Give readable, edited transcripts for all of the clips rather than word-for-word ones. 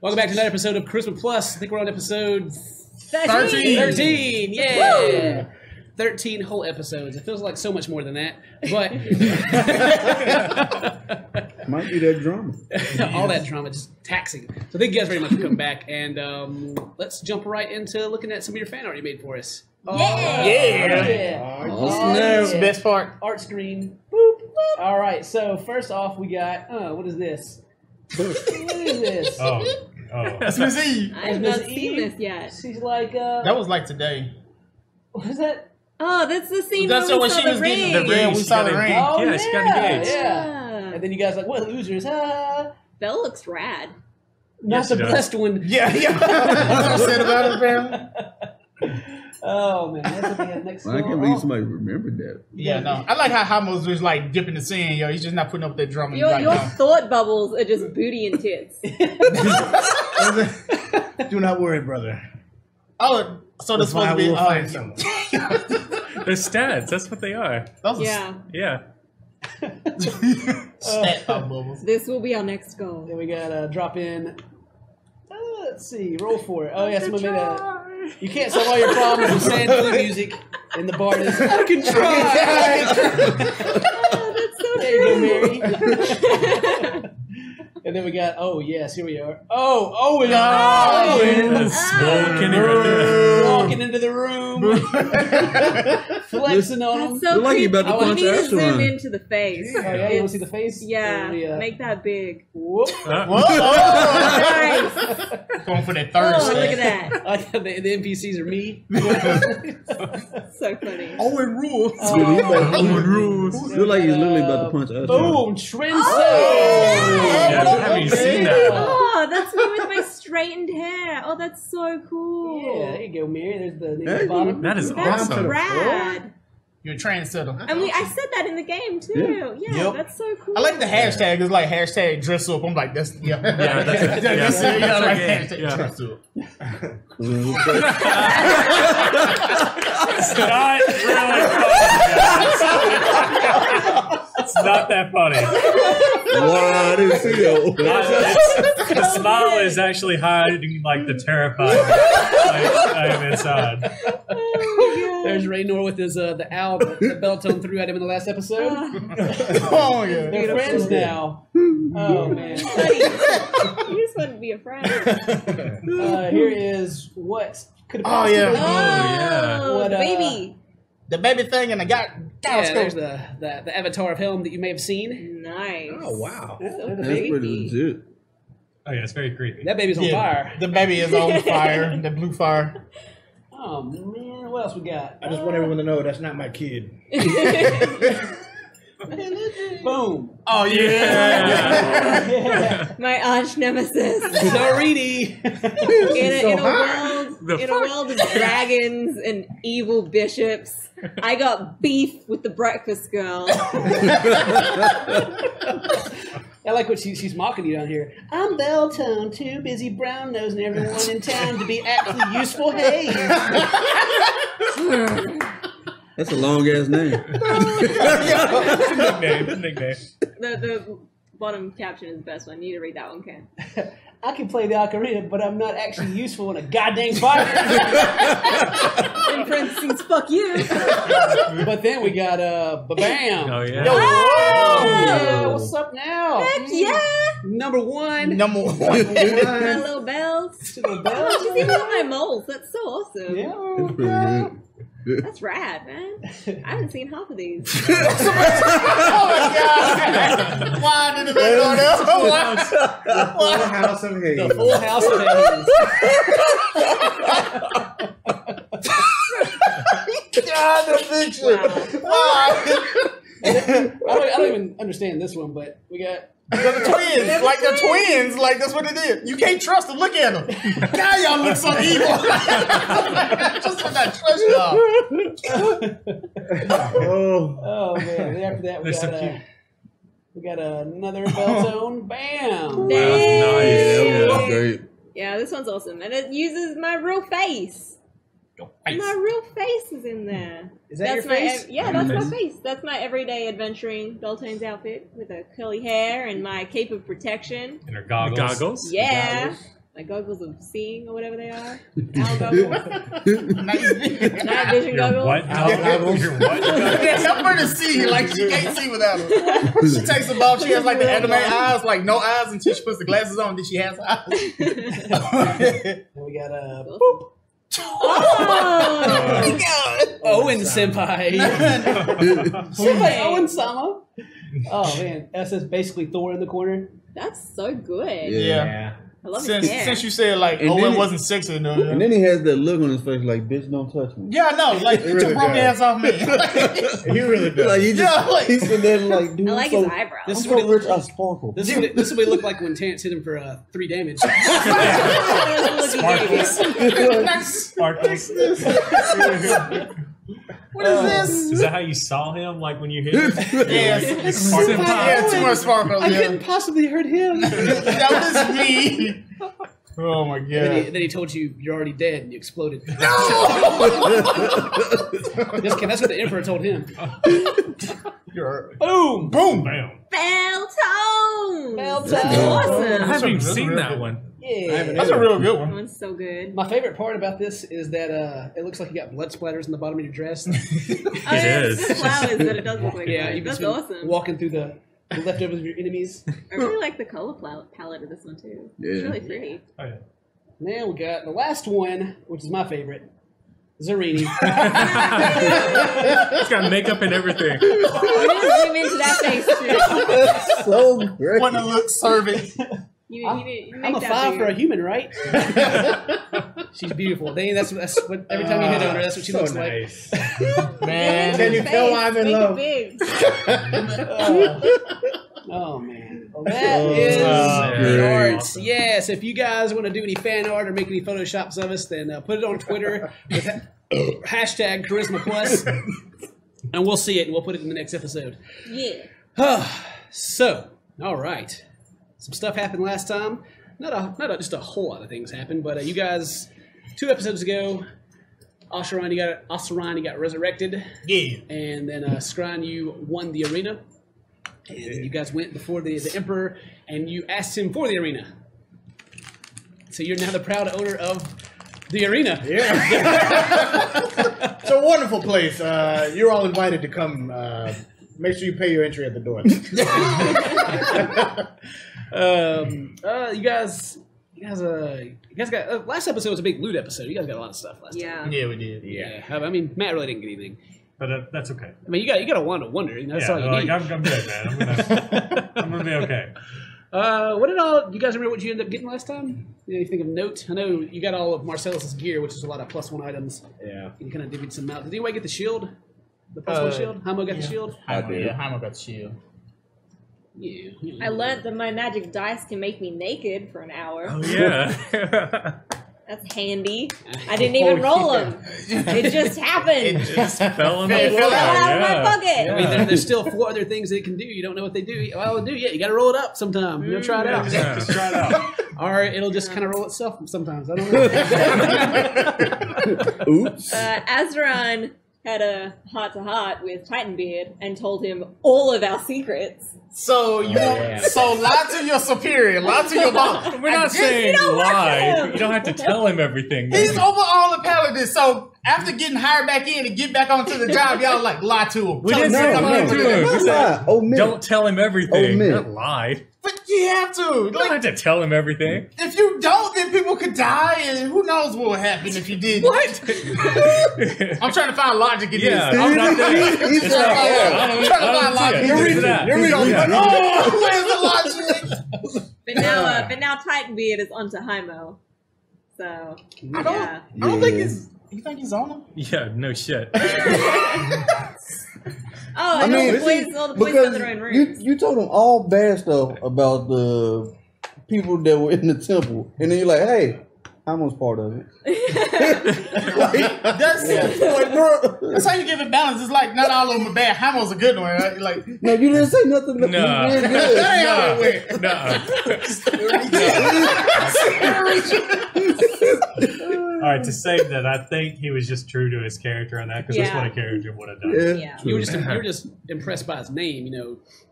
Welcome back to another episode of Charisma Plus. I think we're on episode 13. 13. Yeah. Woo! 13 whole episodes. It feels like so much more than that, but might be that drama. All that drama, just taxing. So thank you guys very much for coming back, and let's jump right into looking at some of your fan art you made for us. Yeah. That's the best part. Art screen. Boop. All right. So first off, we got what is this? What is this? That's Miss E. I have not seen this yet. She's like That was like today. what is that? Oh, that's the scene That's where we when saw she the was ring. getting the ring. We saw the ring. Oh, Yeah, she got engaged. Yeah. And then you guys like, what losers? Belle looks rad. Not Yes, the she does. best one. Yeah. That's what I said about it, fam. Oh man, that's what we have next. I can't believe somebody remembered that. Yeah, no. I like how Hamos was like dipping the scene, yo. He's just not putting up that drama Your right now. thought bubbles are just booty and tits. Do not worry, brother. Oh, so this supposed to be. We'll find someone. They're stats. That's what they are. Those Yeah. Yeah. stat pop bubbles. This will be our next goal. Then we got drop in. Let's see, roll for it. Oh yeah, someone made a. You can't solve all your problems with sad flute music. And the bar is. I can try. Oh, that's so There you go, true. Mary. And then we got. Oh yes, here we are. Oh, we got. Walking into the room, flexing on them. That's so Look like you creepy. about to You punch need to Astro zoom on. into the face. Oh yeah, you want to see the face? Yeah, There we, make that big. Whoop. Whoa! Nice. Going for that Oh, third look stat. at that. I like how the NPCs are me. So funny. Owen rules. Look like he's literally about to punch us. Boom! Trendsetter. Yeah, I haven't seen that. Oh, that's me with my straightened hair. Oh, that's so cool. Yeah, there you go, Mary. There's the name at Hey, the bottom. That is That's awesome. rad. You're a trendsetter. And I said that in the game too. Yeah, Yep. that's so cool. I like the hashtag. It's like hashtag dress up. I'm like, that's yeah. Yeah, that's it. Yeah. That's it. Yeah, like That's hashtag yeah. dress up. It's not really funny. It's not that funny. Wow, I didn't see that. The smile is actually hiding like the terrified I am inside. There's Raynor with his the owl that Beltone threw at him in the last episode. Oh yeah. They're friends now. Oh man. You just want to be a friend. Here is what could have Oh, possibly yeah. been. Oh, What, the baby. The baby thing and the guy. Yeah, there's the Avatar of Helm that you may have seen. Nice. Oh, wow. Yeah, there's the That's baby. pretty legit. Oh yeah, it's very creepy. That baby's on fire. The baby is on fire. The blue fire. Oh man, what else we got? I just want everyone to know that's not my kid. Boom. Oh yeah. Yeah. My arch nemesis. Sarini. In a world of dragons and evil bishops, I got beef with the breakfast girl. I like what she's mocking you down here. I'm Beltone, too busy brown nosing everyone in town to be actually useful. Hey. That's a long ass name. Nickname. The bottom caption is the best one. You need to read that one, Ken. I can play the ocarina, but I'm not actually useful in a goddamn fire. In parentheses, fuck you. But then we got Babam. Oh yeah. Yeah, what's up now? Heck yeah. Number one. Number one. My little bells. To the Oh, bell. she's even got my moles. That's so awesome. Yeah. That's pretty good. That's rad, man. I haven't seen half of these. Oh my god. Why did it go down? Full house of The Hades. Full House of Hades. God, the picture. Why? I don't even understand this one, but we got The twins, like the twins, like that's what it is. You can't trust them. Look at them. God, y'all look so evil. Just with that trust y'all. Oh, man. Then after that we They're got so cute. we got another Beltone. Bam. Yeah, that was great. Yeah, this one's awesome. And it uses my real face. My real face is in there. Is that your my face? yeah, that's my face. That's my everyday adventuring Beltane's outfit with a curly hair and my cape of protection. And her goggles. Yeah. like goggles of seeing or whatever they are. Owl goggles. Night vision Your goggles. what? Your what? Yeah, help her to see. Like, she can't see without them. She takes them off. She has like the anime eyes, like no eyes until she puts the glasses on. Then she has eyes. We got Oh. Owen Senpai. Senpai Owen Sama. Oh man, that's just basically Thor in the corner. That's so good. Yeah. I love his hair. Since you said like And Owen then wasn't sexy enough. And then he has that look on his face like, bitch, don't touch me. Yeah, I know. Like, get really your broke does. ass off me. He really does. Like, he just, Yeah, like- he's sitting there like, dude, I like I'm his so, eyebrows. This I'm is what so it rich, I sparkle. This is what it looked like when Terrence hit him for 3 damage. Sparkles. What is this? Is that how you saw him? Like when you hit him? Yes. Sparkle. Yeah, too much sparkle. I Yeah. couldn't possibly hurt him. That was me. Oh my And god. then he told you you're already dead and you exploded. Just kidding. That's what the Emperor told him. Boom! Boom. Bam. Bell tones. Bell That's tones. awesome. I haven't even That's seen real that good. one. Yeah. That's a real good That one. one's so good. My favorite part about this is that it looks like you got blood splatters in the bottom of your dress. Oh, yeah, is. it's just flowers, but it does look like Yeah, that. you've That's just been awesome. walking through the leftovers of your enemies. I really like the color palette of this one too. It's Yeah. really pretty. Oh, yeah. Now we got the last one, which is my favorite, Zarini. It's got makeup and everything. We're gonna zoom into that face too. So great. Want to look servant. You make I'm a that 5 for a bigger. human, right? She's beautiful. Dang, that's what every time you hit on her, that's what she so looks nice. Man. Can you Face, tell I'm in make it love? big. Oh man, well, that Oh, is great. the arts. Yes, if you guys want to do any fan art or make any photoshops of us, then put it on Twitter with hashtag Charisma Plus, and we'll see it and we'll put it in the next episode. Yeah. So, all right, some stuff happened last time. Not just a whole lot of things happened, but you guys, 2 episodes ago, Asuran got resurrected. Yeah. And then Scryan, you won the arena. And then you guys went before the Emperor, and you asked him for the arena. So you're now the proud owner of the arena. Yeah. It's a wonderful place. You're all invited to come. Make sure you pay your entry at the door. You guys got last episode was a big loot episode. You guys got a lot of stuff last time. Yeah. Yeah, we did. Yeah. I mean, Matt really didn't get anything. But that's okay. I mean, you got a wand of wonder. You know, that's Yeah, all you like, need. I'm good, man. I'm gonna be okay. What did all you guys remember what you ended up getting last time? Anything of note? I know you got all of Marcellus's gear, which is a lot of +1 items. Yeah. You kind of divvied some out. Did anybody get the shield? The +1 shield? Hamo got the shield? Haimo got the shield. Yeah. I learned that my magic dice can make me naked for an hour. Oh yeah. That's handy. I didn't even roll them. It just happened. Just fell in the It floor. fell out of my Yeah. bucket. I mean, there's still 4 other things they can do. You don't know what they do. Well, do yet. You got to roll it up sometime. You know, try it out. Yeah, just try it out. Or it'll just kind of roll itself sometimes. I don't know. Oops. Azran had a heart-to-heart with Titanbeard and told him all of our secrets. So you so lie to your superior, lie to your boss. We're not saying don't work lie. with him. You don't have to tell him everything. He's over all the paladins. So after getting hired back in to get back onto the job, y'all like lie to him. We Tell didn't him say to come lie in to with him. it. We said, Omit. don't tell him everything. Omit. Not lie. But you have to. You don't Like, have to tell him everything. if you don't, then people could die, and who knows what would happen if you did. What? I'm trying to find logic in Yeah, this. I'm not there. He's It's not not there. I don't Trying to find see logic. it. You're Look at reaching. that. You're reaching. Yeah. Oh, where's the logic? But now Titanbeard is onto Hymo. So I don't think it's. You think he's on him? Yeah, no shit. Oh, and all the boys have their own rooms. you told them all bad stuff about the people that were in the temple, and then you're like, hey, I'm part of it. That's it. Like, bro, That's how you give it balance. It's like not all of them are bad. Hamo's a good one, right? Like no, you didn't say nothing. About Nah. you did good. that ain't how it went. Nuh-uh. All right, to save that, I think he was just true to his character on that because that's Yeah. what a character would have done. Yeah. You were just impressed by his name,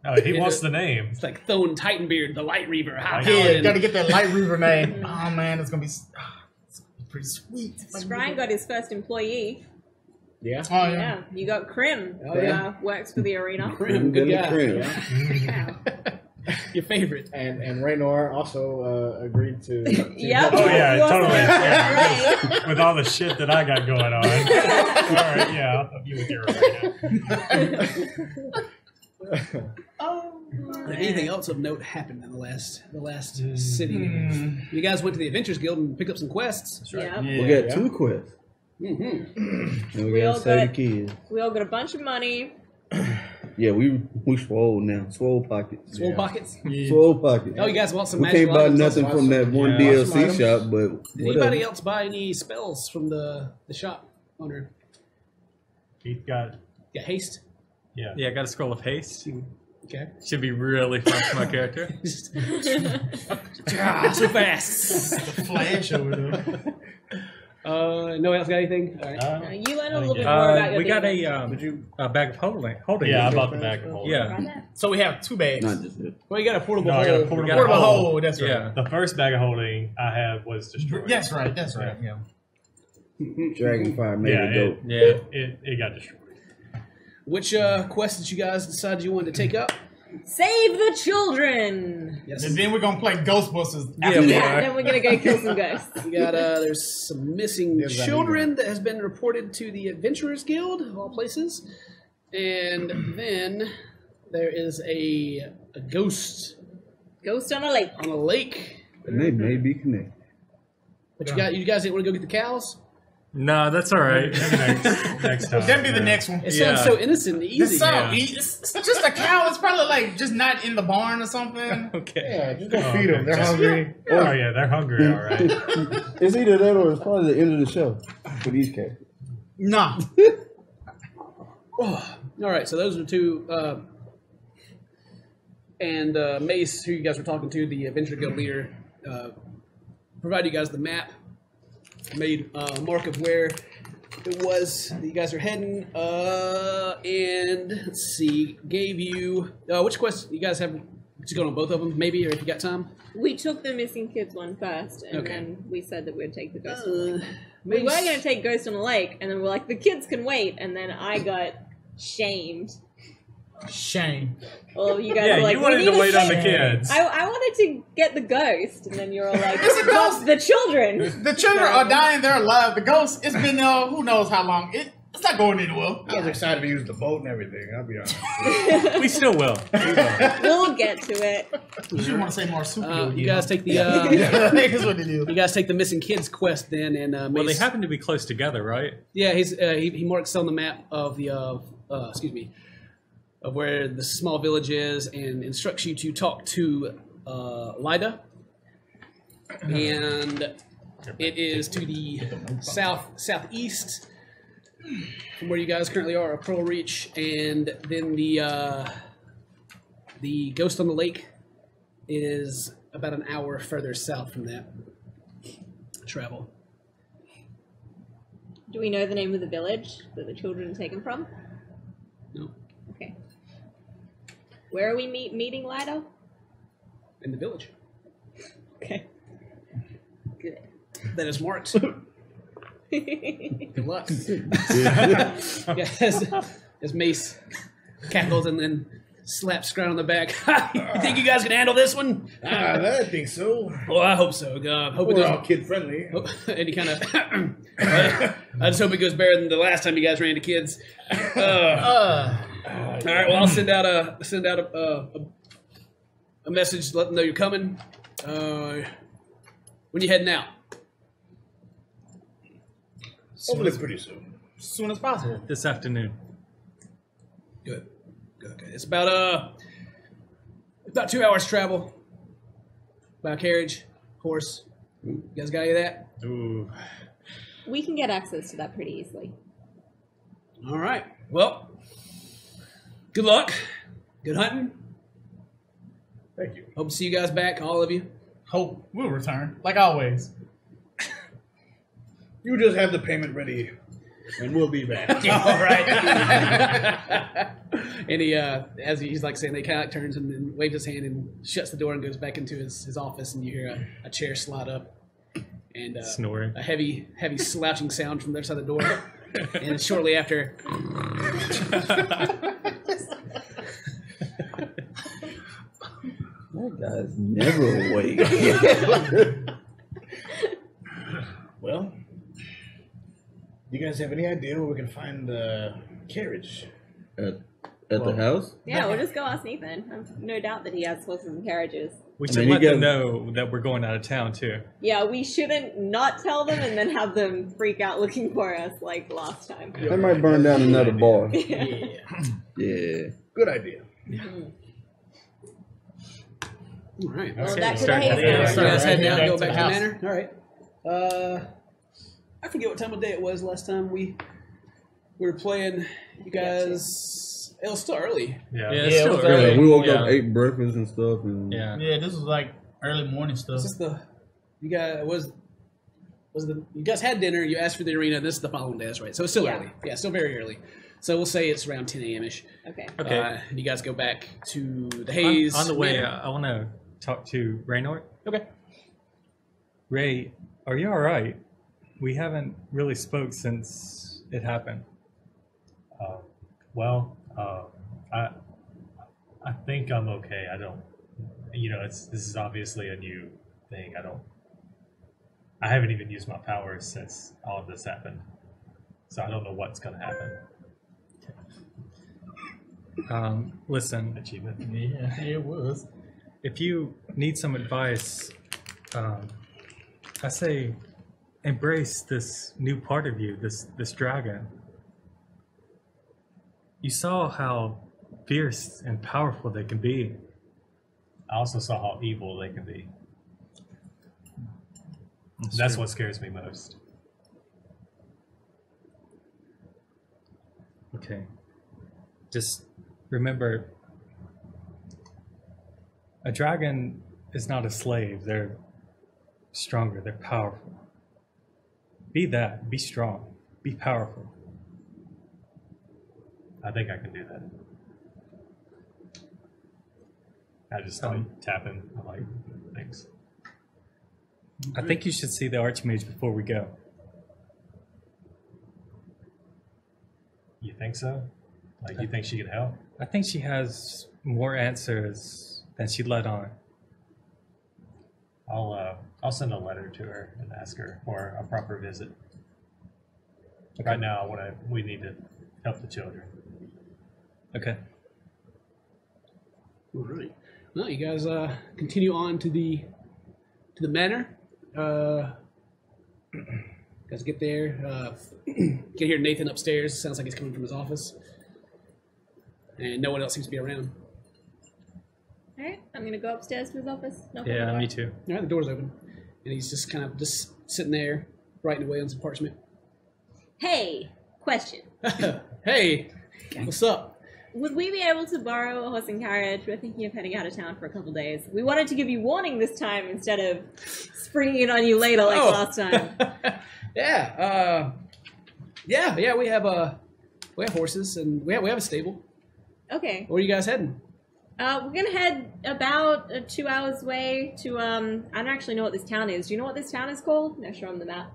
Oh, he wants the name. It's like Thone Titanbeard, the Light Reaver. High Right. Yeah, Paladin. gotta get that Light Reaver name. Oh man, it's gonna be pretty sweet. Scrying got his first employee. Yeah. Oh Yeah. yeah. You got Krim, Oh, who yeah. works for the arena. Grim, good guy. Yeah. Your favorite. And Raynor also agreed to. Yep. Oh, yeah, You also totally. have Yeah. Ray. With all the shit that I got going on. All right, yeah, I'll help you with your arena. Anything else of note happened in the last city? You guys went to the Adventures Guild and picked up some quests. Yeah. We got 2 quests. Mm-hmm. And we We all got to save the got- kids. We all got a bunch of money. Yeah, we swole now. Swole pockets. Swole pockets. Swole pockets. Oh, you guys want some We magical can't buy items? nothing from that one Yeah. DLC Some items. shop, but Did whatever. anybody else buy any spells from the shop owner? He got, Got haste? yeah. Yeah, I got a scroll of haste. Okay. Should be really fun for my character. So fast. Flash over there. No one else got anything? All right. You learn a little bit more about your We got demon. a bag of holding. Yeah, I bought the bag of holding. Yeah, So we have 2 bags. Not just it. Well, you got a portable No, I got a hole. portable got a Portable hole. hole. That's right. yeah. The first bag of holding I have was destroyed. That's right. That's right. Yeah. Dragonfire made Yeah, it dope. Yeah. it got destroyed. Which quest did you guys decide you wanted to take up? Save the children! Yes. And then we're gonna play Ghostbusters. Yeah, after we that. are. Then we're gonna go kill some ghosts. We got there's some missing There's that children that has been reported to the Adventurers Guild of all places, and then there is a ghost Ghost on a lake. on a lake. And they may be connected. But you guys didn't want to go get the cows? No, that's all right. Next time. That'd be the next one. It sounds Yeah. so innocent and easy. It's just a cow. It's probably like just not in the barn or something. Okay. Yeah, just go Oh, feed them. okay. They're Just- hungry. Oh, yeah, they're hungry, all right. It's either that or it's probably the end of the show for these characters. Nah. All right, so those are two. And Mace, who you guys were talking to, the Adventure Guild leader, provided you guys the map, made a mark of where it was that you guys are heading, and let's see, gave you which quest you guys have. Just going on both of them, maybe, or if you got time. We took the missing kids one first, and Okay. then we said that we'd take the ghost on the lake. Mace, We were going to take Ghost on the Lake, and then we're like, the kids can wait, and then I got shamed. Shame. All of you guys Yeah, were like, you wanted we to need wait on the shame. kids. I wanted to get the ghost, and then you're all like, It's a ghost. the children. The children are dying. They're alive. The ghost. It's been who knows how long. It's not going anywhere. I was excited to use the boat and everything. I'll be honest. We still will. We'll get to it. You should want to say more super. you guys take the That's what it is. you guys take the missing kids quest then, and Well, Mace, they happen to be close together, right? yeah, he marks on the map of the of where the small village is, and instructs you to talk to Lida, and it is to the southeast from where you guys currently are, Pearl Reach, and then the Ghost on the Lake is about an hour further south from that. Travel. Do we know the name of the village that the children are taken from? No, Okay. Where are we meeting Lido? in the village. Okay. Good. That is marked. Good luck. Yeah, as Mace cackles and then slaps Scrown on the back. You think you guys can handle this one? I think so. Well, I hope so. Hope it We're all doesn't. kid friendly. And he kind of. I just hope it goes better than the last time you guys ran into kids. All right. Well, I'll send out a message to let them know you're coming. When you heading out? Hopefully pretty soon. As soon as possible. This afternoon. Good. Okay. It's about 2 hours travel by carriage, horse. You guys got any of that? Ooh. We can get access to that pretty easily. All right. Well, good luck. Good hunting. Thank you. Hope to see you guys back, all of you. Hope we'll return like always. You just have the payment ready, and we'll be back. All right. And he, as he's like saying, he kind of turns and then waves his hand and shuts the door and goes back into his office. And you hear a chair slide up and Snoring. a heavy slouching sound from the other side of the door. And shortly after, That guy's never awake. Well, you guys have any idea where we can find the carriage? At the house? Yeah, we'll just go ask Nathan. I've no doubt that he has horses and carriages. We I should mean, you let them get- know that we're going out of town too. Yeah, we shouldn't not tell them and then have them freak out looking for us like last time. They might burn down another bar. yeah. Yeah. Good idea. All right. Well, Okay, that could start have heading out. So you guys heading out, Back go to back the to the house. manor. All right. I forget what time of day it was last time we were playing. You guys, it was still early. Yeah, Yeah, it's it still was early. Yeah, we woke Yeah. up, ate breakfast and stuff, and Yeah. Yeah, this was like early morning stuff. Is this the you guys you guys had dinner? You asked for the arena. This is the following day, that's right? So it's still Yeah. early. Yeah, still very early. So we'll say it's around 10 a.m. ish. Okay. Okay. And you guys go back to the Hayes. On the way, Manor. I want to talk to Raynor. Okay. Ray, are you all right? We haven't really spoke since it happened. I think I'm okay. I don't, this is obviously a new thing. I haven't even used my powers since all of this happened. So I don't know what's going to happen. Listen, Achievement. Yeah, it was. if you need some advice, I say embrace this new part of you, this dragon. You saw how fierce and powerful they can be. I also saw how evil they can be. That's what scares me most. Okay. Just remember, a dragon is not a slave. They're stronger. They're powerful. Be that. Be strong. Be powerful. I think I can do that. I just like tap him. I'm like, thanks. I think you should see the Archmage before we go. You think so? Like, you think she could help? I think she has more answers than she let on. I'll send a letter to her and ask her for a proper visit. Right now, we need to help the children. Okay. All right. Well, you guys continue on to the manor. Guys get there. Can hear Nathan upstairs. Sounds like he's coming from his office, and no one else seems to be around. All right, I'm gonna go upstairs to his office. Knock on the Yeah, door. me too. All right, the door's open, and he's just kind of just sitting there, writing away on some parchment. Hey, question. Hey, what's up? Would we be able to borrow a horse and carriage? We're thinking of heading out of town for a couple days. We wanted to give you warning this time instead of springing it on you later like Oh. last time. Yeah, we have horses and we have a stable. Okay. Where are you guys heading? We're gonna head about 2 hours away to I don't actually know what this town is. Do you know what this town is called? No, show them the map.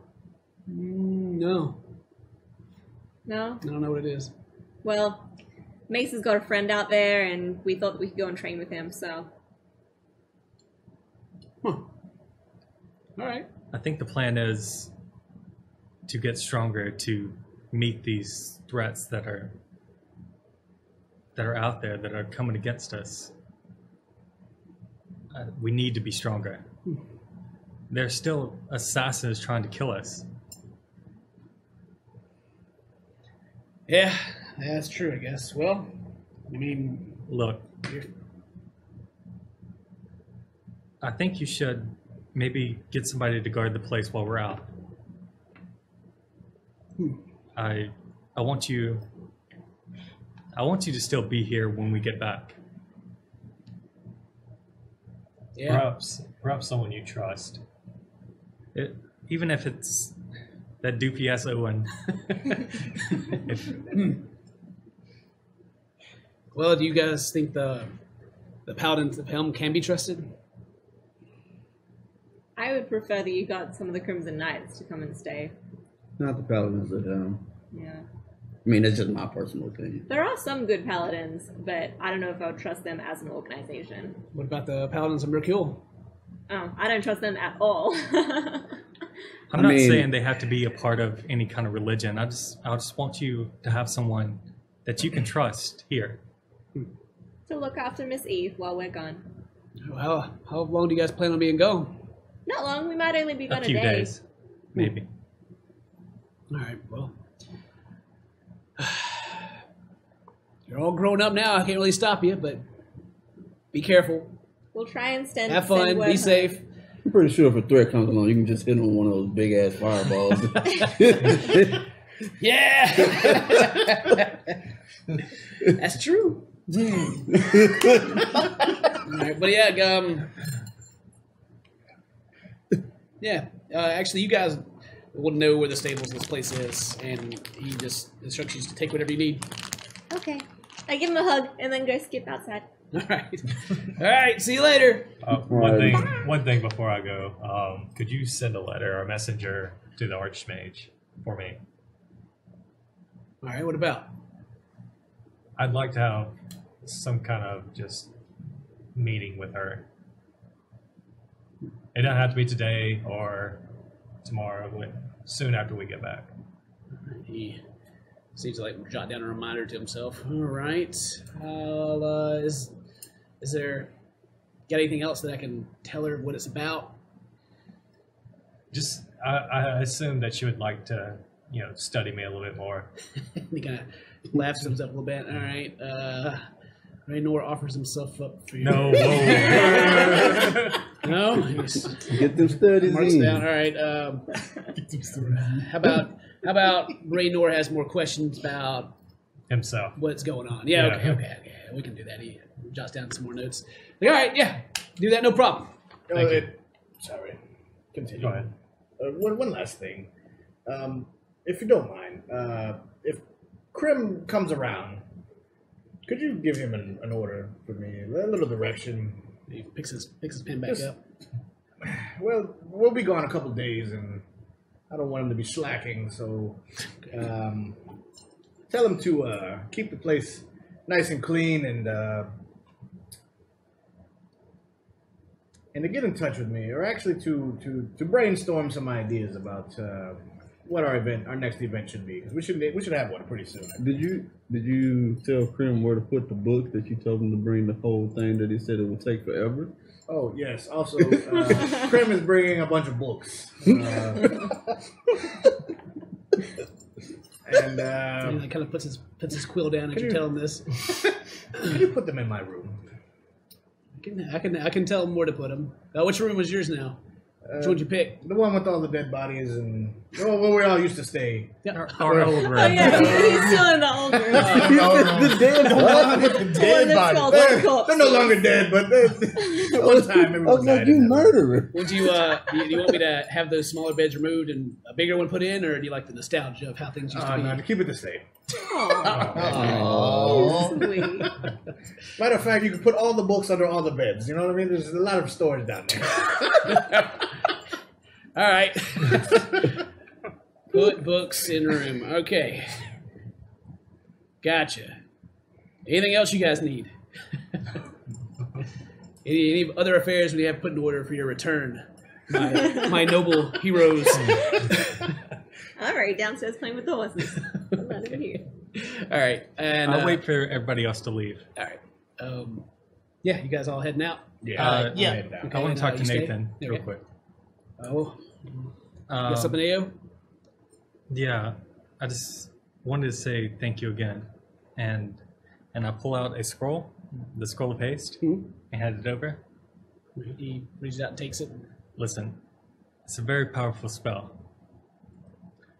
No, No? I don't know what it is. Well, Mace's got a friend out there and we thought that we could go and train with him, so Huh. All right. I think the plan is to get stronger to meet these threats that are out there that are coming against us. We need to be stronger. There's still assassins trying to kill us. Yeah, that's true, I guess. Well, I mean, Look, I think you should maybe get somebody to guard the place while we're out. I want you to still be here when we get back. yeah. Perhaps someone you trust. Even if it's That doofy ass Owen. Well, do you guys think the paladin of Helm can be trusted? I would prefer that you got some of the Crimson Knights to come and stay. Not the paladins of Helm. Yeah. I mean, that's just my personal opinion. There are some good paladins, but I don't know if I would trust them as an organization. What about the paladins of Mercule? Oh, I don't trust them at all. I'm not saying they have to be a part of any kind of religion. I just want you to have someone that you can trust here. To look after Miss Eve while we're gone. How long do you guys plan on being gone? Not long. We might only be gone A few day. days, maybe. All right, well. You're all grown up now. I can't really stop you, but be careful. We'll try and Have fun. Be safe. I'm pretty sure if a threat comes along, you can just hit him with one of those big ass fireballs. Yeah! That's true. All right, but yeah, actually, you guys will know where the stables of this place is, and he just instructs you to take whatever you need. Okay. I give him a hug and then go skip outside. All right. See you later. One thing before I go, could you send a letter or a messenger to the Archmage for me? All right. What about? I'd like to have some kind of just meeting with her. It doesn't have to be today or tomorrow, but soon after we get back. He seems to jot down a reminder to himself. All right. Is there got anything else that I can tell her what it's about? Just I assume that she would like to, study me a little bit more. He kind of laughs himself a little bit. All right. Raynor offers himself up for you. No. No? Get them studies Marks in. down. All right. How about Raynor has more questions about Himself. what's going on? Yeah. Okay. We can do that. He jots down some more notes. All right, yeah. Do that, no problem. Thank you. Sorry. Continue. Go ahead. One last thing. If you don't mind, if Krim comes around, could you give him an order for me? A little direction. He picks his pen back up. Well, we'll be gone a couple days, and I don't want him to be slacking, so tell him to keep the place nice and clean, and to get in touch with me, or actually to brainstorm some ideas about what our next event should be, because we should have one pretty soon. Did you tell Krim where to put the book that you told him to bring the whole thing that he said it would take forever? Oh yes. Also, Krim is bringing a bunch of books, and He kind of puts his quill down as you tell him this. can you put them in my room? I can tell him where to put them. Which room was yours now? Which one did you pick? The one with all the dead bodies and where we all used to stay. Yeah. Our old Oh room. yeah, he's still in the old room. The dead one. With the dead that's called bodies. the corpse. They're no longer dead, but one time I everyone was like, died. you in that. murderer. Would you do you want me to have those smaller beds removed and a bigger one put in, or do you like the nostalgia of how things used to be? No, to keep it the same. Aw, sweet. Matter of fact, you can put all the books under all the beds. You know what I mean? There's a lot of storage down there. All right. Put books in room. Okay. Gotcha. Anything else you guys need? Any other affairs we have put in order for your return, my noble heroes? I'm already downstairs playing with the horses. Let him here. All right, and I'll wait for everybody else to leave. All right. Yeah, you guys all heading out. Yeah. Yeah. Head down. Okay, I want and, to talk to you stay? Nathan real Okay. quick. Oh, got something, Ao? Yeah, I just wanted to say thank you again, and I pull out a scroll, the scroll of haste, and hand it over. He reaches out and takes it. Listen, it's a very powerful spell.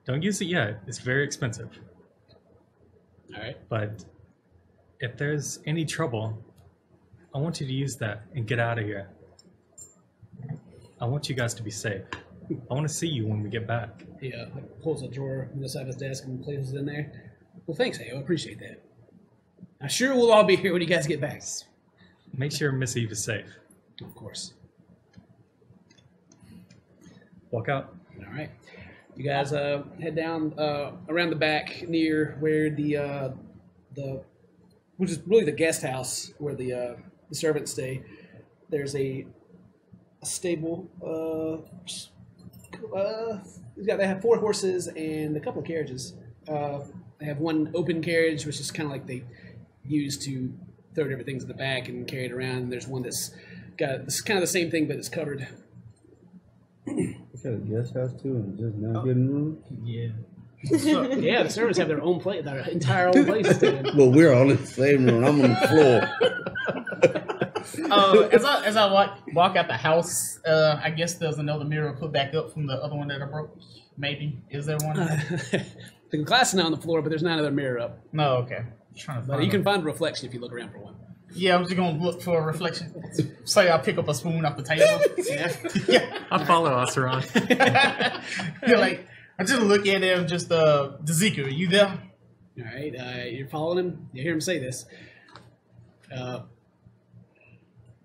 Don't use it yet. It's very expensive. All right. But if there's any trouble, I want you to use that and get out of here. I want you guys to be safe. I want to see you when we get back. He pulls a drawer on the side of his desk and places it in there. Well, thanks, Ayo. I appreciate that. I'm sure we'll all be here when you guys get back. Make sure Miss Eve is safe. Of course. Walk out. All right. You guys head down around the back near where the which is really the guest house where the servants stay. There's a stable. They have 4 horses and a couple of carriages. They have one open carriage, which is kind of like they use to throw different things in the back and carry it around. And there's one that's got it's kind of the same thing, but it's covered. Got a guest house too, and just now getting room. Yeah. Yeah, the servants have their own place, their entire own place to stay in. Well, we're all in the same room. I'm on the floor. As I walk out the house, I guess there's another mirror put back up from the other one that I broke. Maybe is there one? The glass is not on the floor, but there's not another mirror up. No, okay. Trying to But find you can it. find a reflection if you look around for one. Yeah, I was just gonna look for a reflection. Say I pick up a spoon off the table. Yeah. I follow Oseron. You're like, I just look at him. Just Dezika, are you there? All right, you're following him. You hear him say this.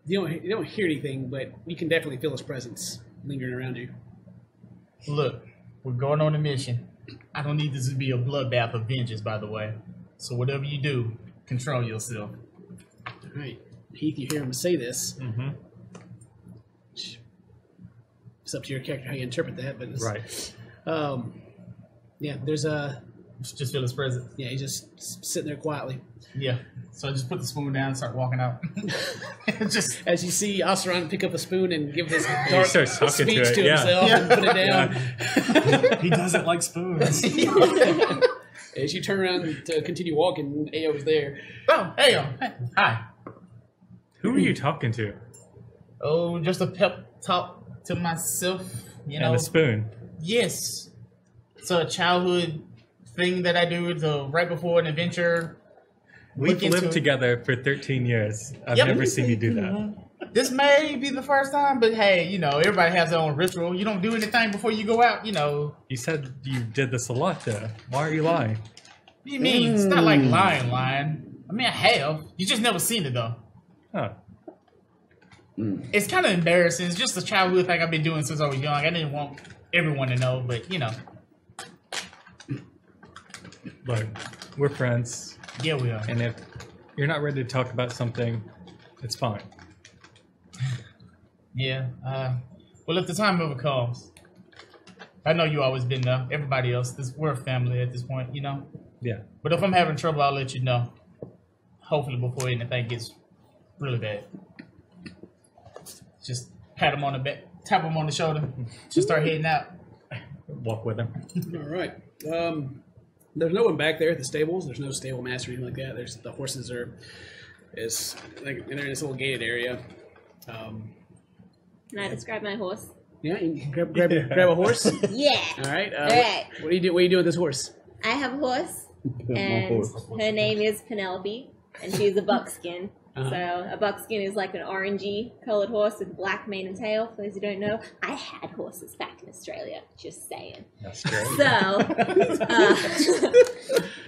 You don't hear anything, but you can definitely feel his presence lingering around you. Look, we're going on a mission. I don't need this to be a bloodbath of vengeance, by the way. So whatever you do, control yourself. All right, Heath, you hear him say this. Mm-hmm. It's up to your character how you interpret that, but it's, Right. Yeah, there's a Just feel his presence. yeah. He's just sitting there quietly. Yeah. So I just put the spoon down and start walking out. Just As you see Oseron pick up a spoon and give this dark starts talking speech to to it, yeah. himself and put it down. He doesn't like spoons. As you turn around to continue walking, Ao's there. oh, hey, hi. Who are you talking to? Oh, just a pep talk to myself. You know. And a spoon. Yes. It's a childhood thing that I do right before an adventure. We've Look into lived it. together for 13 years. I've Yep. never seen you do that. This may be the first time, but hey, you know, everybody has their own ritual. You don't do anything before you go out, you know. You said you did this a lot, though. Why are you lying? What do you mean? It's not like lying. I mean, I have. You just never seen it, though. Oh, It's kind of embarrassing. It's just a childhood thing I've been doing since I was young. I didn't want everyone to know, but, you know. look, we're friends. Yeah, we are. And if you're not ready to talk about something, it's fine. Yeah. Well, if the time ever comes, I know you always been there. Everybody else, we're a family at this point, you know. Yeah. But if I'm having trouble, I'll let you know. Hopefully, before anything gets really bad. Just pat him on the back, tap him on the shoulder, just start heading out. Walk with him. All right. There's no one back there at the stables. There's no stable master or anything like that. There's the horses they're in this little gated area. Can I describe my horse? Yeah, you can grab a horse. Yeah. All right. All right. What do you do? What are you doing with this horse? I have a horse, My and horse. her name is Penelope, and she's a buckskin. Uh-huh. So a buckskin is like an orangey colored horse with black mane and tail. For those who don't know, I had horses back in Australia. Just saying. That's great. So,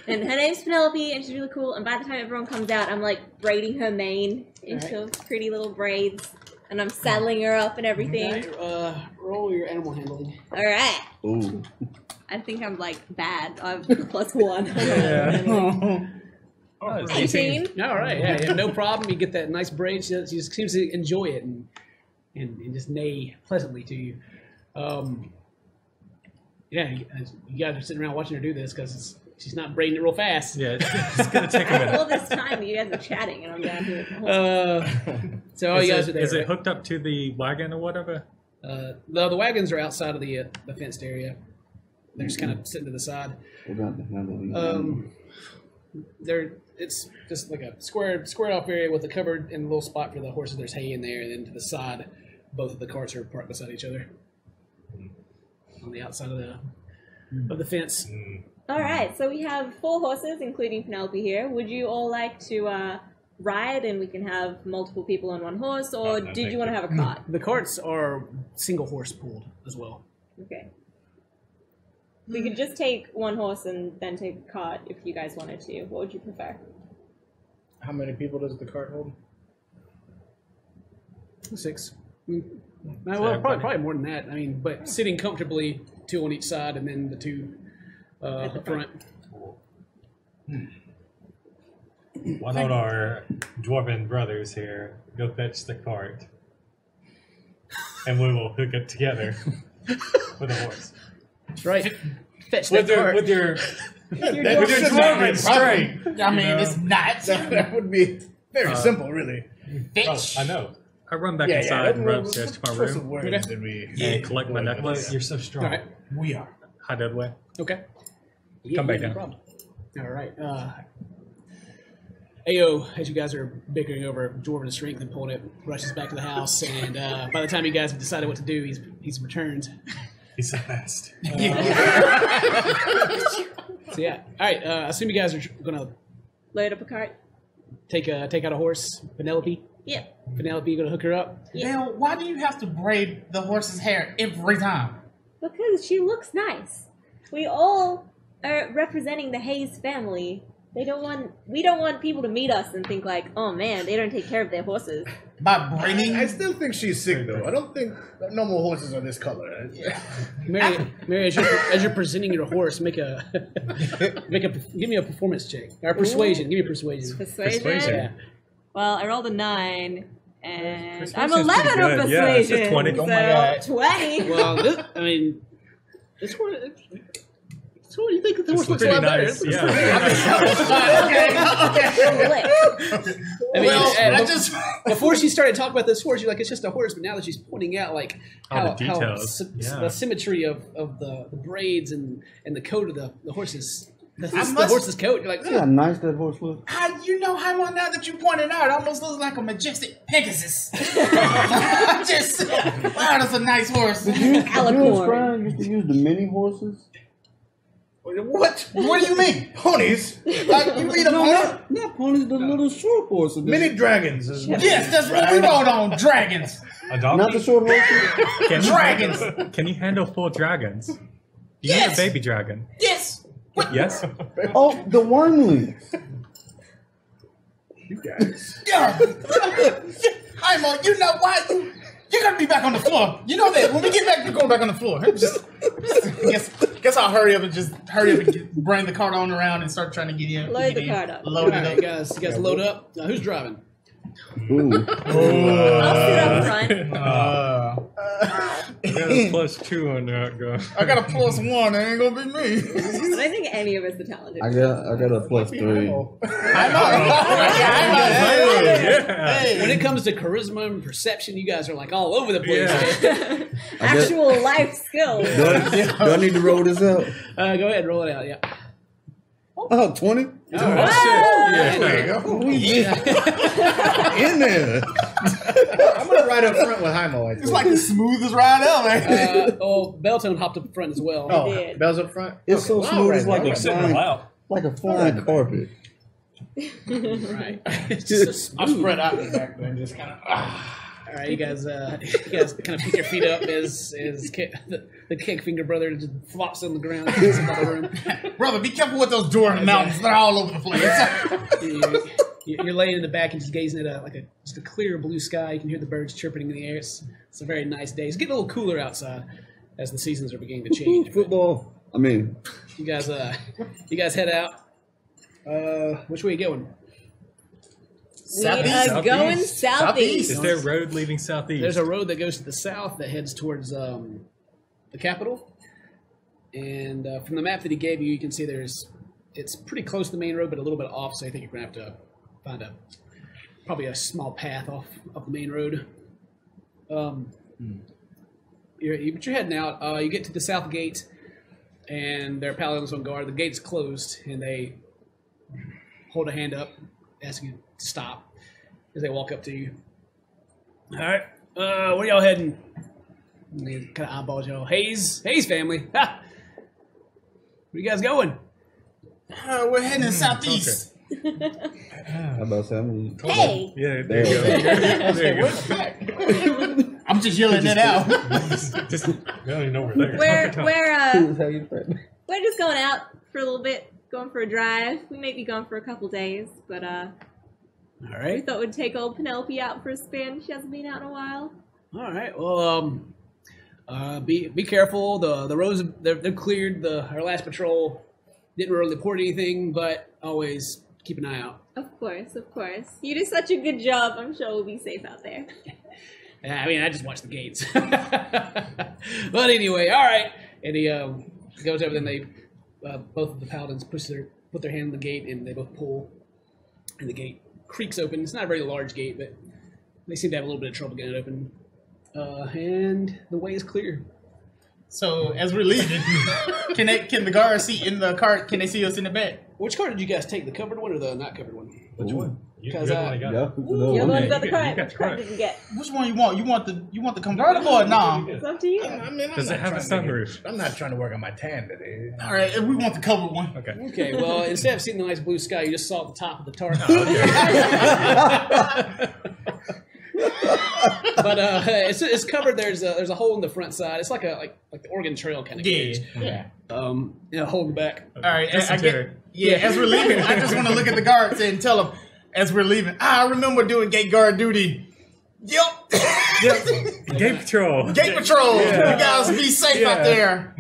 and her name's Penelope, and she's really cool. And by the time everyone comes out, I'm like braiding her mane into pretty little braids, and I'm saddling her up and everything. Roll your animal handling. All right. Ooh. I think I'm like bad. I'm +1. Yeah. Oh, 18. All right. Yeah, no problem. You get that nice braid. She just seems to enjoy it and just neigh pleasantly to you. Yeah, you guys are sitting around watching her do this because she's not braiding it real fast. Yeah, it's going to take a minute. All this time, you guys are chatting, and I'm down here. With the horse. So all you guys are there. Is it right? hooked up to the wagon or whatever? The wagons are outside of the fenced area. They're just kind of sitting to the side. We're going to handle these. It's just like a squared off area with a cupboard and a little spot for the horses. There's hay in there, and then to the side, both of the carts are parked beside each other on the outside of the fence. All right, so we have 4 horses, including Penelope here. Would you all like to ride, and we can have multiple people on one horse, or No, did thank you want to have a cart? The carts are single horse pulled as well. Okay. We could just take one horse and then take a cart if you guys wanted to. What would you prefer? How many people does the cart hold? 6. Well, probably more than that. I mean, but sitting comfortably, 2 on each side, and then the 2 up front. Why don't our dwarven brothers here go fetch the cart, and we will hook it together with a horse. That's right. Fetch that With your cart. with your Dwarven Probably. I mean, it's not. That would be very simple, really. oh, I know. I run back inside and run upstairs to my room and collect my necklace. You're so strong. All right. We are. Hide that way. Okay. Come back no down. problem. All right. Ao, as you guys are bickering over dwarven strength and pulling it, rushes back to the house, and by the time you guys have decided what to do, he's returned. He's so fast. So yeah. All right. I assume you guys are gonna Load up a cart? take out a horse, Penelope. Yeah. Penelope, you gonna hook her up? Bill, why do you have to braid the horse's hair every time? Because she looks nice. We all are representing the Hayes family. We don't want people to meet us and think like, oh man, they don't take care of their horses. By braiding? I still think she's sick, though. I don't think normal horses are this color. Mary, as you're presenting your horse, give me a performance check or persuasion. Give me a persuasion. Persuasion? Yeah. Well, I rolled a 9, and I'm Persuasion's 11 pretty of good. Yeah, it's persuasion. a 20. Oh my God. So 20. Well, this horse. So you think the horse looks a Pretty lot better? nice. It looks Yeah. Okay. I mean, Well, and I just. before she started talking about this horse, you're like, it's just a horse. But now that she's pointing out like All the details. the Yeah. symmetry of the braids and the coat of the horse's the must- horse's coat, you're like, See how nice that horse looks? You know how now that you pointed out, it almost looks like a majestic Pegasus. Just, wow, that's a nice horse. You and Alicorn. Scryan used to use the mini horses? What? What do you mean? Ponies? Like, you mean a No, pony? not ponies, the little short horses. Mini dragons. Is Yes, that's what we rode on. Dragons. A Not donkey? the short horses? Can you Dragons. Can you handle full dragons? You Yes. need a baby dragon. Yes. Yes? Oh, the wormlings. You guys. Yeah. Imo, you know why? You're going to be back on the floor. You know that. When we get back, you're going back on the floor. Guess I'll hurry up and bring the cart on around and start trying to get in. Load the cart up. Load all it right, up. you guys load up. Who's driving? Ooh. I'll sit up front. I got a +2 on that guy. I got a +1. It ain't gonna be me. I don't think any of us are talented. I got a +3. When it comes to charisma and perception, you guys are like all over the place. Yeah. Actual life skills. Do I need to roll this out? Go ahead, roll it out. Yeah. Oh, 20? All right. There you go. In there. I'm gonna ride up front with Hymo. I think. It's like the smoothest ride ever. Beltone hopped up front as well. Oh, did. bells up front. It's so Wow, smooth, right it's like now. a Sitting fine, out. like a fine carpet. Right. It's just so I smooth. spread out the back then, just kind of. All right, you guys kind of pick your feet up as the Cake Finger brother just flops on the ground in some other room. Brother, be careful with those dwarven mountains. They're all over the place. You're laying in the back and just gazing at just a clear blue sky. You can hear the birds chirping in the air. It's a very nice day. It's getting a little cooler outside as the seasons are beginning to change. Football. I mean, You guys head out. Which way are you going? We are going southeast. Is there a road leading southeast? There's a road that goes to the south that heads towards the capital. And from the map that he gave you, you can see it's pretty close to the main road, but a little bit off. So I think you're going to have to find probably a small path off the main road. But you're heading out. You get to the south gate, and there are paladins on guard. The gate's closed, and they hold a hand up, ask you to stop as they walk up to you. All right, where y'all heading? And they kind of eyeballs y'all. Hayes family. Ha! Where you guys going? We're heading southeast. how about Sam? Hey, Yeah, there you go. There you go. I'm just yelling that out. Just, I don't even know where they're We're talking. That's how you threaten. we're just going out for a little bit, going for a drive. We may be gone for a couple days, but All we right. thought we'd take old Penelope out for a spin. She hasn't been out in a while. All right. Well, be careful. The roads they're cleared. Our last patrol didn't really report anything, but always keep an eye out. Of course, of course. You do such a good job. I'm sure we'll be safe out there. I mean, I just watched the gates. But anyway, all right. And he goes over. Then they both of the paladins put their hand on the gate, and they both pull, and the gate creaks open. It's not a very large gate, but they seem to have a little bit of trouble getting it open. And the way is clear. So as we're leaving, can the guards see in the cart? Can they see us in the back? Which car did you guys take? The covered one or the not covered one? Which one? You're Because, the one I got. Yeah. You're the one who got the you card. got Which the card card. did you get? Which one you want? You want the convertible or nah? It's up to you. I mean, Does it have a sunroof? I'm not trying to work on my tan today. All right, we want the covered one. Okay. Okay, well, instead of seeing the nice blue sky, you just saw the top of the tarp. But it's covered. There's a hole in the front side. It's like the Oregon Trail kind of gauge. Yeah. Hold back. All right, Dysentery. as we're leaving, I just want to look at the guards and tell them as we're leaving. I remember doing gate guard duty. Yep. Gate patrol. Gate patrol. You guys be safe out there.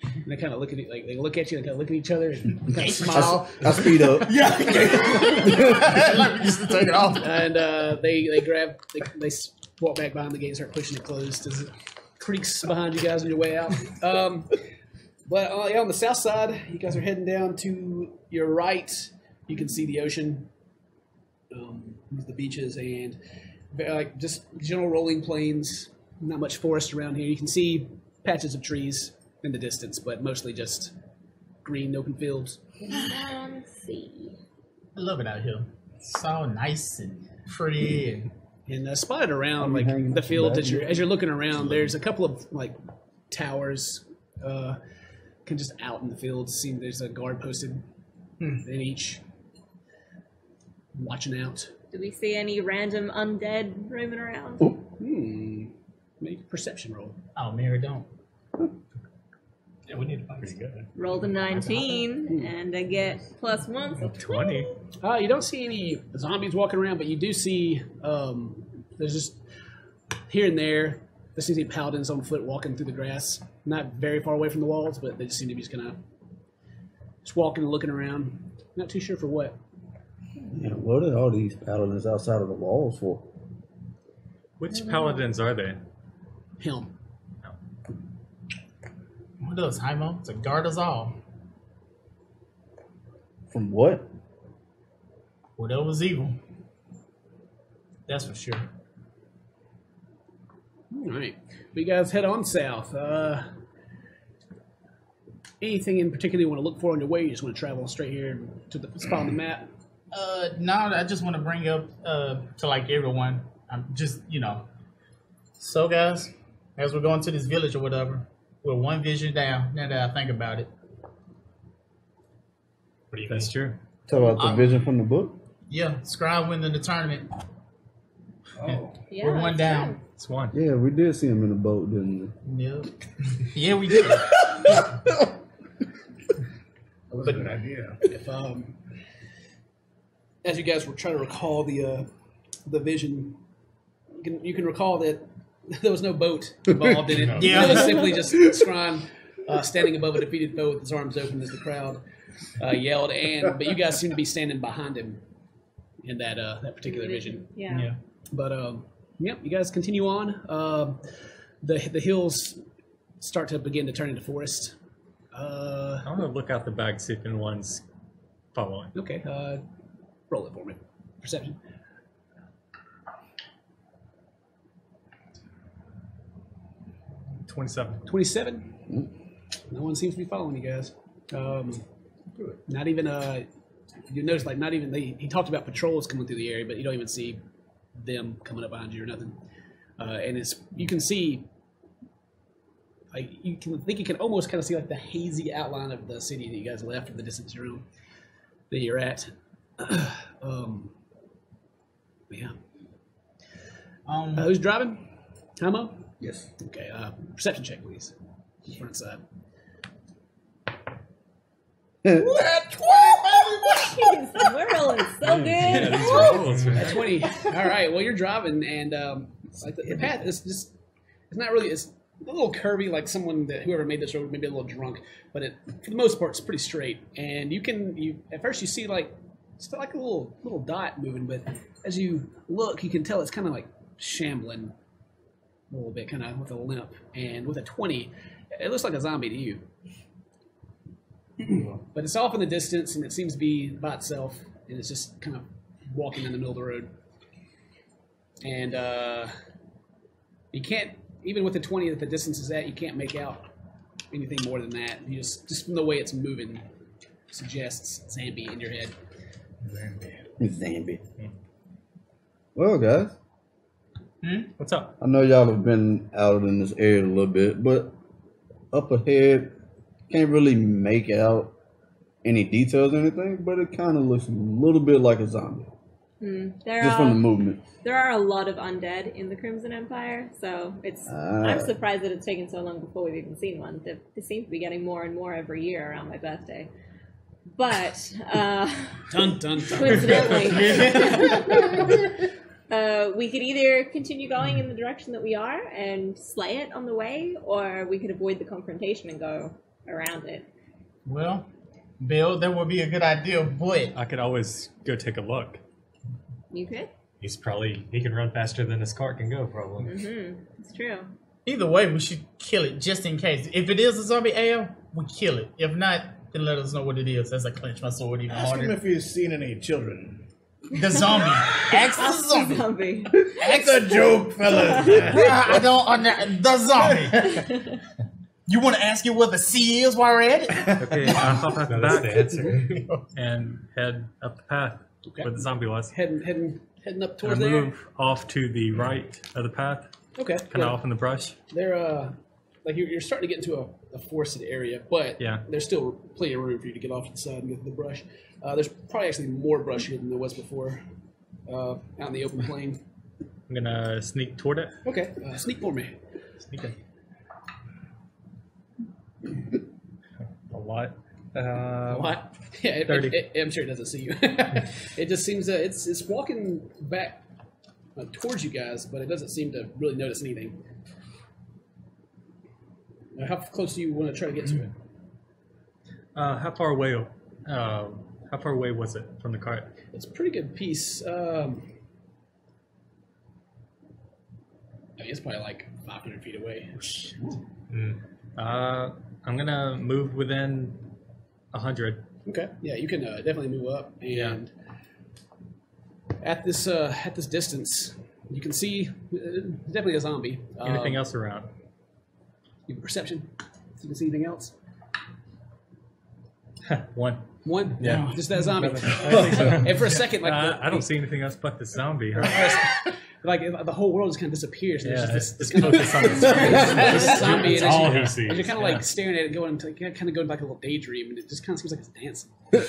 And they kind of look at it, like they look at you, and kind of look at each other, and kind of smile. I speed up. Yeah. Like we used to take it off. And they walk back behind the gate and start pushing it closed as it creaks behind you guys on your way out. But on the south side, you guys are heading down to your right. You can see the ocean, the beaches, and just general rolling plains. Not much forest around here. You can see patches of trees in the distance, but mostly just green, open fields. See. I love it out here. It's all nice and pretty and And spotted around hanging like the out field the that back. as you're looking around, there's a couple of like towers, just out in the field. See, there's a guard posted in each, watching out. Do we see any random undead roaming around? Make a perception roll. oh, Mary don't. Yeah, we need to find pretty good. Rolled a 19, and I get +1, so 20. You don't see any zombies walking around, but you do see there's just here and there. There seems to be paladins on foot walking through the grass, not very far away from the walls, but they just seem to be just kind of just walking and looking around. Not too sure for what. Man, what are all these paladins outside of the walls for? Which paladins are they? Him. What does Hymo? To guard us all. From what? Whatever's evil. That's for sure. All right, we guys head on south. Anything in particular you want to look for on your way? You just want to travel straight here to the spot on the map? No, I just want to bring up to like everyone. I'm just, So guys, as we're going to this village or whatever, we're one vision down. Now that I think about it. What do you That's mean? true. Talk about the vision from the book? Yeah, Scribe winning the tournament. Oh, yeah, We're one it's down. good. It's one. Yeah, we did see him in the boat, didn't we? Yep. Yeah, we did. That was a good idea. if as you guys were trying to recall the vision, you can recall that there was no boat involved in it. Yeah. It was simply just Scron standing above a defeated foe with his arms open as the crowd yelled, but you guys seem to be standing behind him in that particular vision. Yeah. But yep, you guys continue on. The hills start to begin to turn into forest. I want to look out the back, see if anyone's following. Okay, roll it for me. Perception. 27. 27. No one seems to be following you guys. Not even you notice like not even he talked about patrols coming through the area, but you don't even see them coming up behind you or nothing. And you can see like you can almost kind of see like the hazy outline of the city that you guys left in the distance room that you're at. Yeah. Who's driving? Hamo? Yes. Okay, perception check, please. Front side. We're rolling so good. At 20. All right. Well, you're driving, and like the path is just, it's not really, it's a little curvy, like whoever made this road may be a little drunk, but for the most part, it's pretty straight. And at first you see like, it's like a little dot moving, but as you look, you can tell it's kind of like shambling a little bit, kind of with a limp. And with a 20, it looks like a zombie to you. But it's off in the distance, and it seems to be by itself, and it's just kind of walking in the middle of the road. And you can't, even with the 20 that the distance is at, you can't make out anything more than that. You just from the way it's moving, suggests Zambi in your head. Zambi. Well, guys, What's up? I know y'all have been out in this area a little bit, but up ahead, can't really make out any details or anything, but it kind of looks a little bit like a zombie. Just from the movement. There are a lot of undead in the Crimson Empire, so I'm surprised that it's taken so long before we've even seen one. They seem to be getting more and more every year around my birthday. But Dun, dun, dun. coincidentally, we could either continue going in the direction that we are and slay it on the way, or we could avoid the confrontation and go around it. Well, Bill, that would be a good idea, but I could always go take a look. You could? He can run faster than his cart can go, probably. It's true. either way, we should kill it just in case. If it is a zombie AL, we kill it. If not, then let us know what it is as I clench my sword even Ask him harder. if he's seen any children. The zombie. Ask the zombie. Zombie. It's a joke, fellas. I don't. The zombie. You want to ask you where the sea is while we're at it? Okay, I'll hop out the That's the back answer. and head up the path where the zombie was. Heading up And I towards there. move off to the right of the path, Okay. kind of off in the brush. They're like you're starting to get into a forested area, but Yeah. there's still plenty of room for you to get off to the side and get to the brush. There's probably actually more brush here than there was before, out in the open plain. I'm gonna sneak toward it. Okay, sneak for me. Sneak a lot. What? Yeah, 30. I'm sure it doesn't see you. It just seems it's walking back towards you guys, but it doesn't seem to really notice anything. How close do you want to try to get to it? How far away? How far away was it from the cart? It's a pretty good piece. I mean, it's probably like 500 feet away. I'm gonna move within 100. Okay, yeah, you can definitely move up, and at this distance, you can see definitely a zombie. Anything else around? You have perception. So you can see anything else? One. One? Yeah. No, just that zombie. I think so. And for a second, like I don't see anything else but the zombie. Huh? like the whole world just kind of disappears. And Yeah, there's it's just this kind of focused on the this zombie, and That's all as he you, sees. as you're kind of Yeah. like staring at it, going into kind of going like a little daydream, and it just kind of seems like it's dancing. A By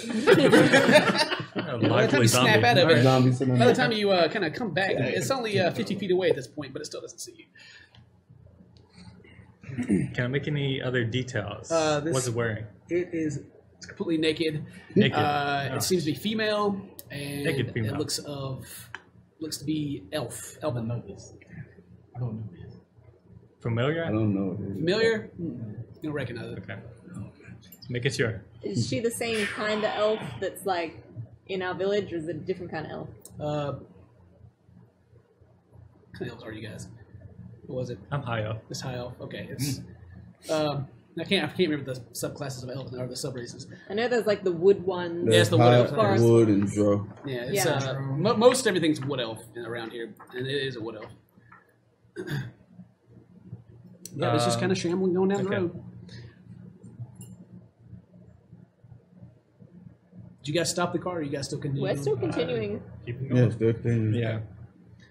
the time lively you snap zombie. out of it, Zombie sitting by the there. time you kind of come back, it's only 50 feet away at this point, but it still doesn't see you. Can I make any other details? This- What's it wearing? It's completely naked. Naked. It Oh. seems to be female, and Naked female. it looks to be elven. I don't know this. Familiar? I don't know. Familiar? You don't recognize it. Okay. Make it sure. Is she the same kind of elf that's like in our village, or is it a different kind of elf? What kind of elves are you guys? What was it? I'm high up. This high elf. Okay, it's. I can't remember the subclasses of elf or the subraces. I know there's like the wood ones. Yeah, it's the wood elf. Forest. Wood and Dro. Yeah, it's, Yeah. most everything's wood elf around here, and it is a wood elf. Yeah, it's just kind of shambling going down the okay. road. Did you guys stop the car, or you guys still continue? We're still continuing. Keep it going. Yes, good thing. Yeah.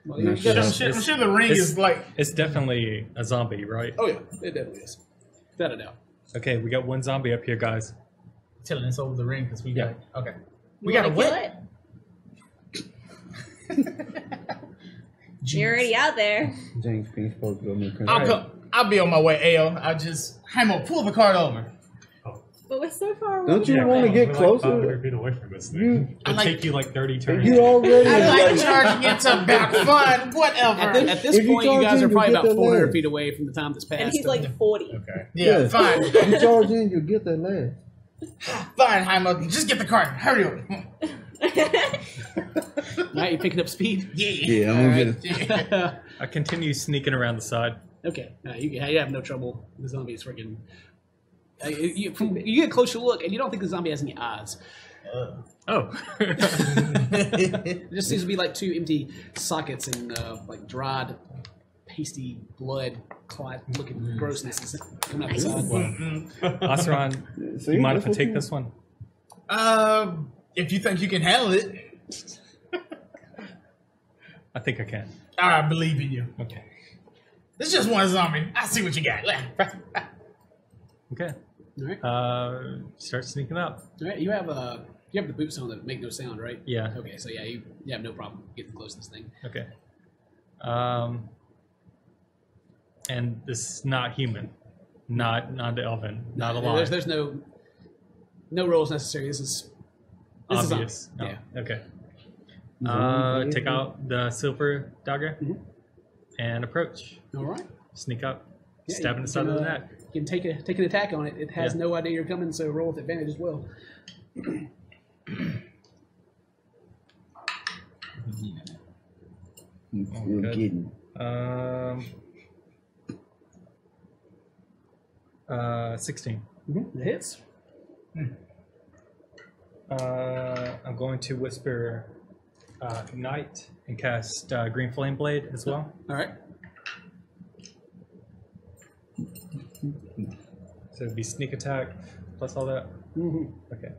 Well, you Yeah, guys- I'm sure the ring It's- is like. It's definitely a zombie, right? Oh yeah, it definitely is. Without a doubt. Okay, we got one zombie up here, guys. Telling us over the ring because we Yeah. got. Okay. You We got a wanna kill what? it? You're already out there. James Pink's supposed to go meet Prince. I'll be on my way, Ayo. Heimo, pull the cart over. But we're so far away. Don't you want to get We're closer? Like 500 feet away from this thing. You- It'll take you like 30 turns. You already I like like, charging into back fun, whatever. At this If you point, you charge guys in, are probably you'll get about that 400 land. feet away from the time that's passed. And he's like 40. Okay. yeah, fine. You charge in, you get that last. Fine, Heimo. Just get the cart. Hurry up. Right, you picking up speed? Yeah, I'm gonna get it. I continue sneaking around the side. Okay, you have no trouble. The zombie is freaking. You get a closer look, and you don't think the zombie has any eyes. Oh. It just seems to be like two empty sockets and like dried, pasty blood clot looking grossness is coming out the side. Oseron, See, you mind if I that's take what this one? If you think you can handle it, I think I can. I believe in you. Okay. It's just one zombie. I see what you got. Okay. All right, Start sneaking up. all right. You have the boots on that make no sound, right? Yeah. Okay, so yeah, you have no problem getting close to this thing. Okay. And this is not human, not the elven, not alive. There's no rolls necessary. This is Obvious. Yeah. Oh, okay. Take out the silver dagger and approach. All right. Sneak up, Yeah, stab in the side of the neck. You can take an attack on it. It has Yeah. no idea you're coming, so roll with advantage as well. You're good. kidding. 16. It hits. I'm going to whisper Ignite and cast Green Flame Blade as well. All right. So it'd be sneak attack plus all that. Okay.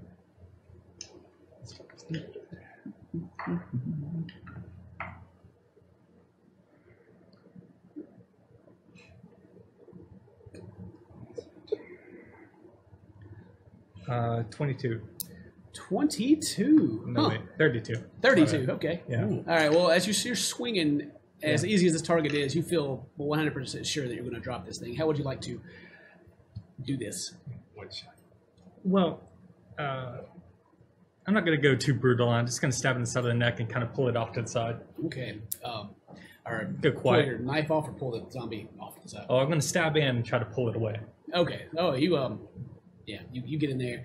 Uh, 22. 22. No, Huh. wait, 32. 32. Okay. Yeah. All right. Well, as you're swinging, as easy as this target is, you feel 100% sure that you're going to drop this thing. How would you like to do this? Which Well, I'm not going to go too brutal. I'm just going to stab in the side of the neck and kind of pull it off to the side. Okay. All right. Go Pull quiet. your knife off or pull the zombie off to the side. Oh, I'm going to stab in and try to pull it away. Okay. Oh, you get in there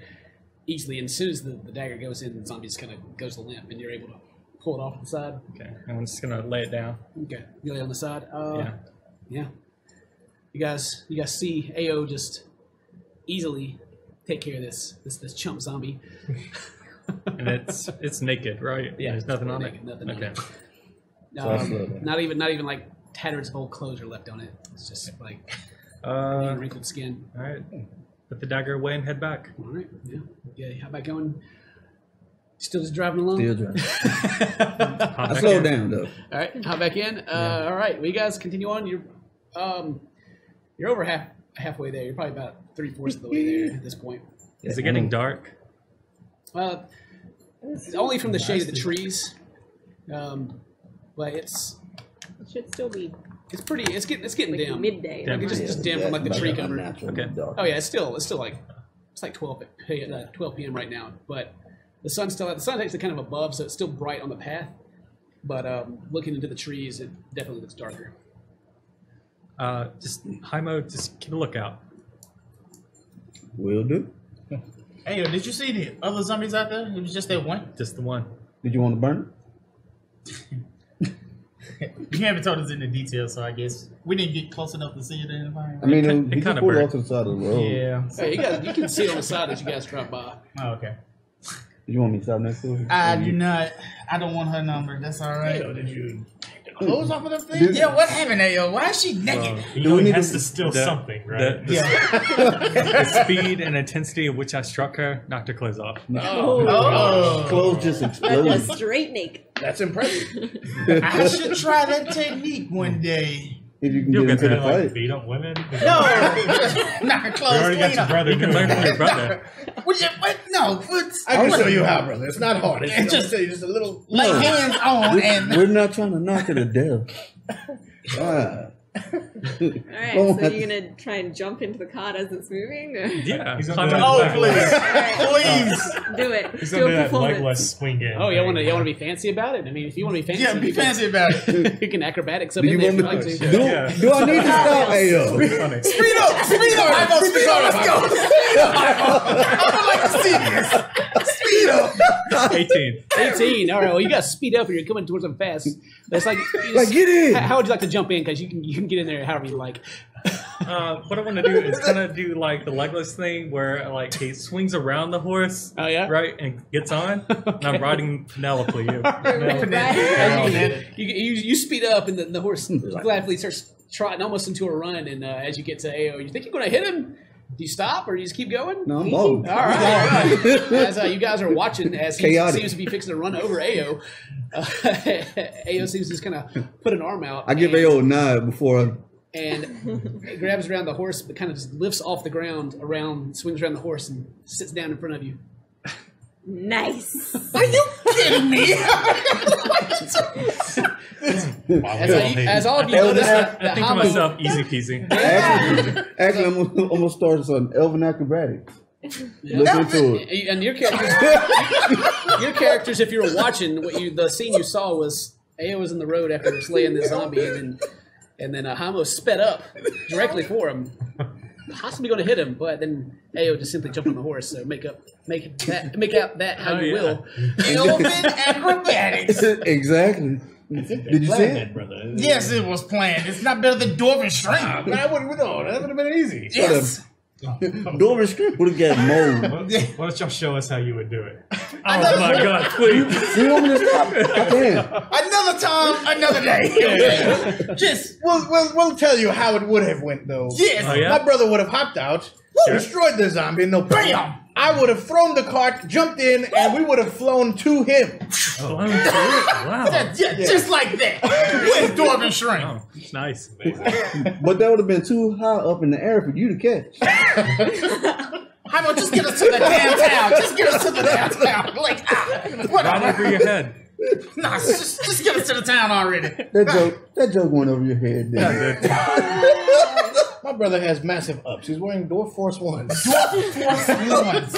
easily, and as soon as the dagger goes in, the zombie just kind of goes limp, and you're able to pull it off to the side. Okay, and I'm just going to lay it down. Okay. You lay on the side. Yeah. Yeah. You guys see AO just easily take care of this chump zombie. And it's naked, right? Yeah, There's nothing on naked, it. nothing on Okay. it. that's lovely. Not even like tatters of old clothes are left on it. It's just like wrinkled skin. All right. Put the dagger away and head back. All right. Yeah. Yeah. How about going? Still just driving along. Still driving. Hop I back slowed in. down though. All right. Hop back in. All right. Well, you guys continue on. You're over halfway there. You're probably about 3/4 of the way there at this point. Is it getting dark? Well, it's only from the shade of the trees, but it's It should still be pretty. It's getting like dim. midday. Like, it's just dim from like the That's tree like cover. unnatural Okay. dark. Oh yeah, it's still like 12 p.m. right now, but the sun's actually kind of above, so it's still bright on the path. But looking into the trees, it definitely looks darker. Just Haimo, just keep a lookout. Will do. Hey, did you see the other zombies out there? It was just that one. Just the one. Did you want to burn You haven't told us any details, so I guess we didn't get close enough to see it or anything. it? I mean, It you kinda just pulled it burned. off to the side of the road. Yeah. Hey, you can see it on the side as you guys drop by. Oh, okay. You want me to stop next to it? I do not. I don't want her number. That's all right. Did you take the Clothes off of the thing? Dude. Yeah, what happened, Ayo? Why is she naked? you Do know we he need has to- to steal the- something, right? The yeah. speed and intensity of which I struck her knocked her clothes off. Oh. Clothes just A exploded. straight naked. That's impressive. I should try that technique one day. if you can You'll get get into the there, like, fight. beat up women. No, not You close. already got your brother. You can learn from your brother. What? No, what's, I can show you how, brother. It's not hard. It's just- just a little. lay hands on and We're not trying to knock her to death. Ah. Alright, so you're gonna try and jump into the cart as it's moving? Or? Yeah. He's Climb gonna up do the that back. legless- please. Do it. He's Do gonna do a that performance. legless swing in. Oh, y'all want to be fancy about it? I mean, if you want to be fancy, Yeah, be you can- fancy about it. you can acrobatics up Do in you there want if me you to? like to. Yeah. Do I need to stop? Ayo. Funny. Speed up! Speed up! I go speed up! Let's go! Speed up! I would like to see this. Speed up! 18. 18. All right. Well, you got to speed up, or you're coming towards them fast. It's like, Like, get in. How would you like to jump in? Because you can get in there however you like. What I want to do is kind of do like the legless thing where like he swings around the horse, Oh yeah. right, and gets on. And I'm riding Penelope. Right. You speed up, and the horse gladly starts trotting almost into a run. And as you get to AO, you think you're going to hit him. Do you stop, or do you just keep going? No, I'm old. All right. As you guys are watching, as he Chaotic. seems to be fixing to run over AO, AO seems to just kind of put an arm out. I give and, AO a nod before I. and it grabs around the horse, but kind of just lifts off the ground, swings around the horse, and sits down in front of you. Nice. Are you kidding me? As all of you notice, that I think to Hamo- myself, easy peasy. Actually, I'm gonna start some Elven acrobatics. Look into it. And your characters, if you were watching, the scene you saw was AO was in the road after slaying the zombie, and then Hamo sped up directly for him, possibly going to hit him, but then AO just simply jumped on the horse. So make out that how Oh, you yeah. will. Elven acrobatics. Exactly. Did you see it? brother? Yes, it was planned. It's not better than Dwarven String. Man, I wouldn't know. That would have been easy. Yes. Dwarven script would have got mold. Why don't y'all show us how you would do it? Oh my god, please. You want me to stop? I can. Another time, another day. Just We'll tell you how it would have went though. yes. Oh, yeah? My brother would have hopped out, destroyed the zombie, no problem. Bam. I would have thrown the cart, jumped in, and we would have flown to him. Wow. Yeah, just like that. With Dwarven String. Oh, it's nice. But that would have been too high up in the air for you to catch. How about just get us to the downtown? Just get us to the downtown. Like, Right whatever. over your head. Nah, just get us to the town already. That joke went over your head. Didn't it? My brother has massive ups. He's wearing Dwarf Force 1s. Dwarf ones.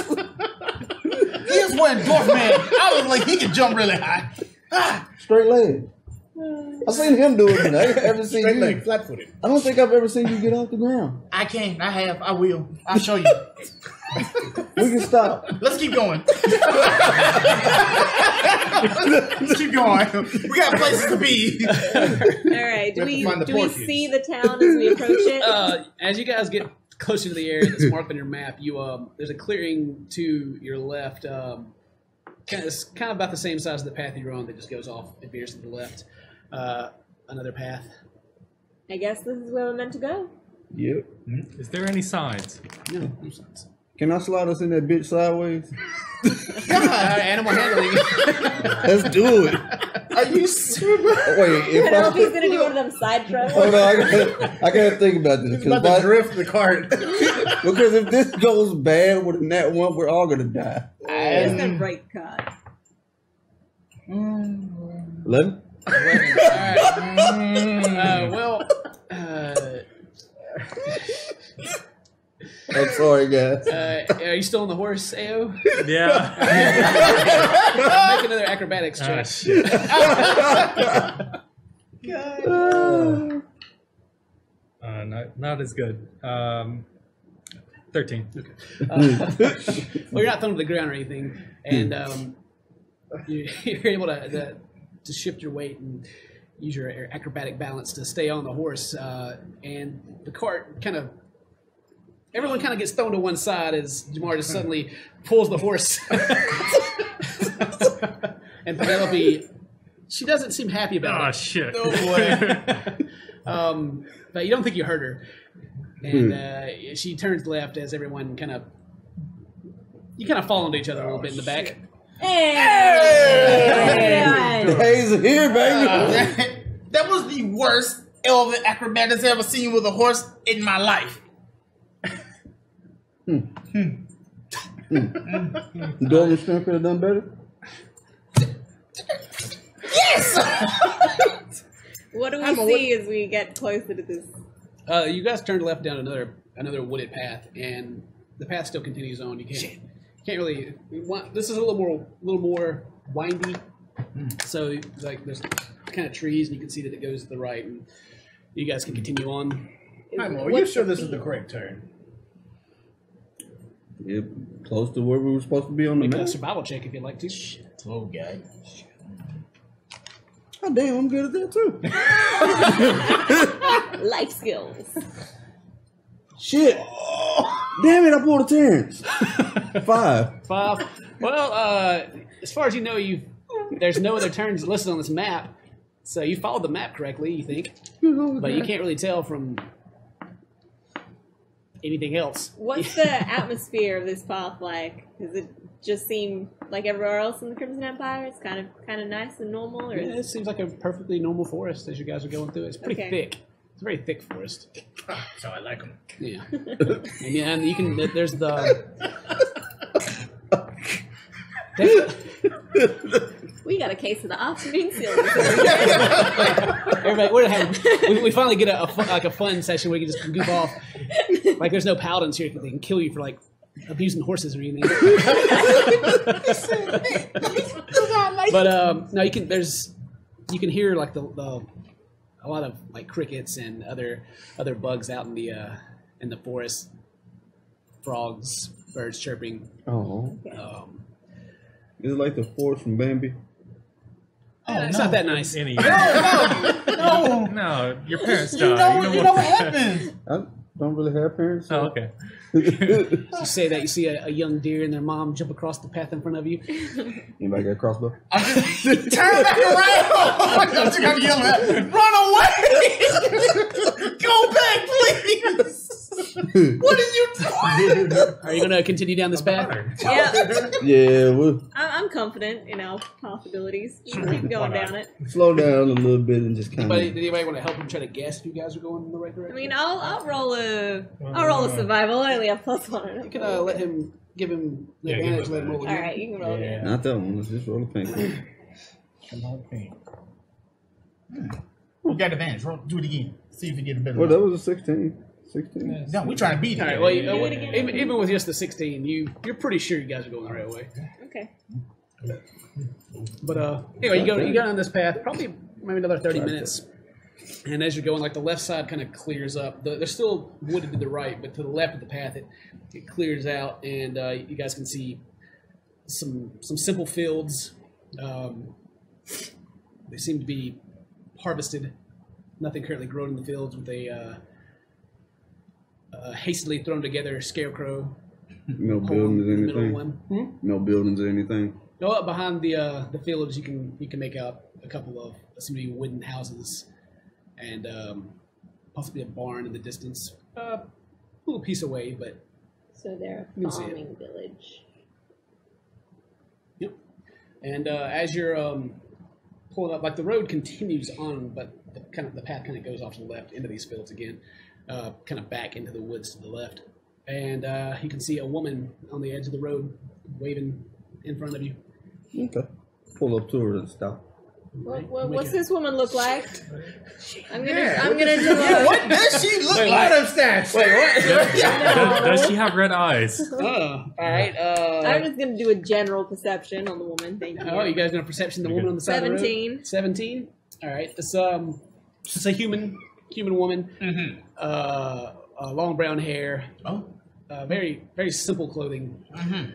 He was wearing Dwarf Man. I was like, he can jump really high. Straight leg. I've seen him do it, but I ain't ever seen Straight you. leg, flat footed. I don't think I've ever seen you get off the ground. I can't. I have. I will. I'll show you. We can stop. Let's keep going. Let's keep going. We got places to be. Alright, do have to we find the do we porches. see the town as we approach it? As you guys get closer to the area that's marked on your map, there's a clearing to your left. It's kind of about the same size as the path you're on that just goes off and veers to the left. Another path. I guess this is where we're meant to go. Yep. Is there any signs? No sense. Can I slide us in that bitch sideways? Animal handling. Let's do it. Are you serious? Wait, if Penelope's I, gonna do one of them side trucks. hold on, I gotta think about this. He's about to drift the cart. Because if this goes bad with a nat one, we're all gonna die. It's the right card. 11? All right. I'm sorry, guys. Are you still on the horse, AO? Yeah. Make another acrobatics Ah, check. shit. Not as good. 13. Well, you're not thrown to the ground or anything, and you're able to shift your weight and use your acrobatic balance to stay on the horse. And the cart everyone kind of gets thrown to one side as Jamar just suddenly pulls the horse. And Penelope, she doesn't seem happy about Oh, it. shit. But you don't think you hurt her. And she turns left as everyone you kind of fall into each other a little bit in the back. Hey! Hayes here, baby. That was the worst elven acrobatics I've ever seen with a horse in my life. Golden Strength could have done better. Yes! What do we I'm a see as we get closer to this? You guys turned left down another wooded path, and the path still continues on. You can't really. This is a little more windy, so like there's kind of trees, and you can see that it goes to the right, and you guys can continue on. Hi, Mo. Are you sure this is the correct turn? Yeah, close to where we were supposed to be on the Make a map. survival check if you'd like to. Oh, God. Oh, damn, I'm good at that too. Life skills. Shit. Damn it, I pulled a Terrence. 5. 5. Well, as far as you know, there's no other turns listed on this map, so you followed the map correctly, you think, but you can't really tell from anything else. What's the atmosphere of this path like? Does it just seem like everywhere else in the Crimson Empire? It's kind of nice and normal, or Yeah, it seems like a perfectly normal forest as you guys are going through. It's pretty Okay. thick. It's a very thick forest. So I like them. Yeah. and you can. There's the. we got a case of the afternoon seal. Everybody, we finally get a fun session where you can just goof off. Like there's no paladins here; they can kill you for like abusing horses or anything. But no, you can. You can hear like a lot of like crickets and other bugs out in the forest. Frogs, birds chirping. Oh. Is it like the forest from Bambi? It's not that nice. Any, No! no, your parents You died. know what happens. I don't really have parents. Oh, So. okay. You say that you see a young deer and their mom jump across the path in front of you. Anybody got a crossbow? I just turn back around. I'm just gonna yell at run away. Go back, please. What are you doing? Are you going to continue down this path? Yeah, Yeah, we'll I'm confident in our possibilities. Keep going down it. slow down a little bit and just kind Did of. anybody want to help him try to guess if you guys are going in the right I direction? mean, I'll roll a survival. I only have +1. You can give him the Yeah, give advantage, him let him roll All again. right, you can roll again. Not that one. Let's just roll a pink. Come on, pink. We got advantage. Roll, do it again. See if you get a better. Well, that one. was a 16. 16. No, we trying to beat it. All right, well, Do it again. even with just the 16, you're pretty sure you guys are going the right way. Okay. But anyway, you go on this path, probably maybe another 30 minutes. And as you're going, like the left side kind of clears up. There's still wooded to the right, but to the left of the path, it clears out, and you guys can see some simple fields. They seem to be harvested. Nothing currently grown in the fields with a hastily thrown together scarecrow. No hole buildings in or the middle of anything. one. No buildings or anything. No, up behind the fields, you can make out a couple of some wooden houses, and possibly a barn in the distance. A little piece away, but So they're You a can see it. farming village. yep. And as you're pulling up, like the road continues on, but the path kind of goes off to the left into these fields again, kind of back into the woods to the left, and you can see a woman on the edge of the road waving in front of you. Okay. Pull up to her and stop. What's this woman look like? I'm gonna do a. What does she look Wait, like? Out of stats. Wait, what? Does she have red eyes? All right. I'm just gonna do a general perception on the woman. Thank you. Oh, you guys gonna perception the woman on the side of the road? 17. 17. All right. It's a human woman. Mm-hmm. Long brown hair. Oh. Very very simple clothing. Mm-hmm.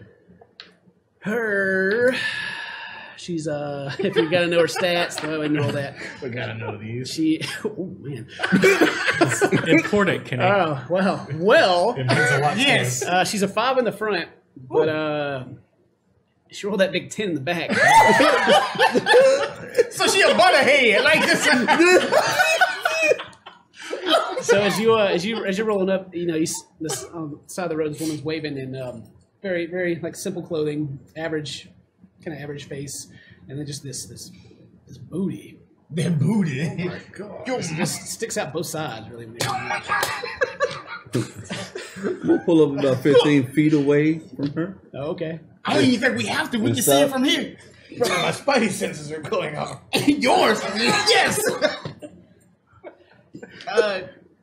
She's if you gotta know her stats, go ahead and roll that. We gotta know these. She. Oh man. Important, Kenny. Oh well. It means a lot. to Yes. us. She's a 5 in the front, but she rolled that big 10 in the back. So she a butterhead like this. So as you're rolling up, you this on the side of the road, this woman's waving in very very like simple clothing, average face, and then just this booty, That booty. Oh my god. Yo, It just sticks out both sides, really. We'll pull up about 15 feet away from her. Oh, okay. I don't even think we have to. We can see it from here. Brother, my spidey senses are going off. Yours. Yes.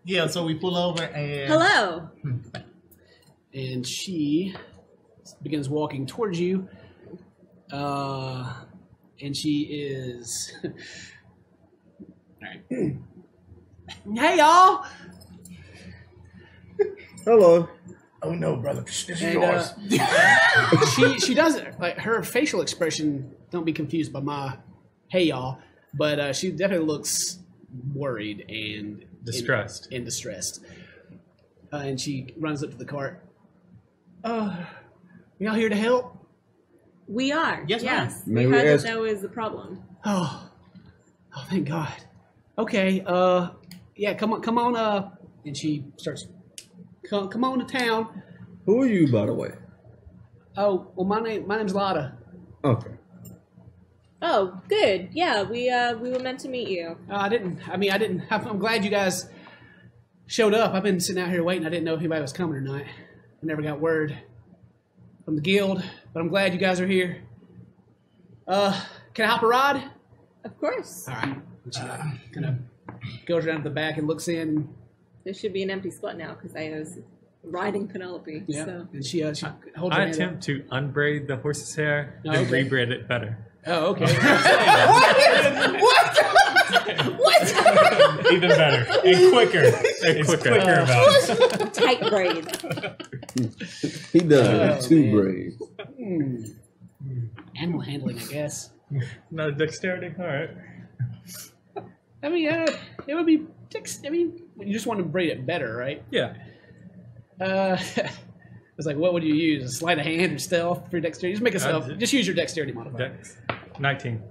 Yeah, so we pull over and... Hello. And she begins walking towards you. And she is. Alright. Hey, y'all! Hello. Oh no, brother. This is And, yours. she doesn't like her facial expression. Don't be confused by my "hey y'all," but she definitely looks worried and Distressed. and distressed. And she runs up to the cart. Y'all here to help? We are. Yes, ma'am. Yes. May we we heard ask- that was the problem. Oh, thank God. Okay. Yeah. Come on. And she starts. Come on to town. Who are you, by the way? Oh, well, my name's Lotta. Okay. Oh, good. Yeah, we were meant to meet you. I didn't. I'm glad you guys showed up. I've been sitting out here waiting. I didn't know if anybody was coming or not. I never got word from the guild, but I'm glad you guys are here. Can I hop a ride? Of course. All right. And she kind of goes around to the back and looks in. There should be an empty spot now because I was riding Penelope. Yeah. So. And she holds her I hand attempt to unbraid the horse's hair Oh, and okay. rebraid it better. up. Oh, okay. Even better and quicker. It's quicker about it. Tight braids. He does two braids. Animal handling, I guess. Not a dexterity. All right. I mean, it would be. You just want to braid it better, right? Yeah. It's like, what would you use? A sleight of hand or stealth for your dexterity? Just make yourself. did- Just use your dexterity modifier. Dex. 19.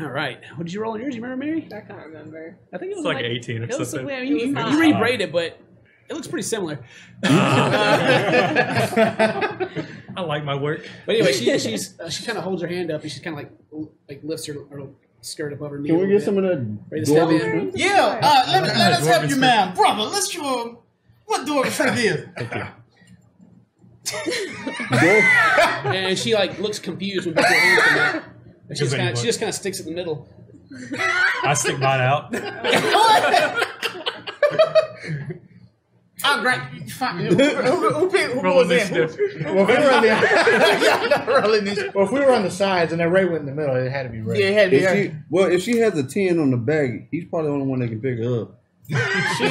All right. What did you roll on yours? You remember, Mary? I can't remember. I think it was It's like 18 or it was something. I mean, It was you high. rebraid it, but it looks pretty similar. I like my work. But anyway, she kind of holds her hand up and she kind of like lifts her skirt up over her knee. Can a we little get some bit. of that Ready to step in? dwarven? Yeah, let us help you, ma'am. Brother, let's show what dwarven strength is. Dwarf- And she like looks confused when you put your hands come out. And Good buddy, she just kind of sticks it in the middle. I stick mine out. I'll grant. Fine. Who Roll goes in? initiative. Well, if we were on the well, if we were on the sides and then Ray went in the middle, it had to be Ray. Yeah, it had to be her. if she has a 10 on the bag, he's probably the only one that can pick her up. She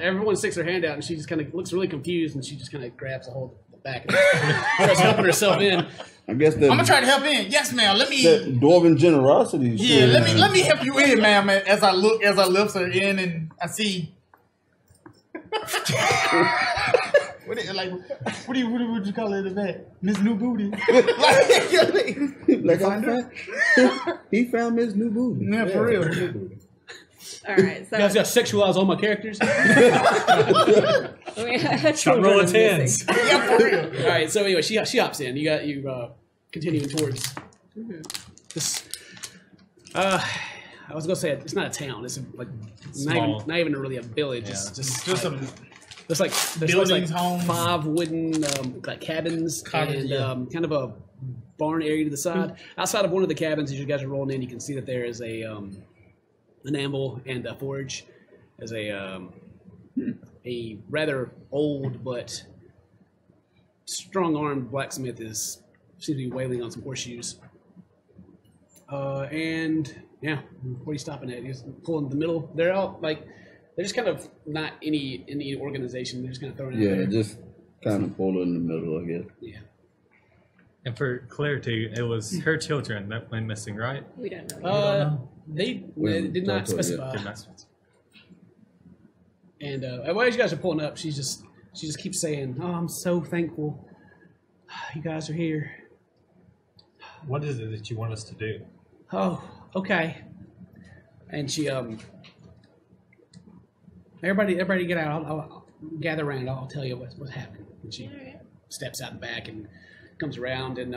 everyone sticks her hand out and she just kind of looks really confused and she just kind of grabs a hold of the back and starts helping herself in. I guess that, I'm gonna try to help in. Yes, ma'am. Let me. that dwarven generosity. Yeah, shit. let me help you in, ma'am. As I lift her in, and I see. What do you call it in the back? Miss New Booty. Like he found his new booty. Yeah, for real. All right. So You guys got to sexualize all my characters. Start rolling tens. Yeah, for real. All right. So anyway, she hops in. You continuing towards this. I was gonna say it's not a town. It's like Small. not even really a village. It's just some there's like buildings, homes. 5 wooden like cabins and kind of a barn area to the side. Outside of one of the cabins, as you guys are rolling in, you can see that there is a an anvil and a forge. There's a rather old but strong-armed blacksmith seems to be wailing on some horseshoes. And yeah, what are you stopping at? You're pulling in the middle. They're all like they're just kind of not in any organization. They're just kind of throwing it out Yeah, there. just kind of pull it in the middle, I guess. Yeah. And for clarity, it was her children that went missing, right? we don't know. They We did not talked to her yet. specify. Did not specify. And while you guys are pulling up, she just keeps saying, "Oh, I'm so thankful you guys are here." What is it that you want us to do? Oh, okay. And she everybody get out. I'll gather around. I'll tell you what happened. And she steps out back and comes around and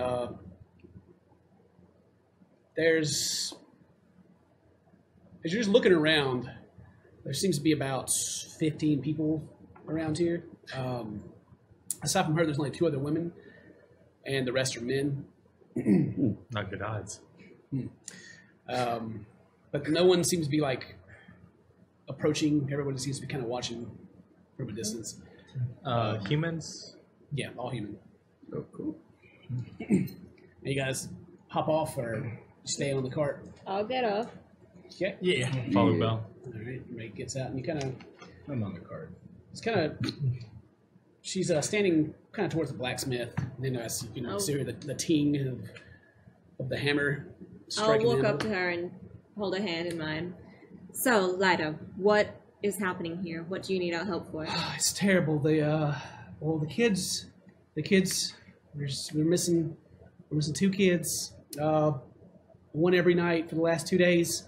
as you're just looking around, there seems to be about 15 people around here. Aside from her, there's only 2 other women, and the rest are men. Not good odds. But no one seems to be like approaching. Everybody seems to be kind of watching from a distance. Humans? Yeah, all human. Oh, cool. You guys hop off or stay on the cart. I'll get off. Okay. Yeah. Follow Yeah. Bell. All right. Ray gets out, and you kind of. I'm on the card. It's kind of. She's standing kind of towards the blacksmith, and then you know, Oh. see the ting of the hammer. I'll striking walk the up to her and hold her hand in mine. So, Lida, what is happening here? What do you need our help for? It's terrible. The kids, we're missing 2 kids, one every night for the last 2 days,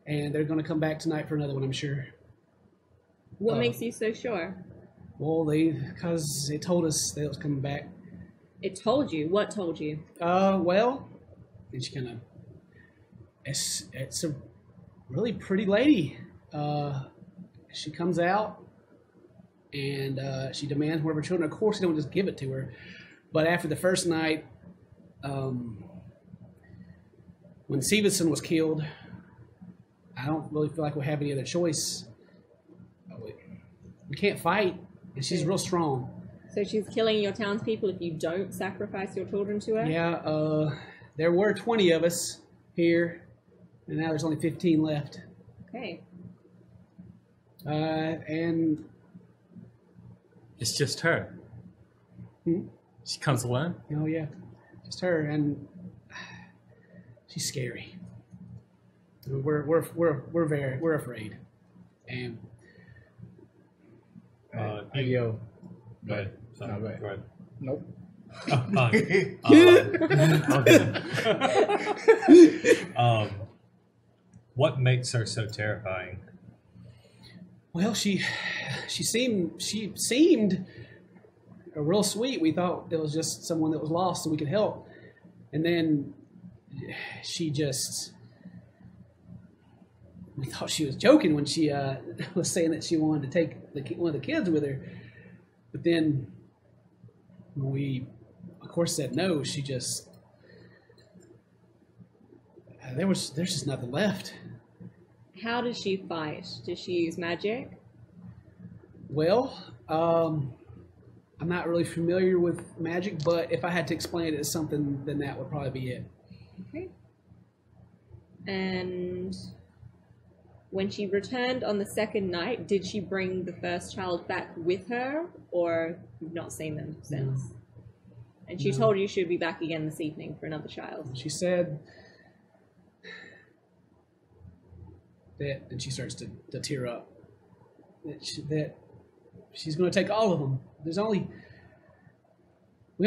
and they're going to come back tonight for another one, I'm sure. What makes you so sure? Well, because they told us they was coming back. It told you. What told you? Well, and she kind of, it's a really pretty lady. She comes out and she demands one of her children. Of course, they don't just give it to her. But after the first night, when Stevenson was killed, I don't really feel like we have any other choice. We can't fight, and she's real strong. So she's killing your townspeople if you don't sacrifice your children to her? Yeah, there were 20 of us here, and now there's only 15 left. Okay. And It's just her. She comes alone. oh yeah, just her, and she's scary. We're afraid, and Hey, yo. Go ahead. Son, No, go ahead. Go ahead. Nope. What makes her so terrifying? well, she seemed real sweet. We thought it was just someone that was lost and we could help, and then she just. We thought she was joking when she was saying that she wanted to take one of the kids with her. But then when we, of course, said no, she just... there's just nothing left. How does she fight? Does she use magic? Well, I'm not really familiar with magic, but if I had to explain it as something, then that would probably be it. Okay. And when she returned on the second night, did she bring the first child back with her, or you've not seen them since? And she told you she'd be back again this evening for another child. She said that, and she starts to tear up, that she's going to take all of them. We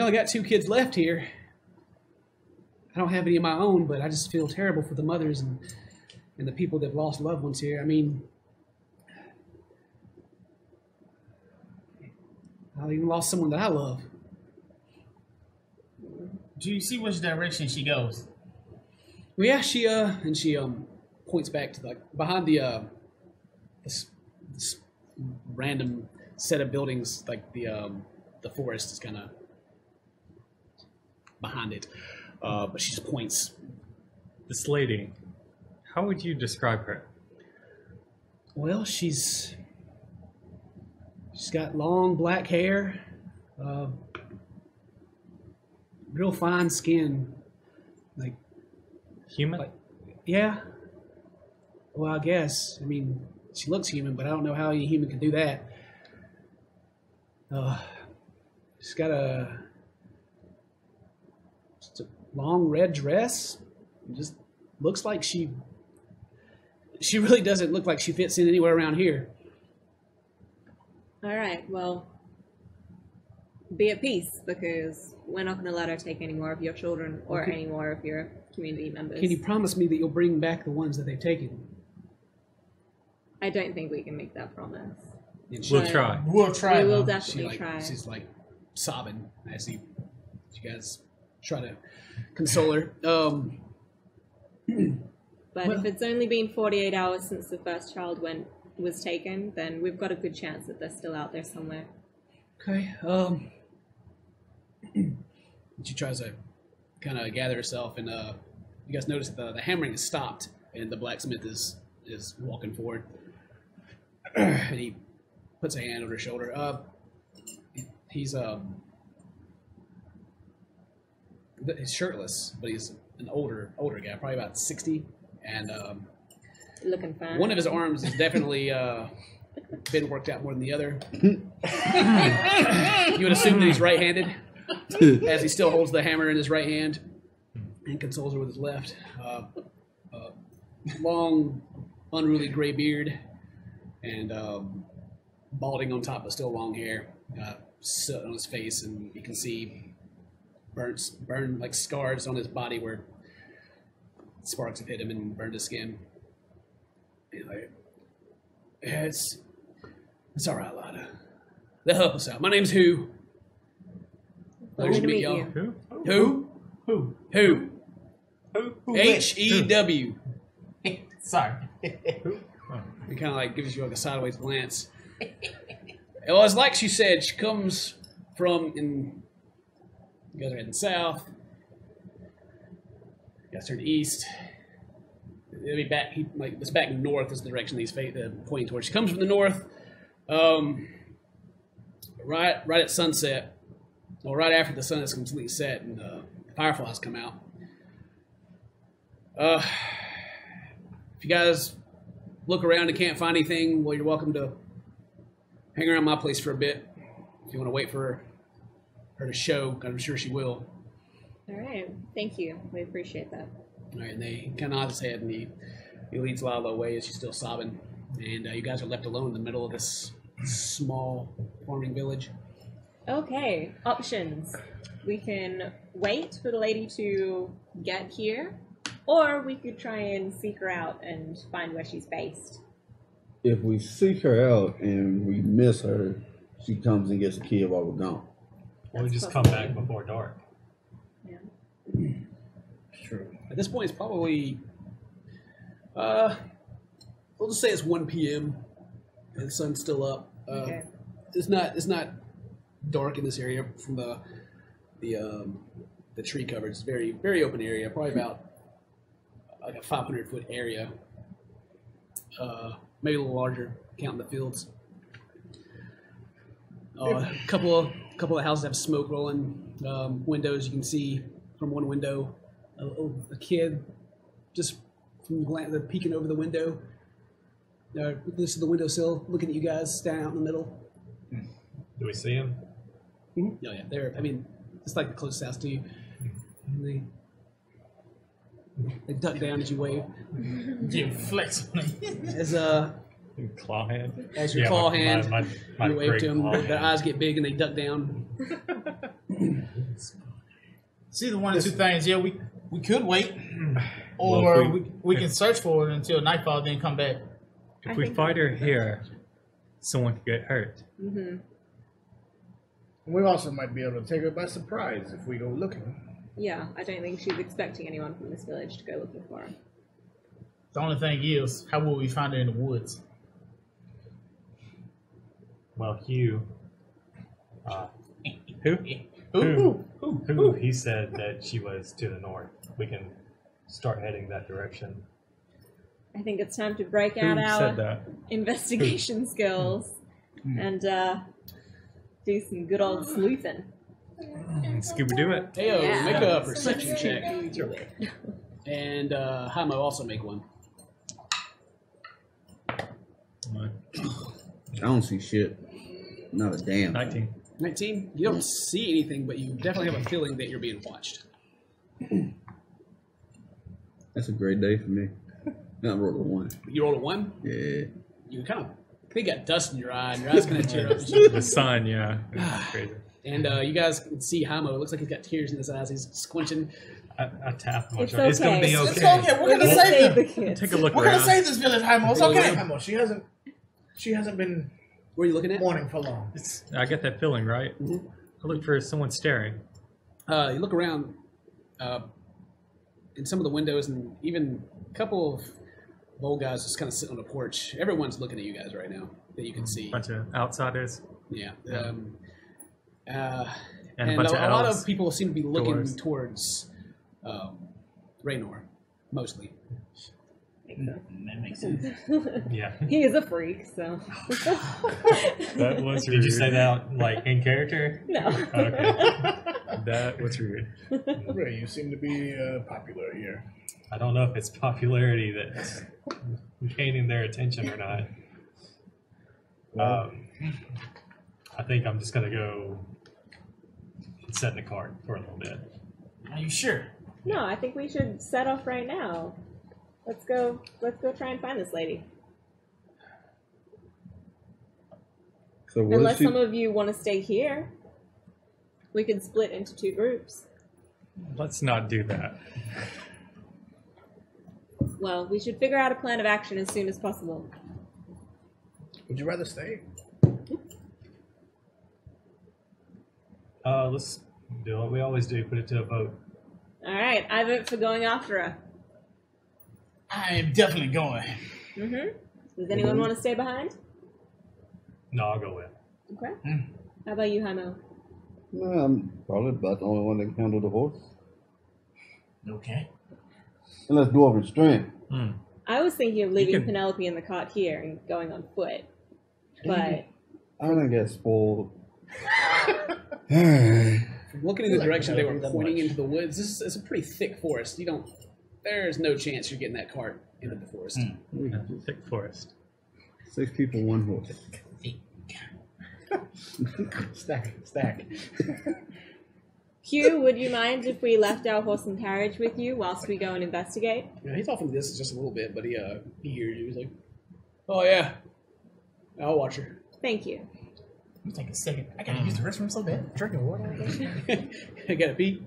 only got 2 kids left here. I don't have any of my own, but I just feel terrible for the mothers and the people that have lost loved ones here. I mean, I even lost someone that I love. Do you see which direction she goes? Well, yeah, she points back to behind this random set of buildings, like the forest is kind of behind it. But she just points. This lady, how would you describe her? Well, she's got long black hair, real fine skin, like Human? yeah. Well, I guess. I mean, she looks human, but I don't know how any human can do that. She's got just a long red dress. It just looks like she really doesn't look like she fits in anywhere around here. All right, well, be at peace, because we're not going to let her take any more of your children or Okay. any more of your community members. Can you promise me that you'll bring back the ones that they've taken? I don't think we can make that promise. And she, We'll try. We'll try. We will though. definitely try. She's like sobbing as you guys try to console her. But if it's only been 48 hours since the first child was taken, then we've got a good chance that they're still out there somewhere. Okay. She tries to kind of gather herself, and you guys notice that the hammering is stopped, and the blacksmith is walking forward, and he puts a hand on her shoulder. He's shirtless, but he's an older guy, probably about 60, and Looking fine. one of his arms has definitely been worked out more than the other. You would assume that he's right-handed, as he still holds the hammer in his right hand and consoles her with his left. Long, unruly gray beard, and balding on top, but still long hair. Soot on his face, and you can see burn like scars on his body where sparks have hit him and burned his skin. He's like, yeah, it's all right, Lada. They'll help us out. My name's Who. Pleasure to meet y'all. you. Who? H-E-W. Sorry. He kind of like gives you like a sideways glance. Well, it's like she said, she comes from you guys are heading south. You guys turn east. It'll be back. It's back north is the direction he's pointing towards. She comes from the north. Right at sunset. Well, right after the sun is completely set and fireflies come out. If you guys look around and can't find anything, well, you're welcome to hang around my place for a bit. If you want to wait for her to show, I'm sure she will. All right. Thank you. We appreciate that. All right, and they kind of nod his head, and he leads Lila away as she's still sobbing. And you guys are left alone in the middle of this small farming village. Okay. Options. We can wait for the lady to get here, or we could try and seek her out and find where she's based. If we seek her out and we miss her, she comes and gets the kid while we're gone. Or we That's just come possible. back before dark. Yeah. True. At this point, it's probably, we'll just say it's 1 p.m. and the sun's still up. Okay. It's not dark in this area from the tree cover. It's very, very open area, probably about like a 500-foot area. Maybe a little larger, counting the fields. A couple of houses have smoke rolling. Windows, you can see from one window a kid just from the peeking over the window. This is the windowsill, looking at you guys standing out in the middle. Do we see him? Oh yeah, it's like the closest house to you. And they duck down as you wave. You flex on me. Claw hand? As your claw hand, my you wave great to them. claw Their hand. eyes get big and they duck down. See the one or two things. Yeah, we could wait, Well, or if we can search for her until nightfall, then come back. If we fight her here, someone could get hurt. Mm-hmm. We also might be able to take her by surprise if we go looking. Yeah, I don't think she's expecting anyone from this village to go looking for her. The only thing is, how will we find her in the woods? Well, Hugh. Who? Who? He said that she was to the north. We can start heading that direction. I think it's time to break Who out said our that? investigation skills and do some good old sleuthing. Scooby Doo it. Heyo, Yeah. make a perception check. And Haimo also make one. I don't see shit. Not a damn. 19. 19? You don't see anything, but you definitely have a feeling that you're being watched. That's a great day for me. Not rolled a 1. You rolled a 1? Yeah. You kind of think you got dust in your eye, and your eyes kind of tear up. The sun, yeah. It's crazy. And you guys can see Haimo. It looks like he's got tears in his eyes. He's squinching. I tap my It's shoulder. It's gonna be okay. It's okay. okay. We're We're gonna gonna save save them. the kids. Take a look We're gonna around. save this village, Haimo. It's okay. Come on, she hasn't been Where are you looking at? mourning for long. I get that feeling, right? I look for someone staring. You look around. in some of the windows, and even a couple of old guys just kind of sitting on the porch. Everyone's looking at you guys right now that you can see. Bunch of outsiders. Yeah. And a And bunch a of lot elves. of people seem to be looking Doors. towards Raynor, mostly. That makes sense. Yeah. He is a freak, so. That was rude. Did you say that like in character? No. Okay. That was rude. Ray, you seem to be popular here. I don't know if it's popularity that's gaining their attention or not. I think I'm just gonna go and sit in the cart for a little bit. Are you sure? No, I think we should set off right now. Let's go try and find this lady. So what Unless is she? some of you want to stay here. We could split into 2 groups. Let's not do that. Well, we should figure out a plan of action as soon as possible. Would you rather stay? Let's do what we always do. Put it to a vote. Alright, I vote for going after her. I am definitely going. Does anyone want to stay behind? No, I'll go with. Okay. How about you, Haimo? No, I'm probably about the only one that can handle the horse. Okay. Unless dwarven strength. I was thinking of leaving can- Penelope in the cart here and going on foot. But I don't get spoiled. Looking in the like direction they were Penelope that pointing much. into the woods, this is a pretty thick forest. There's no chance you're getting that cart into the forest. Thick forest. 6 people, 1 horse. Stack. Hugh, would you mind if we left our horse and carriage with you whilst we go and investigate? Yeah, he's off in the distance just a little bit, but he hears you. He's like, "Oh yeah, I'll watch her." Thank you. You take a second. I gotta use the restroom so bad. Drinking water. I got to pee.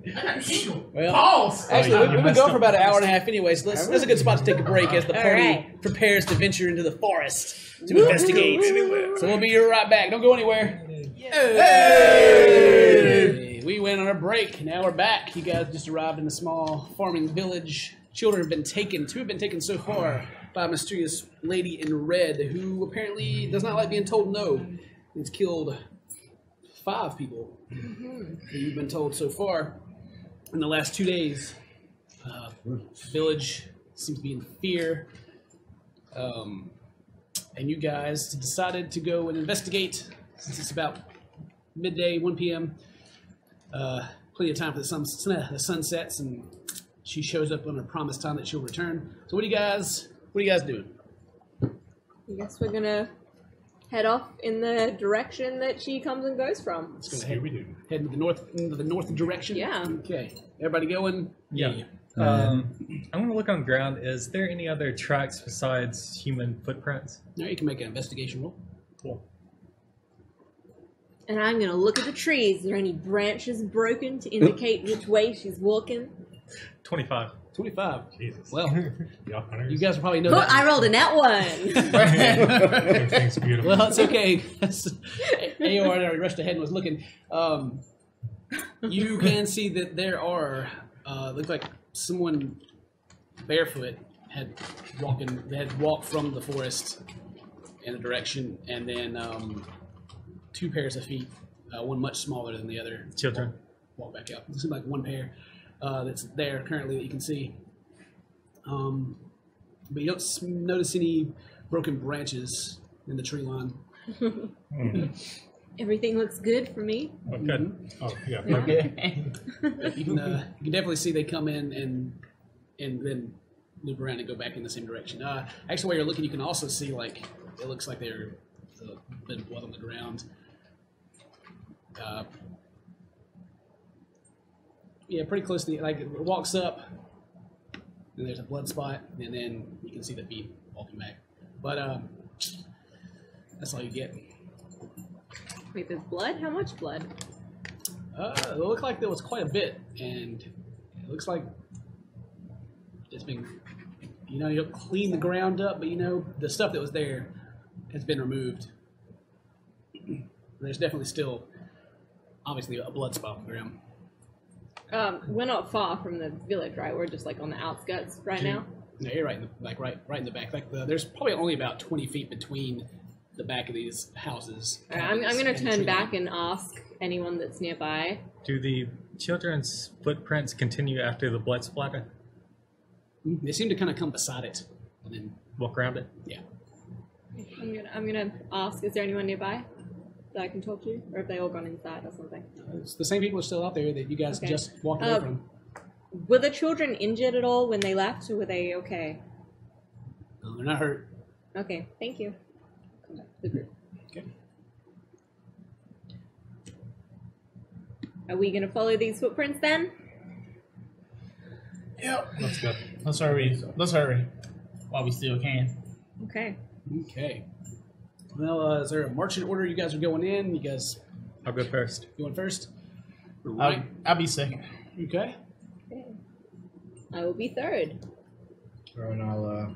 Well, Pause. actually, you we've been messed going up. for about an hour and a half anyway, so that's a good spot to take a break as the All party right. prepares to venture into the forest to investigate. So we'll be right back. Don't go anywhere. Hey! We went on a break. Now we're back. You guys just arrived in a small farming village. Children have been taken. 2 have been taken so far by a mysterious lady in red who apparently does not like being told no. It's killed 5 people that you've been told so far in the last 2 days. The village seems to be in fear. And you guys decided to go and investigate since it's about midday, 1 p.m. Plenty of time for the sun sets, and she shows up on her promised time that she'll return. So what are you guys doing? I guess we're gonna head off in the direction that she comes and goes from. Let's go ahead. Head into the north direction. Yeah. Okay. Everybody going? Yeah. I'm going to look on the ground. Is there any other tracks besides human footprints? Now you can make an investigation roll. And I'm gonna look at the trees. Is there any branches broken to indicate which way she's walking? 25. 25. Jesus. Well, The honors. you guys will probably know Oh, that. I rolled a net 1. Everything's beautiful. Well, it's okay. AOR already rushed ahead and was looking. You can see that there are, looks like someone barefoot had walked from the forest in a direction, and then 2 pairs of feet, one much smaller than the other. Children. Walk back out. It seems like 1 pair that's there currently that you can see. But you don't notice any broken branches in the tree line. Everything looks good for me. Oh, good. Oh, yeah. You can definitely see they come in and then loop around and go back in the same direction. Actually, while you're looking, you can also see it looks like they're been blood on the ground. Yeah, pretty close to it walks up, and there's a blood spot, and then you can see the feet walking back. But that's all you get. Wait, there's blood? How much blood? It looked like there was quite a bit, and it looks like it's been, you don't clean the ground up, but the stuff that was there has been removed. There's definitely still, obviously, a blood spot on the ground. We're not far from the village, right? We're just like on the outskirts right now. No, you're right, right in the back. There's probably only about 20 feet between the back of these houses. I'm going to turn back and ask anyone that's nearby. Do the children's footprints continue after the blood splatter? They seem to kind of come beside it, and then Walk around it? yeah. I'm gonna ask, is there anyone nearby that I can talk to? Or have they all gone inside or something? It's the same people are still out there that you guys Okay. just walked away from. Were the children injured at all when they left, or were they okay? No, they're not hurt. Okay, thank you. Come back to the group. Okay. Are we gonna follow these footprints then? Yep. Let's go. Let's hurry. Let's hurry. While we still can. Okay. Okay. Well, is there a marching order you guys are going in? You guys I'll go first. going first? Right. I'll be second. Okay. Okay. I will be third. And I'll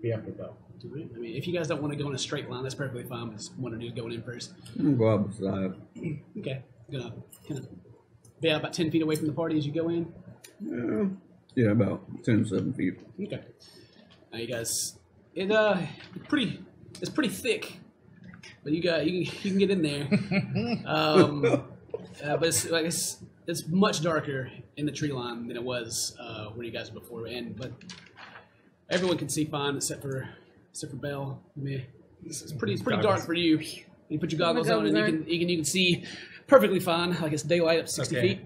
be after Bell. All right. I mean, if you guys don't want to go in a straight line, that's perfectly fine. But just one of you going in first. I'm gonna go out beside. Okay. Gonna kind of be out about 10 feet away from the party as you go in. Yeah, about 10 to 7 feet. Okay. Now you guys, it's pretty thick, but you can get in there. But it's much darker in the tree line than it was where you guys were before, but everyone can see fine except for Belle. I mean, it's pretty dark for you. You put your goggles on and you can see perfectly fine, like it's daylight up 60 Okay. feet.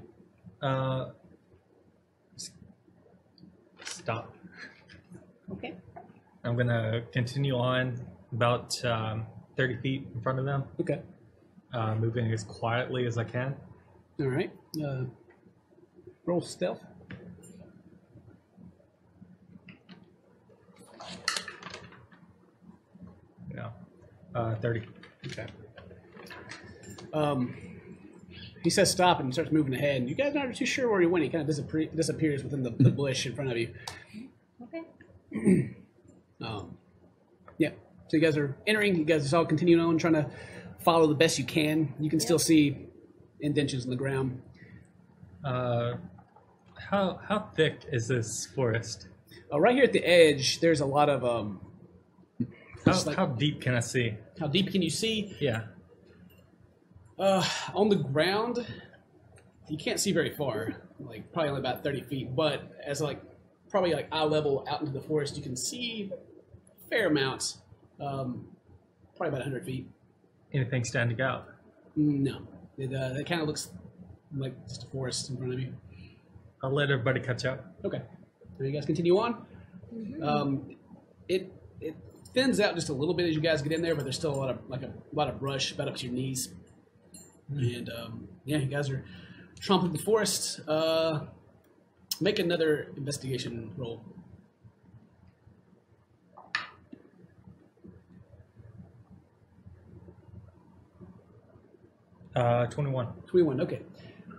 Stop. Okay. I'm gonna continue on about 30 feet in front of them, Okay. moving as quietly as I can. All right. Roll stealth. Yeah. 30. Okay. He says stop and he starts moving ahead. And you guys aren't too sure where he went. He kind of disappears within the bush in front of you. Okay. Yeah. So you guys are entering. You guys are all continuing on, trying to follow the best you can. You can still see indentions in the ground. How thick is this forest? Right here at the edge, there's a lot of How deep can I see? how deep can you see? Yeah. On the ground, you can't see very far, like probably only about 30 feet. But as probably eye level out into the forest, you can see a fair amount, probably about 100 feet. Anything standing out? No, it kind of looks like just a forest in front of you. I'll let everybody catch up. Okay, so you guys continue on. It thins out just a little bit as you guys get in there, but there's still a lot of brush about up to your knees. And yeah, you guys are tromping the forest. Make another investigation roll. Uh, 21. 21. Okay,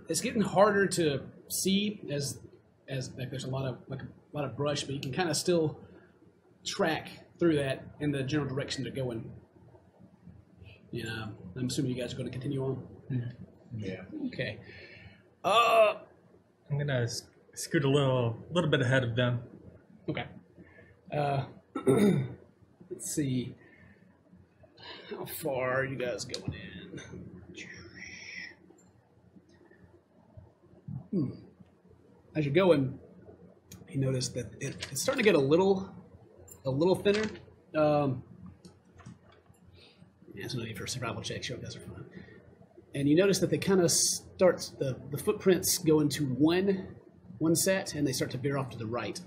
it's getting harder to see as there's a lot of brush, but you can kind of still track through that in the general direction they're going. Yeah, I'm assuming you guys are going to continue on. Yeah. Okay. I'm gonna scoot a little bit ahead of them. Okay. Let's see. How far are you guys going in? As you're going, you notice that it's starting to get a little thinner. Yeah, it's no need for survival checks. You guys are fine. And you notice that they kind of start the footprints go into one set, and they start to veer off to the right.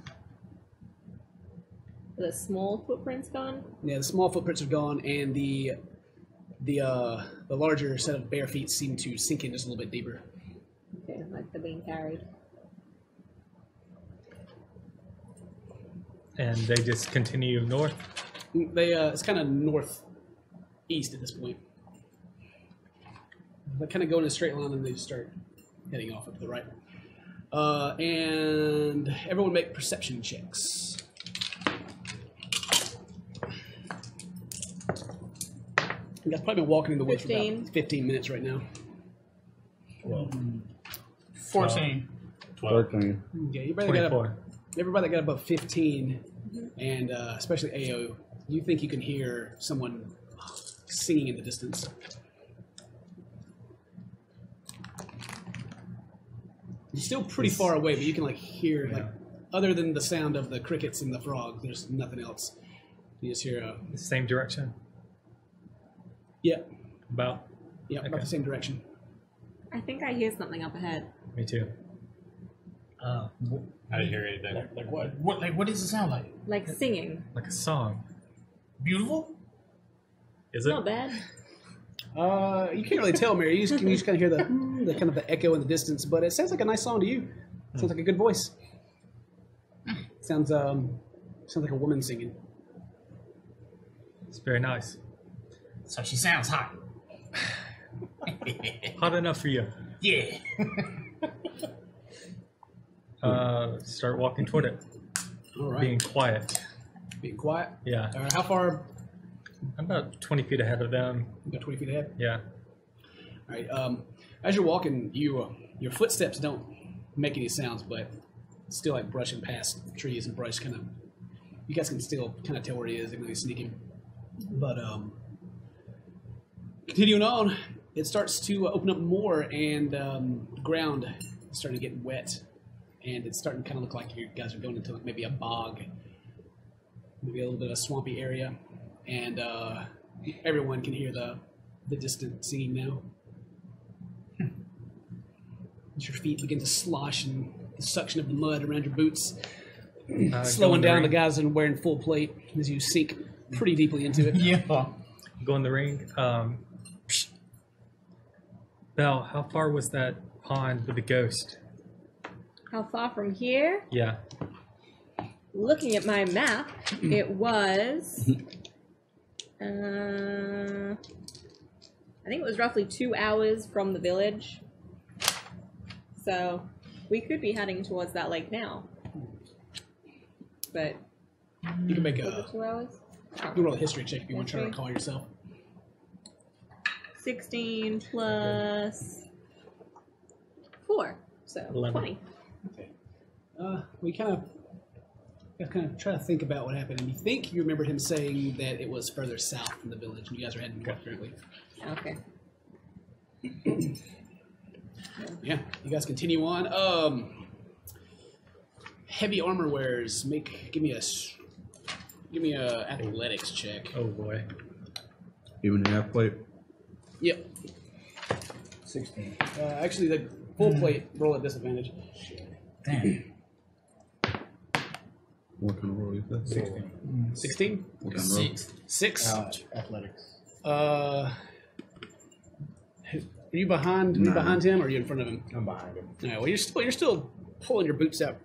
The small footprints gone? Yeah, the small footprints are gone, and the larger set of bare feet seem to sink in just a little bit deeper. Okay, like they're being carried. And they just continue north. It's kind of northeast at this point. They kind of go in a straight line, and they just start heading off up to the right. And everyone make perception checks. You guys probably been walking in the woods for 15. about 15 minutes right now. 12. 14. 12. 13. Okay, everybody that got above 15, and especially AO, you think you can hear someone singing in the distance. You're still pretty far away, but you can like hear like other than the sound of the crickets and the frogs, there's nothing else. You just hear The same direction. yeah, About. about Okay. the same direction. I think I hear something up ahead. Me too. I didn't hear anything. Like what? What does it sound like? Like singing. Like a song. Beautiful? Is it? Not bad. You can't really tell, Mary. You just kind of hear the kind of the echo in the distance, but it sounds like a nice song to you. Sounds like a good voice. Sounds like a woman singing. It's very nice. So she sounds hot. Hot enough for you. Yeah. Start walking toward it. All right, Being quiet. being quiet. Yeah. All right, how far? I'm about 20 feet ahead of them. You got 20 feet ahead. Yeah. All right. As you're walking, your footsteps don't make any sounds, but still like brushing past trees and brush. Kind of, you guys can still kind of tell where he is. They're going to sneak him. But continuing on, it starts to open up more, and the ground is starting to get wet, and it's starting to kind of look like you guys are going into like maybe a bog, maybe a little bit of a swampy area, and everyone can hear the distant singing now. As your feet begin to slosh and the suction of the mud around your boots, slowing down the guys that are wearing full plate as you sink pretty deeply into it. Yeah. Go in the ring. Belle, how far was that pond with the ghost? How far from here? Yeah. Looking at my map, it was. I think it was roughly 2 hours from the village. So we could be heading towards that lake now. But You can make was it a 2 hours? you can roll a history check if you want to try to recall yourself. 16 plus 4, so 11. 20. We kind of try to think about what happened, and you think you remembered him saying that it was further south from the village, and you guys are heading north currently. Okay. Yeah, you guys continue on. Heavy armor wearers, give me a athletics check. Oh boy. Even the half plate. Yep. 16. Actually, the full plate roll at disadvantage. Damn. What kind of roll is that? 16. 16? What kind of roll? 6. Athletics. Are you behind? Are you behind him, or are you in front of him? I'm behind him. All right. Well, you're still pulling your boots out.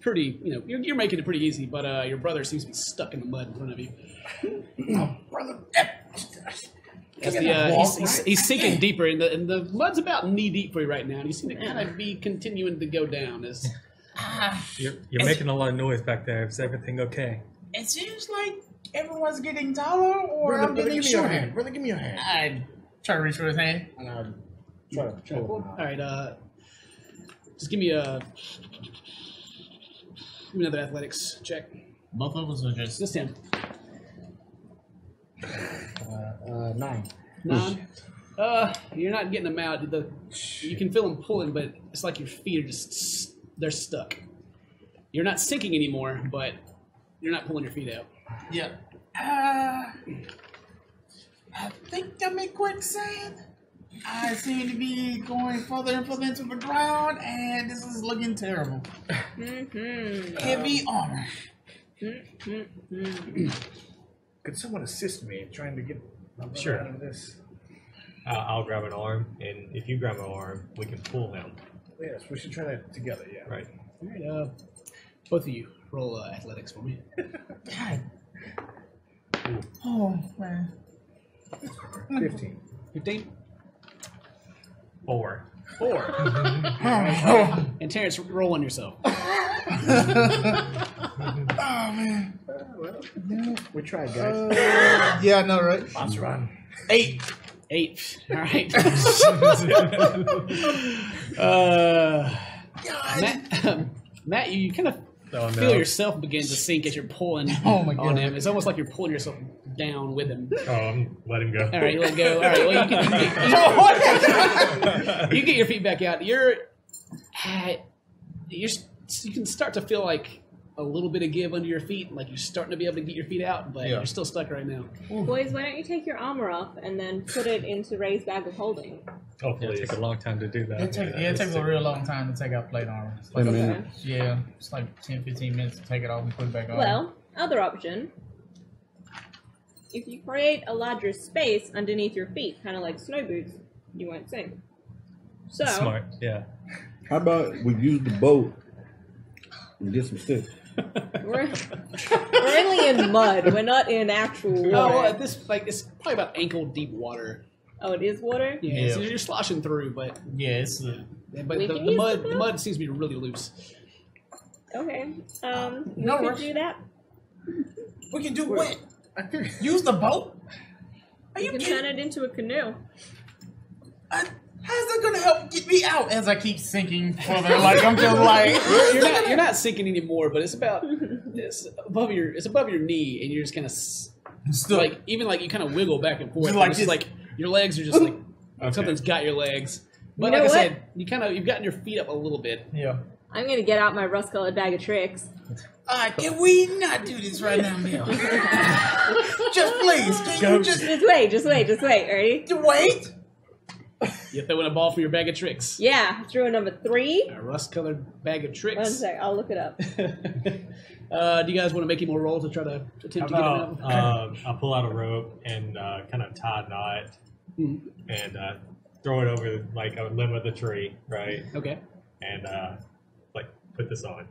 Pretty, you're making it pretty easy, but your brother seems to be stuck in the mud in front of you. Oh, brother. As he's sinking deeper, and the mud's about knee deep for you right now, and you seem to kind of be continuing to go down. As You're making a lot of noise back there. Is everything okay? It seems like everyone's getting taller, or I'm Brother, getting give me your shorter. hand. Brother, give me your hand. I try to reach for his hand. And I'll try to pull him all out. right, just give me another athletics check. Both of us are just. This time, 9. 9. You're not getting them out. You can feel them pulling, but it's like your feet are just they're stuck. You're not sinking anymore, but you're not pulling your feet out. Yeah. I think I'm in quicksand. I seem to be going further and further into the ground, and this is looking terrible. Heavy armor. Could someone assist me in trying to get my brother Sure. out of this? I'll grab an arm, and if you grab an arm, we can pull him. Yes, we should try that together, yeah. Right. All right, both of you roll athletics for me. God. Oh, man. 15. 15. 4. 4. And Terrence, roll on yourself. Oh, man. We tried, guys. Yeah, I know, right? Let's run. 8. 8. All right. Matt, you kind of feel yourself begin to sink as you're pulling on him. It's almost like you're pulling yourself down with him. Let him go. All right, you let go. All right, well, you get your feet back out. You can start to feel like a little bit of give under your feet, like you're starting to be able to get your feet out, but you're still stuck right now. Boys, why don't you take your armor off and then put it into Ray's bag of holding? Oh, It'll please. take a long time to do that. It takes a real long time to take out plate armor. It's like, 10 minutes. yeah, it's like 10, 15 minutes to take it off and put it back on. Well, other option. If you create a larger space underneath your feet, kind of like snow boots, you won't sink. So, Smart, yeah. How about we use the boat and get some sticks? we're only in mud. We're not in actual water. Oh, well, it's probably about ankle deep water. Oh, it is water? Yeah, so you're sloshing through, but yeah, it's but We the can use mud the the mud seems to be really loose. Okay. We No could rush. do that. we can do what? Use the boat? Are You you can kidding? turn it into a canoe. How's that gonna help get me out as I keep sinking further? Like I'm just like You're not sinking anymore, but it's above your knee, and you're just kind of like you kind of wiggle back and forth. Just like It's this. like your legs are just like something's got your legs. But You know like I what? said, you've gotten your feet up a little bit. yeah. I'm gonna get out my rust-colored bag of tricks. Can we not do this right now, Bill? Just please, can you just Just wait. Ready? wait? You throw in a ball for your bag of tricks. Yeah, through a number 3. A rust-colored bag of One tricks. sec, I'll look it up. Do you guys want to make any more rolls to try to attempt to get him out? I'll pull out a rope and kind of tie a knot and throw it over like a limb of the tree, right? Okay. And like put this on.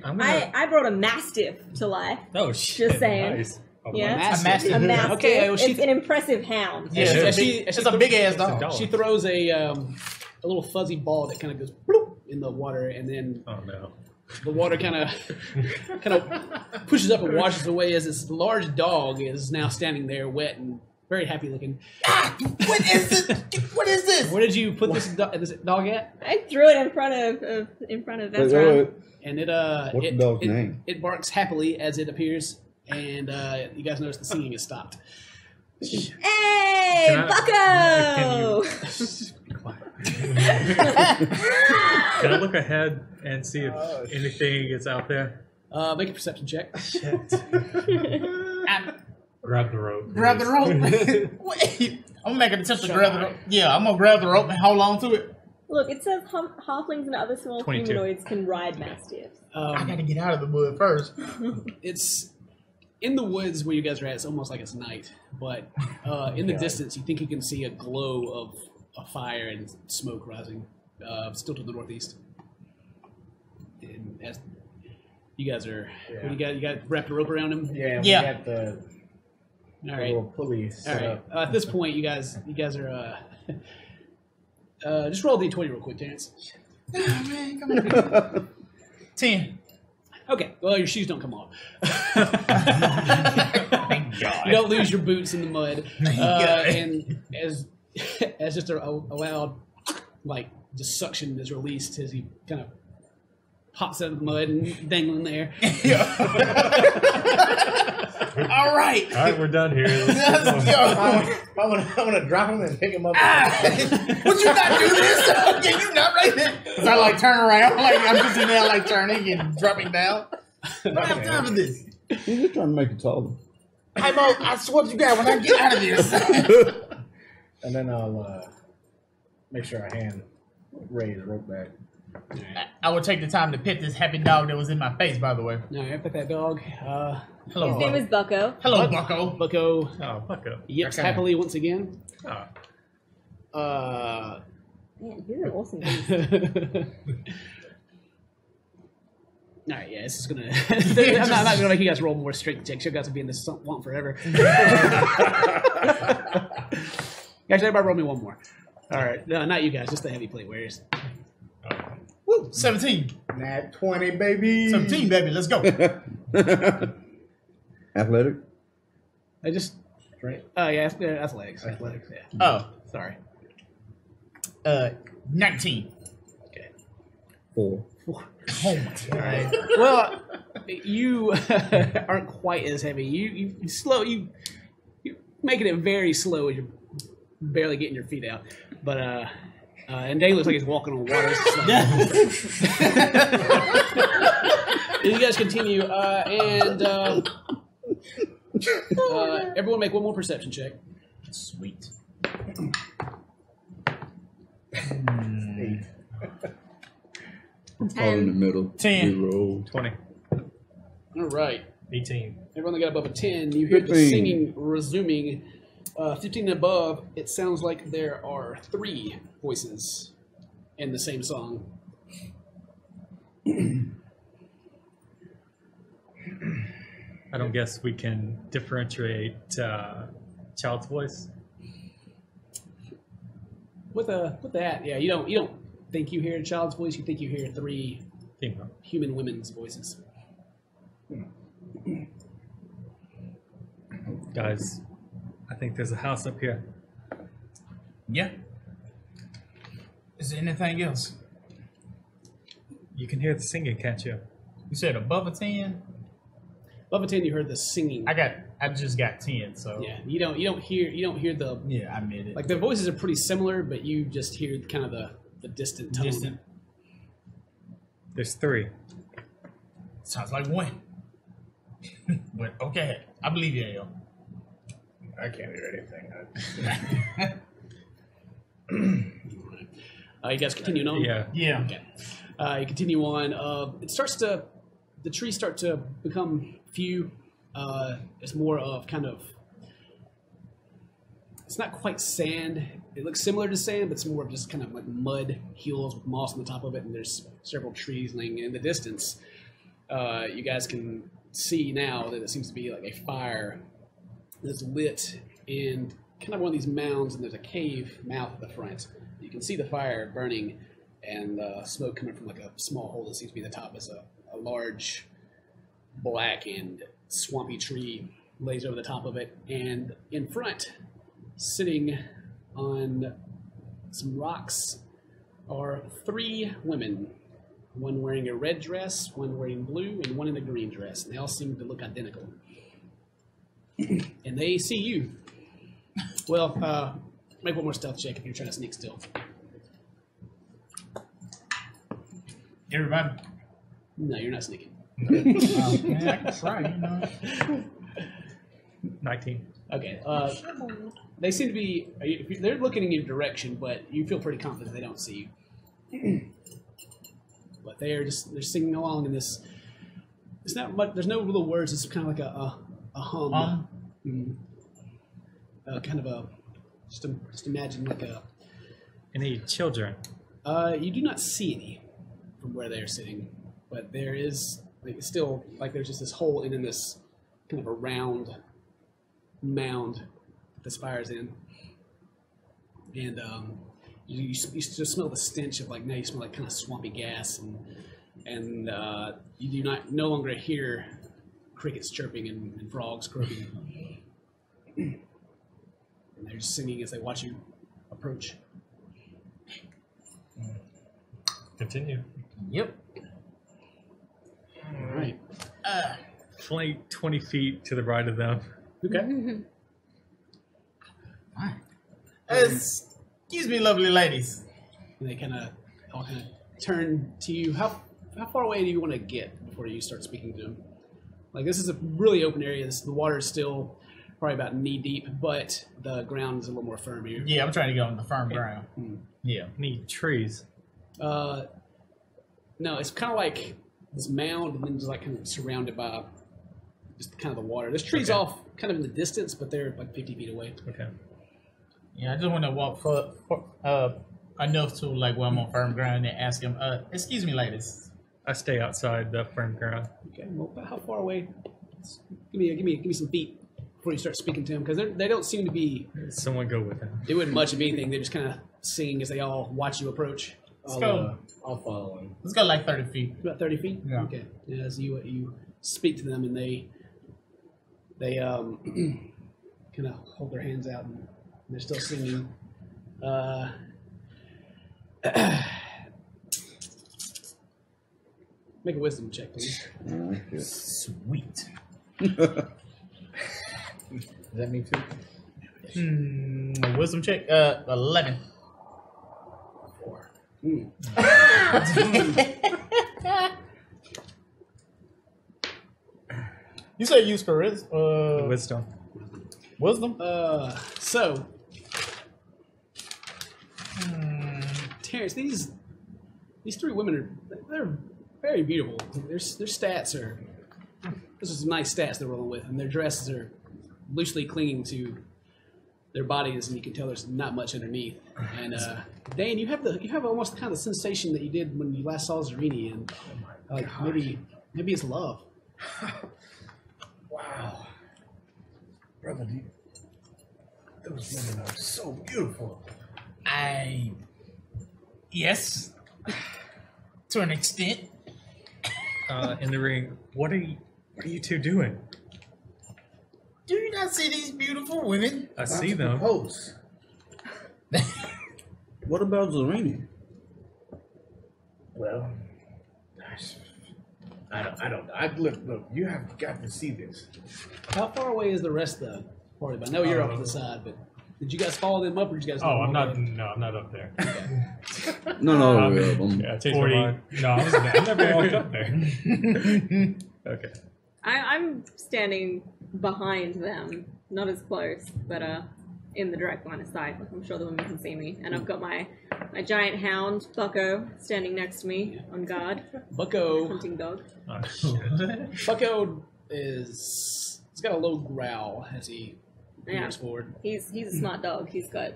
I'm gonna... I brought a mastiff to life. Oh, shit. Just saying. Nice. Yeah. Mastiff. A A mastiff. Okay, well, It's an impressive hound. Yeah, it's a big ass dog. dog. She throws a little fuzzy ball that kind of goes bloop in the water, and then Oh, no. the water kind of pushes up and washes away as this large dog is now standing there, wet and very happy looking. What is this? What is this? Where did you put this dog at? I threw it in front of Wait, Ezra. wait. And What's the dog's name? It barks happily as it appears, and you guys notice the singing has stopped. Hey, Can Bucko! Can I look ahead and see if anything is out there? Make a perception check. Grab the rope. Grab the rope. Wait, I'm gonna make an attempt to grab the rope. Yeah, I'm gonna grab the rope and hold on to it. Look, it says halflings and other small 22. humanoids can ride mastiffs. I gotta get out of the mud first. It's in the woods where you guys are at. It's almost like it's night, but in the distance, you think you can see a glow of a fire and smoke rising, still to the northeast. And as you guys are, what do you got wrapped a rope around him. Yeah, we Yeah. got the All right. little pulley All set right. up. At this point, you guys are. Just roll a d20 real quick, Terrence. Ah, man, come on. 10. Okay. Well, your shoes don't come off. Thank God. You don't lose your boots in the mud. God. And as just a loud, like, just suction is released as he kind of pops out of the mud and dangling there. All right. All right, we're done here. Let's go. I'm gonna drop him and pick him up. Would you not do this? Can you not right there? Cause I like turn around, like I'm just in there like turning and dropping down. I don't have time for this. He's just trying to make it taller. Hey Mo, I swear to you God, when I get out of this. And then I'll make sure I hand Ray the rope back. I would take the time to pet this happy dog that was in my face, by the way. All right, put that dog. Hello, His name Bucko. is Bucko. Hello, Bucko. Bucko Oh, Bucko. yips Okay. happily once again. Oh. Man, he's an awesome beast. All right, yeah, this is gonna. I'm not gonna make you guys roll more strength checks. You guys will be in this swamp forever. Guys, everybody roll me one more. All right, no, not you guys, just the heavy plate warriors. Woo, 17. Nat 20, baby. 17, baby, let's go. Athletic. I just right? Yeah, athletics. Athletics. Yeah. Oh, Sorry. 19. 4. Oh my god. Well, you aren't quite as heavy. You slow. You're making it very slow as you're barely getting your feet out. But and Dane looks like he's walking on water. You guys continue, and everyone make one more perception check. Sweet. All in the middle. 10. 0. 20. All right. 18. Everyone that got above a 10, you hear the 15. singing resuming. 15 and above, it sounds like there are 3 voices in the same song. I don't guess we can differentiate child's voice. With that, yeah, you don't think you hear a child's voice. You think you hear 3 Female. human women's voices. Guys, I think there's a house up here. Yeah. Is there anything else? You can hear the singing, can't you? You said above a 10? Above a 10, you heard the singing. I just got 10, so Yeah, you don't hear the yeah, I admit it. like the voices are pretty similar, but you just hear kind of the distant tone. Distant. There's 3. Sounds like 1. But okay, I believe you, Ayo. I can't hear anything. You guys continuing on? Yeah. Yeah. Okay. You continue on. The trees start to become few. It's more of kind of, it's not quite sand. It looks similar to sand, but it's more of just kind of like mud hills with moss on the top of it, and there's several trees laying in the distance. You guys can see now that it seems to be like a fire that's lit in kind of one of these mounds, and there's a cave mouth at the front. You can see the fire burning and smoke coming from like a small hole that seems to be the top. Is a large black and swampy tree lays over the top of it, and in front, sitting on some rocks, are 3 women. One wearing a red dress, one wearing blue, and one in a green dress. And they all seem to look identical. And they see you. Well, make one more stealth check if you're trying to sneak still. Everybody. No, you're not sneaking. Man, I can try, you know. 19. Okay. They seem to be. They're looking in your direction, but you feel pretty confident they don't see you. But they're singing along in this. It's not much. There's no real words. It's kind of like a hum. Kind of a. Just imagine like a. Any children? You do not see any from where they're sitting, but there is like still like there's just this hole and then this kind of a round mound this fire's in, and you just smell the stench of like now you smell like kind of swampy gas and you do no longer hear crickets chirping and frogs croaking, and they're just singing as they watch you approach. Continue. Yep. All right. 20 feet to the right of them. Okay. Fine. Excuse me, lovely ladies. And they all kind of turn to you. How far away do you want to get before you start speaking to them? Like this is a really open area. The water is still probably about knee deep, but the ground is a little more firm here. Yeah, I'm trying to get on the firm ground. Yeah. Any trees? No, it's kind of like this mound, and then just like kind of surrounded by just kind of the water. There's trees off kind of in the distance, but they're like 50 feet away. Okay. Yeah, I just want to walk for enough to like where I'm on firm ground and ask him, excuse me, ladies. I stay outside the firm ground. Okay, well, about how far away? Give me some feet before you start speaking to them, because they don't seem to be Someone go with him. doing much of anything. They're just kind of singing as they all watch you approach. Let's go. I'll follow him. Let's go like 30 feet. About 30 feet? Yeah. Okay. Yeah, as you speak to them, and they kind of hold their hands out and they're still singing. Make a wisdom check, please. Okay. Sweet. Does that mean too? Wisdom check. 11. 4. You said use charisma. Wisdom. Wisdom. So, Terrence, these three women they're very beautiful. Their stats are this is some nice stats they're rolling with, and their dresses are loosely clinging to their bodies, and you can tell there's not much underneath. And Dane, you have almost kind of the sensation that you did when you last saw Zarini, and like maybe it's love. Wow. Brother, those women are so beautiful. Yes. To an extent. In the ring, what are you two doing? Do you not see these beautiful women? I see them. Propose. What about Zarini? Well, gosh, I don't know. Look, you have got to see this. How far away is the rest of the party? I know you're up to the side, but did you guys follow them up, or did you guys? Oh, I'm not. No, I'm not up there. No, Yeah, change my 40. mind. No, I never walked up there. Okay. I'm standing behind them, not as close, but in the direct line of sight. I'm sure the women can see me, and I've got my giant hound Bucko standing next to me on guard, Bucko. hunting dog. Bucko he's got a low growl as he moves forward. He's a smart dog. He's got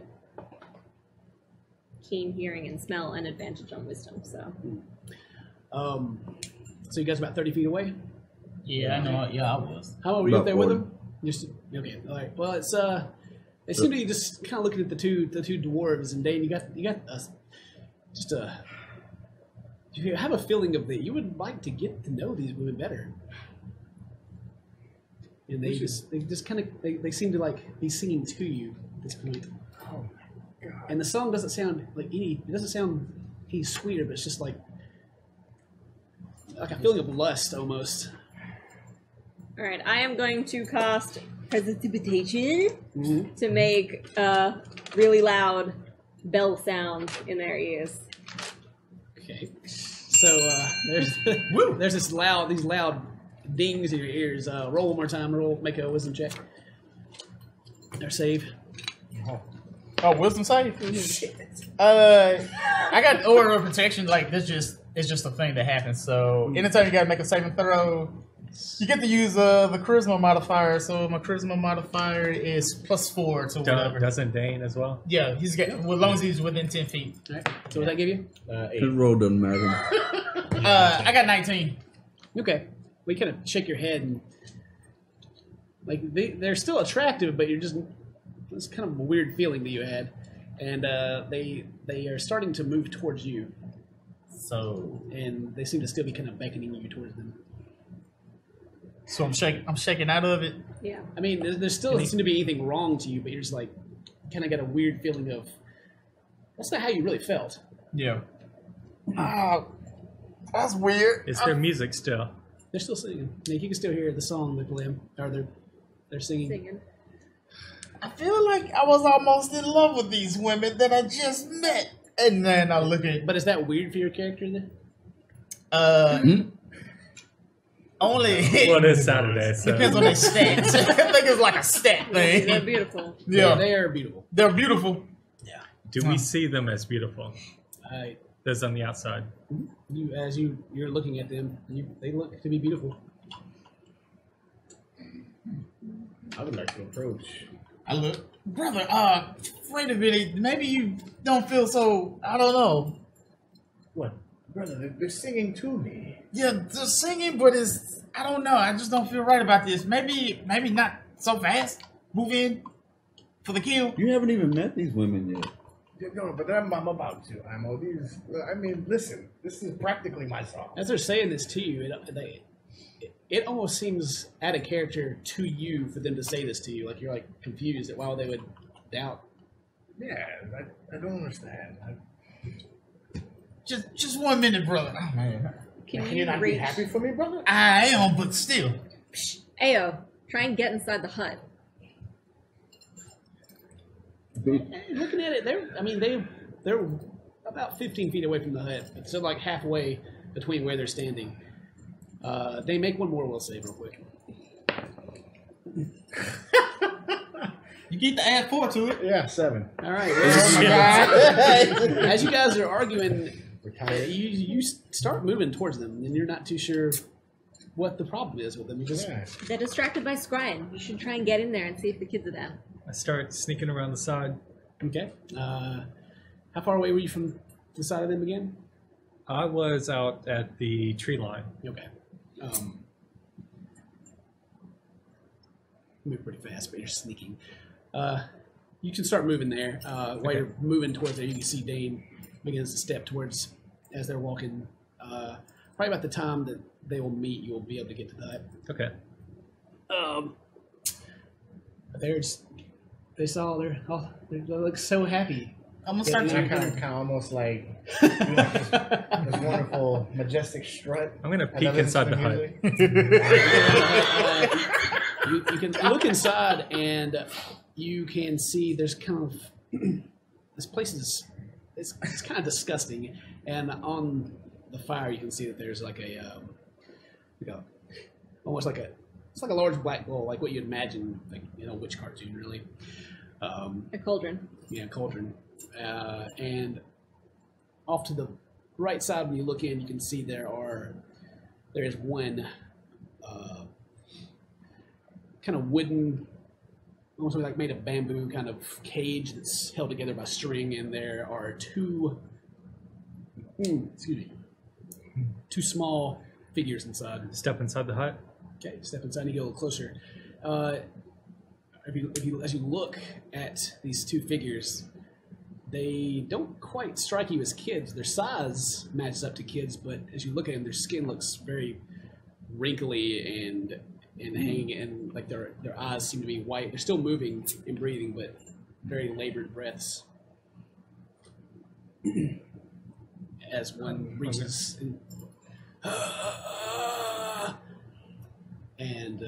keen hearing and smell and advantage on wisdom. So So you guys about 30 feet away? Yeah, I know. Yeah, I was. How long were you up About there with 40. them? Just okay. All right. Well, it's they seem to be just kind of looking at the two dwarves, and Dane, you got you have a feeling of that you would like to get to know these women better, and they just kind of they seem to like be singing to you at this point. Oh my God. And the song doesn't sound like it doesn't sound any sweeter, but it's just like a feeling of lust almost. all right, I am going to cast precipitation to make a really loud bell sound in their ears. Okay. So there's these loud dings in your ears. Roll one more time. Make a wisdom check. Or save. Oh, wisdom save? I got order of protection. Like, it's just a thing that happens. So anytime you gotta make a saving throw, you get to use the charisma modifier. So my charisma modifier is +4 to whatever. Doesn't Dane as well? Yeah, he's got, as long as he's within 10 feet. All right. So what that give you? 8. His roll doesn't matter. I got 19. Okay. We kind of shake your head and like they're still attractive, but it's kind of a weird feeling that you had, and they are starting to move towards you, So and they seem to still be kind of beckoning you towards them. I'm shaking out of it. Yeah. I mean, there still doesn't seem to be anything wrong to you, but you're just like kind of got a weird feeling of that's not how you really felt. Yeah. That's weird. Is there music still? They're still singing. Like, you can still hear the song they play, or they're singing. Singing. I feel like I was almost in love with these women that I just met. And then I look at But is that weird for your character then? only Well, it is Saturday, so depends on their stats. I think it's like a stat They're thing. beautiful. Yeah, They are beautiful. they're beautiful. do we see them as beautiful? As Those on the outside. you're looking at them, they look to be beautiful. I would like to approach. I look, brother. Wait a minute. Maybe you don't feel so. I don't know. What? Brother, they're singing to me. Yeah, they're singing, but I don't know. I just don't feel right about this. Maybe not so fast. Move in for the kill. You haven't even met these women yet. No, but I'm about to. Listen, this is practically my song. As they're saying this to you, it almost seems out of character to you for them to say this to you. Like you're like confused at why they would doubt. Yeah, I don't understand. Just 1 minute, brother. Oh man, Can you not be happy for me, brother? I am, but still. Ayo, try and get inside the hut. Looking at it, they're about 15 feet away from the hut, but still like halfway between where they're standing. They make one more will save real quick. You get to add 4 to it. Yeah, 7. All right. Oh my Well, god. as you guys are arguing, Retired. you start moving towards them, and you're not too sure what the problem is with them. You just Yeah. They're distracted by scrying. You should try and get in there and see if the kids are there. I start sneaking around the side. okay. How far away were you from the side of them again? I was out at the tree line. Okay. Move pretty fast, but you're sneaking. You can start moving there. While you're moving towards there, you can see Dane begins to step towards as they're walking. Probably about the time that they will meet, you will be able to get to the hut. Okay. But they look so happy. I'm gonna start I to. kind of almost like this wonderful, majestic strut. I'm gonna as I peek listen inside to the hut. music. You can look inside and you can see there's kind of this place is it's kind of disgusting, and on the fire you can see that there's like almost like it's like a large black bowl, like what you'd imagine, like witch cartoon really. A cauldron. Yeah, cauldron. And off to the right side, when you look in, you can see there is one kind of wooden, almost like made of bamboo, kind of cage that's held together by string, and there are two small figures inside. Step inside the hut. Okay, step inside and you get a little closer. As you look at these two figures, they don't quite strike you as kids. Their size matches up to kids, but as you look at them, their skin looks very wrinkly and hanging, and like their eyes seem to be white. They're still moving and breathing, but very labored breaths. As one reaches and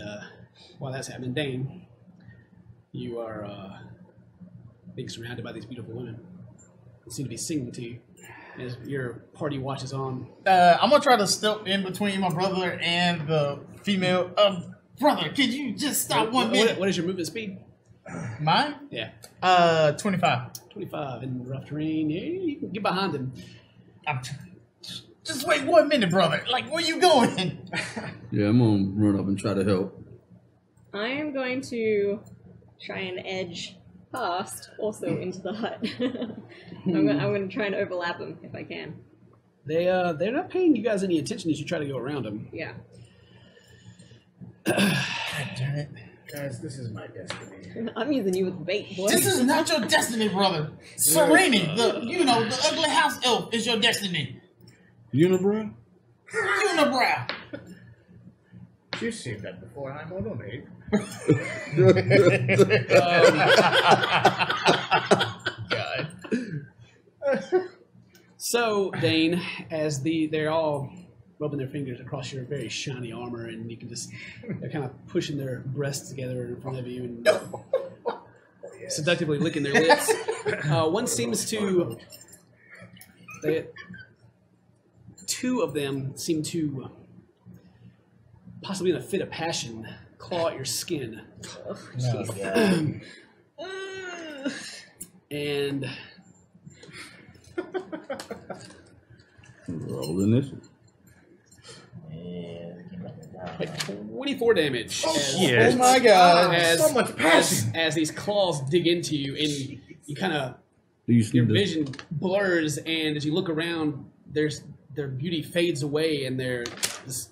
while that's happening, Dane, you are being surrounded by these beautiful women who seem to be singing to you as your party watches on. I'm gonna try to step in between my brother and the female. Brother, could you just stop 1 minute? What is your movement speed? Mine? Yeah, 25. 25 in rough terrain. Yeah, you can get behind him. Just wait 1 minute, brother. Like, where you going? Yeah, I'm gonna run up and try to help. I am going to try and edge past, also into the hut. I'm going to try and overlap them if I can. They're not paying you guys any attention as you try to go around them. Yeah. God damn it. Guys, this is my destiny. I'm using you with bait, boy. This is not your destiny, brother. Sereni, the ugly house elf, is your destiny. Unibrow? Unibrow. You've seen that before. I'm on donate. God. So, Dane, as they're all rubbing their fingers across your very shiny armor, and you can just, they're kind of pushing their breasts together in front of you and seductively licking their lips. One seems to, two of them seem to, possibly in a fit of passion, claw at your skin. And Rolling this. 24 damage. Yes. Oh my god. As, So much passion. as these claws dig into you, and you kind of, Do you see your the vision blurs, and as you look around, their beauty fades away, and their this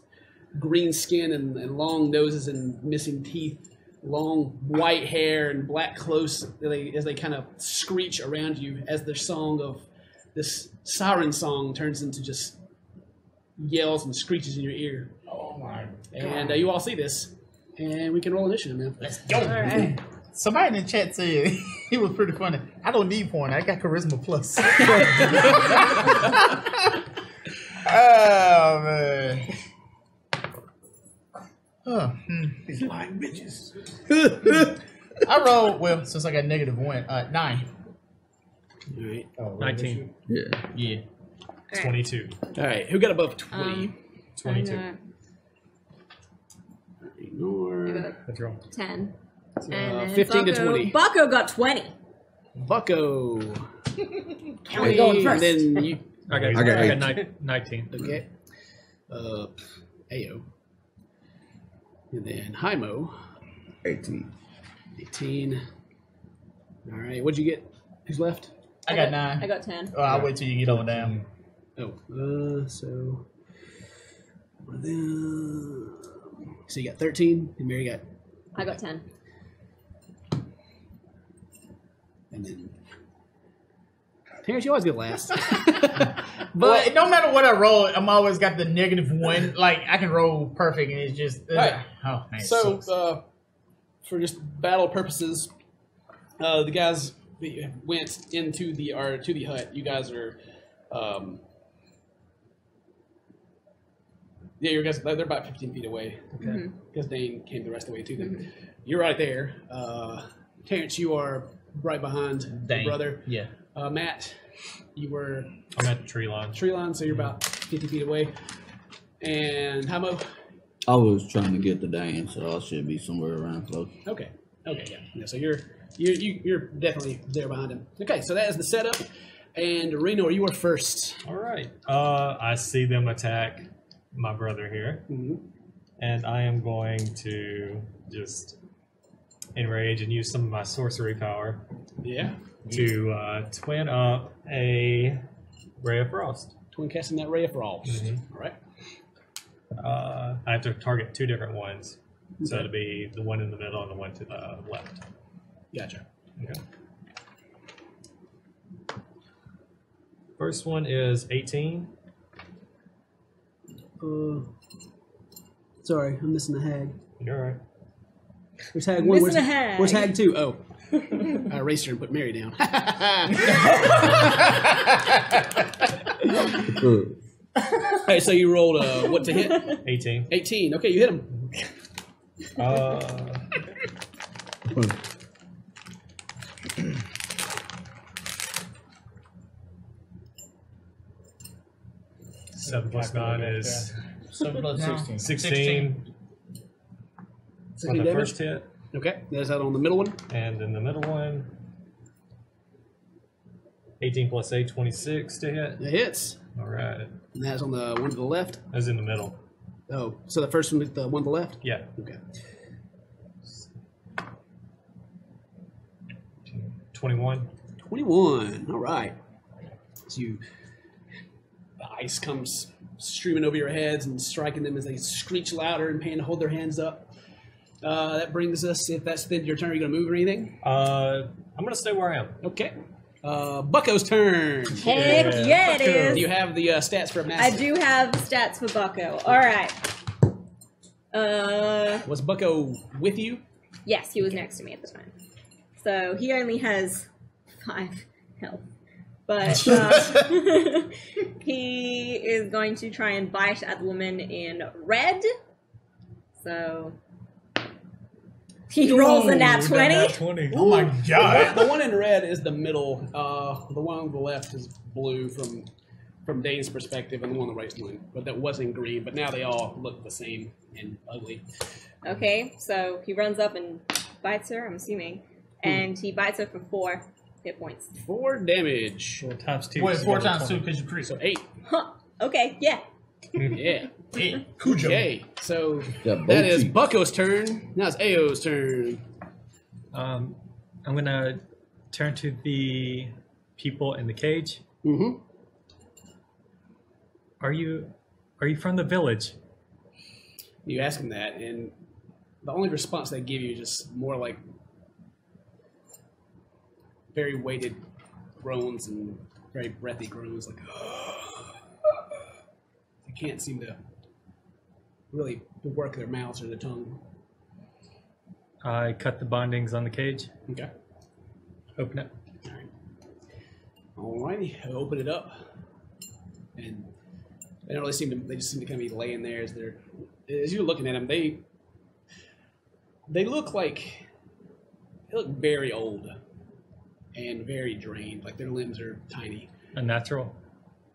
green skin and long noses and missing teeth, long white hair and black clothes, as they kind of screech around you, as their song of this siren song turns into just yells and screeches in your ear. Oh my! And you all see this, and we can roll initiative now. Let's go. All right. Somebody in the chat said he was pretty funny. I don't need porn. I got charisma plus. Oh man. These lying bitches. I rolled well since I got -1. 9. All right. Oh, 19. Yeah. Yeah. 22. All right. Who got above 20? 22. Ignore. Let's roll. 10. And then 15 to Bucko- 20. Bucko got 20. Bucko. County going first. And then you. I got, I got I 18. got 19. Okay. Ao. And then Hymo. 18. 18. All right. What'd you get? Who's left? I got 9. I got 10. Oh, I'll wait till you get on down. Oh. So. So you got 13, and Mary got. I got 10. And then. Terrence, you always get last. But no matter what I roll, I'm always got the -1. Like I can roll perfect, and it's just Right. oh man. it So, sucks. for just battle purposes, the guys that went into to the hut. You guys are, yeah, your guys they're about 15 feet away. Okay, because Dane came the rest of the way to them. You're right there, Terrence. You are right behind your Dang. brother. Yeah. Matt, you were I'm at the tree line. tree line, so you're about 50 feet away. And Hamo. I was trying to get the Dane, so I should be somewhere around close. Okay. Yeah. So you're definitely there behind him. Okay. So that is the setup. And Reno, you are first. All right. I see them attack my brother here, and I am going to just enrage and use some of my sorcery power Yeah. to twin up a Ray of Frost. Twin casting that ray of frost. All right. I have to target 2 different ones, so it'll be the one in the middle and the one to the left. Gotcha. Okay. First one is 18. Sorry, I'm missing the hag. You're right. Where's hag one? Missing a hag. Where's hag two? Oh. I erased her and put Mary down. All right, so you rolled what to hit? 18. 18. Okay, you hit him. Seven plus 9 is 7 plus 16. 16 for 16 the damage? first hit, Okay, there's that on the middle one. and then the middle one, 18 plus 8, 26 to hit. It hits. All right. And that's on the one to the left. That's in the middle. Oh, so the first one with the one to the left? Yeah. Okay. 21. 21. All right. So the ice comes streaming over your heads and striking them as they screech louder and pain to hold their hands up. That brings us, if that's the end of your turn, are you going to move or anything? I'm going to stay where I am. Okay. Bucko's turn. Heck yeah, it Do is. you have the stats for a I master? do have stats for Bucko. All right. Was Bucko with you? Yes, he was next to me at the time. So he only has 5 health. But he is going to try and bite at the woman in red. So he rolls a nat 20. 20. Oh my god. The one in red is the middle. The one on the left is blue from Dane's perspective, and the one on the right is blue. But that wasn't green. But now they all look the same and ugly. Okay, so he runs up and bites her, I'm assuming. And he bites her for 4 hit points. 4 damage. 4 times 2. Wait, so 4 you got times 2 20. because you crit. So 8. Huh. Okay, yeah. Yeah. Yeah. Okay. So Got both that is cheeks. Bucko's turn. Now it's Ao's turn. I'm gonna turn to the people in the cage. Mm-hmm. Are you from the village? You ask them that, and the only response they give you is just more like very weighted groans and very breathy groans, like they can't seem to really work their mouths or their tongue. I cut the bindings on the cage. Okay. Open it. Alrighty, I open it up, and they don't really seem to. They just seem to kind of be laying there as they're. As you're looking at them, they look like they look very old and very drained. Like their limbs are tiny. Unnatural.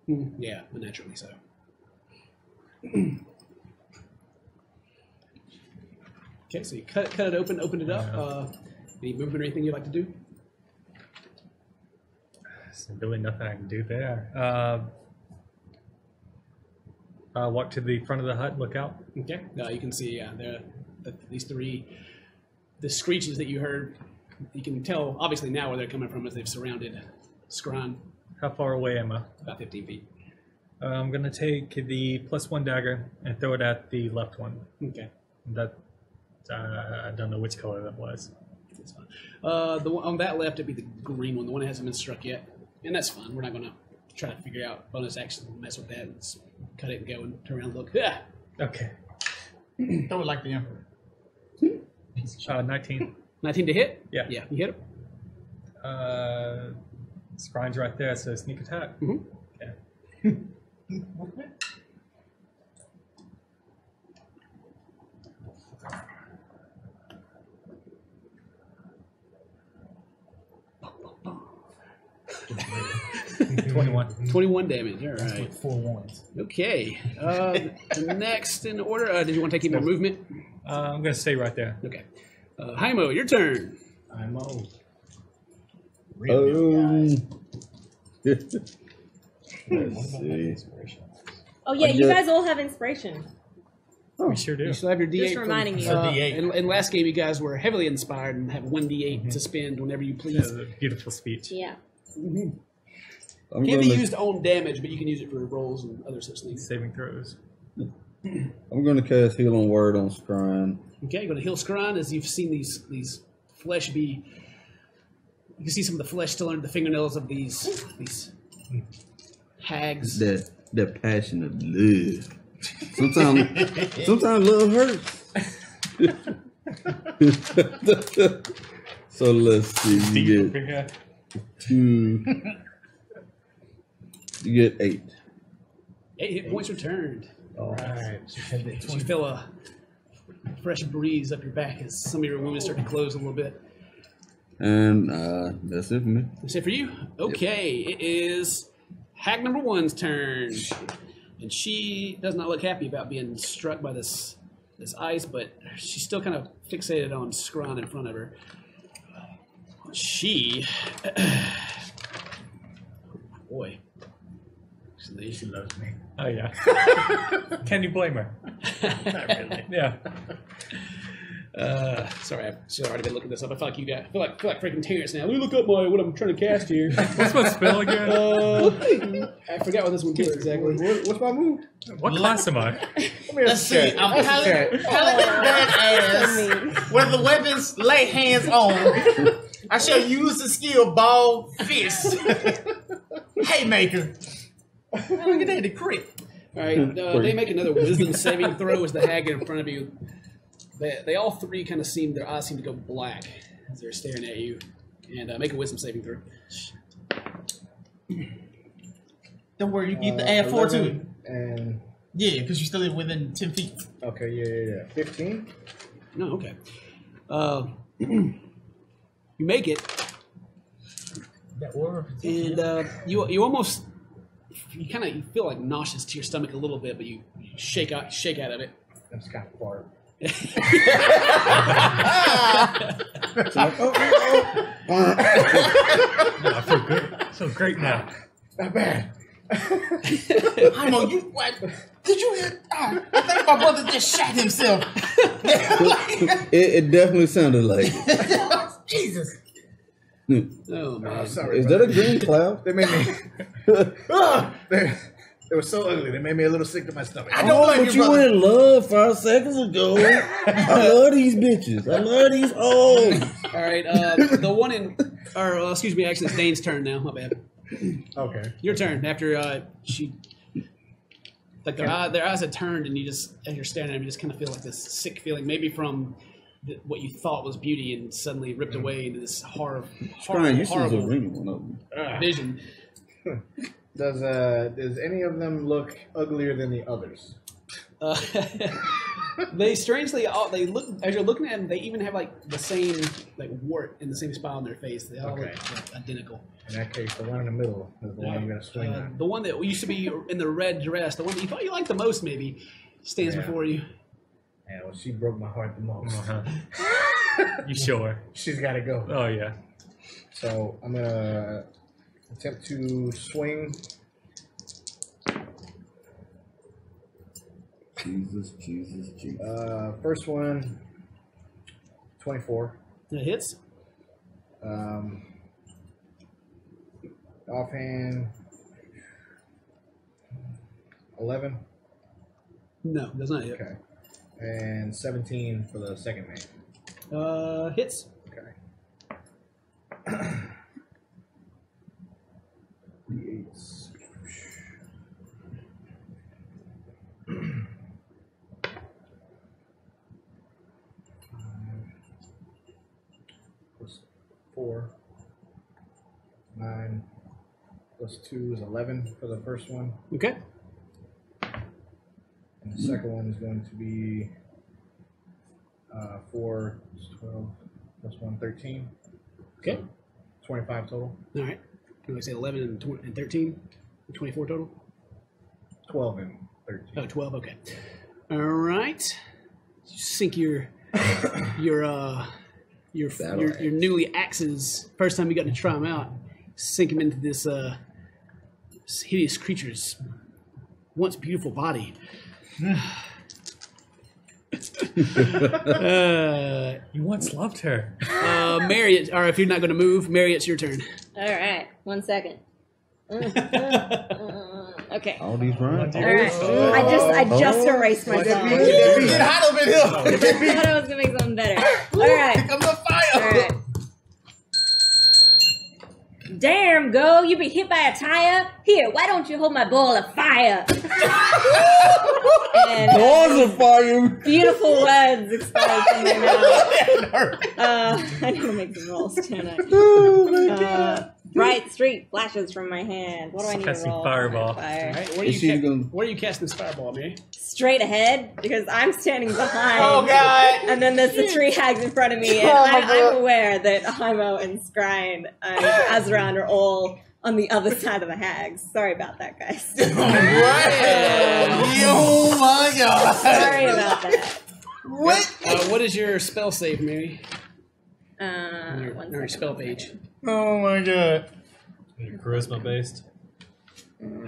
Yeah, unnaturally so. Okay, so you cut it open, opened it up. Any movement or anything you'd like to do? There's really nothing I can do there. Walk to the front of the hut, look out. Okay, you can see these three, the screeches that you heard. You can tell obviously now where they're coming from as they've surrounded Scran. How far away am I? About 15 feet. I'm going to take the +1 dagger and throw it at the left one. Okay. That I don't know which color that was. That's fine. The one on that left, it'd be the green one, the one that hasn't been struck yet. And that's fine. We're not going to try to figure out bonus action and mess with that. Let's cut it and go and turn around and look. Yeah. Okay. Throw it like the Emperor. 19. 19 to hit? Yeah. Yeah, you hit him. Scrying's right there, so sneak attack. Mhm. Okay. $21. 21 damage. All right. With 4 ones. Okay. The next in order, did you want to take any more movement? I'm going to stay right there. Okay. Haimo, your turn. I'm old. Let's see. Oh yeah, I you get- guys all have inspiration. We sure do. You still have your D8. Just reminding you. It's a D8. In last game, you guys were heavily inspired and have 1D8 to spend whenever you please. That's a beautiful speech. Yeah. I'm Can be gonna, used on damage, but you can use it for rolls and other such things. Saving throws. I'm gonna cast Healing Word on Scrying. Okay, go to Hill Scran as you've seen these flesh be. You can see some of the flesh still under the fingernails of these hags. That passion of love. Sometimes love hurts. So let's see. You get 2. You get 8. 8 hit points returned. All right. You feel a fresh breeze up your back as some of your wounds start to close a little bit. And that's it for me. That's it for you? Okay, it is hag number 1's turn. And she does not look happy about being struck by this ice, but she's still kind of fixated on Scran in front of her. She... boy. She loves me. Oh, yeah. Can you blame her? Not really. Yeah. Sorry, I've already been looking this up. I feel like you guys, I feel like freaking Terrence now. Let me look up what I'm trying to cast here. What's my spell again? I forgot what this one did exactly. What's my move? What class am I? Let's see. I'm Paladin ass. Where the weapons lay hands on, I shall use the skill ball fist. Haymaker. Look at that, the crit. All right, they make another wisdom saving throw as the hag in front of you. They all three kind of their eyes seem to go black as they're staring at you. And make a wisdom saving throw. Don't worry, you get to add 4 to it. And Yeah, because you're still within 10 feet. okay, yeah. 15. No, okay. You make it, That were. and you almost you feel like nauseous to your stomach a little bit, but you shake out of it. That's kind of far. I feel good. I feel great now. Not bad. Haimo, you what? Did you hear? I think my brother just shot himself. It definitely sounded like it. Jesus. Oh man! Sorry. Is that a green cloud? They made me. They were so ugly. They made me a little sick to my stomach. I don't blame But your you brother. were in love 5 seconds ago. I love these bitches. I love these hoes. All right, the one excuse me, actually, it's Dane's turn now. My bad. Okay. Your turn. After she like their eyes had turned, and you just, as you're staring at them, you just kind of feel like this sick feeling, maybe from what you thought was beauty, and suddenly ripped away into this horrible one of them. vision. Does any of them look uglier than the others? They strangely they look, as you're looking at them, they even have like the same like wart in the same spot on their face. They all look identical. In that case, the one in the middle is the one I'm gonna swing on. The one that used to be in the red dress, the one that you thought you liked the most, maybe stands before you. Yeah, well, she broke my heart the most. You sure? She's got to go. Oh yeah. So I'm gonna attempt to swing. Jesus. First one, 24. That hits. Offhand, 11. No, does not hit. Okay. And 17 for the second man. Hits. Okay. 4, 9, plus 2 is 11 for the first one. Okay. And the second one is going to be 4, 12, plus 1, 13. Okay. So 25 total. All right. Can we say 11 and 13? 24 total? 12 and 13. Oh, 12. Okay. All right. You sink your newly axes. First time you got to try them out, sink them into this hideous creature's once beautiful body. You once loved her. Marriott, or if you're not going to move, Marriott, it's your turn. All right, 1 second. Okay. All these rhymes. All right. I just erased myself. Get hot over here. I thought I was gonna make something better. All right. Here comes the fire. All right. Damn, Go, you be hit by a tire? Here, why don't you hold my ball of fire? And Balls of fire. beautiful words explode from my mouth. I need to make some rolls, don't I? Bright street flashes from my hand. What do I need to Casting roll? fireball. Fire. All right. Is she gonna- Where are you casting this fireball, Mary? Straight ahead, because I'm standing behind. Oh, God. And then there's the three hags in front of me, and I'm aware that Haimo and Skrine and Azran are all on the other side of the hags. Sorry about that, guys. Oh my God. Sorry about that. What is your spell save, Mary? One Or second, spell one page? second. Oh my God. Charisma based.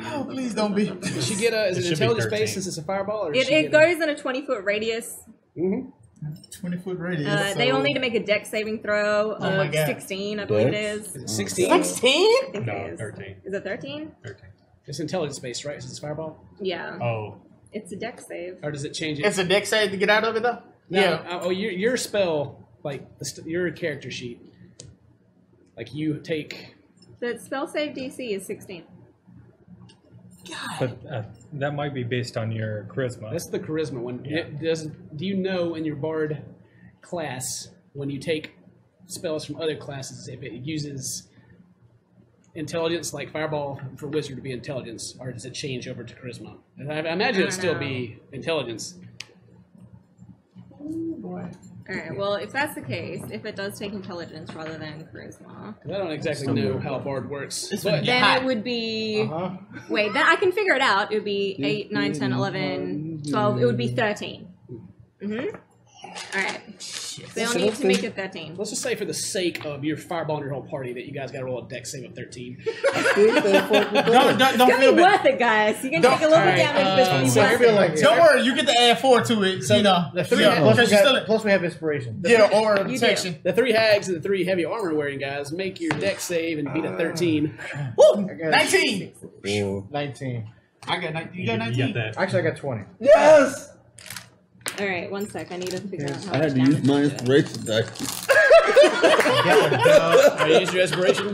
Oh, please don't be. Does she get is It it should be intelligence 13. based since it's a fireball? Or does It she get goes in a 20-foot radius. 20-foot radius. They all need to make a dex saving throw Oh my of God. 16, I believe it Dex? is. Is it 16? 16? I think No, it is. 13. Is it 13? 13. It's intelligence based, right? Since it's fireball? Yeah. Oh, It's a dex save. Or does it change it? It's a deck save to get out of it, though? No, Yeah. Oh, your spell, like your character sheet, like you take. The spell save DC is 16. but that might be based on your charisma. That's the charisma one. Yeah. Do you know in your bard class when you take spells from other classes if it uses intelligence, like fireball for wizard to be intelligence, or does it change over to charisma? And I imagine it'd still be intelligence. Alright, well, if that's the case, if it does take intelligence rather than charisma, 'Cause I don't exactly know how a bard works. It's But Yeah. then it would be. Wait, then I can figure it out. It would be 8, 9, 10, 11, 12. It would be 13. Mm-hmm. Alright. They all need to make it 13. let's just say, for the sake of your fireball and your whole party, that you guys got to roll a dex save of 13. Don't It's gonna feel be bad. worth it, guys. You can take a little Alright, damage, but it's I worth feel it. like Don't worry, you get to add 4 to it. So, you know. the Yeah, plus, because we you got, still, plus we have inspiration. yeah, or do. protection. The 3 hags and the 3 heavy armor wearing guys make your dex save and beat a 13. Woo! I got 19. 19. I got 19. You got You 19? got that. Actually, I got 20. Yes! Alright, 1 sec. I need to figure out how I much had to use damage my to do. inspiration dice. Are you using your inspiration?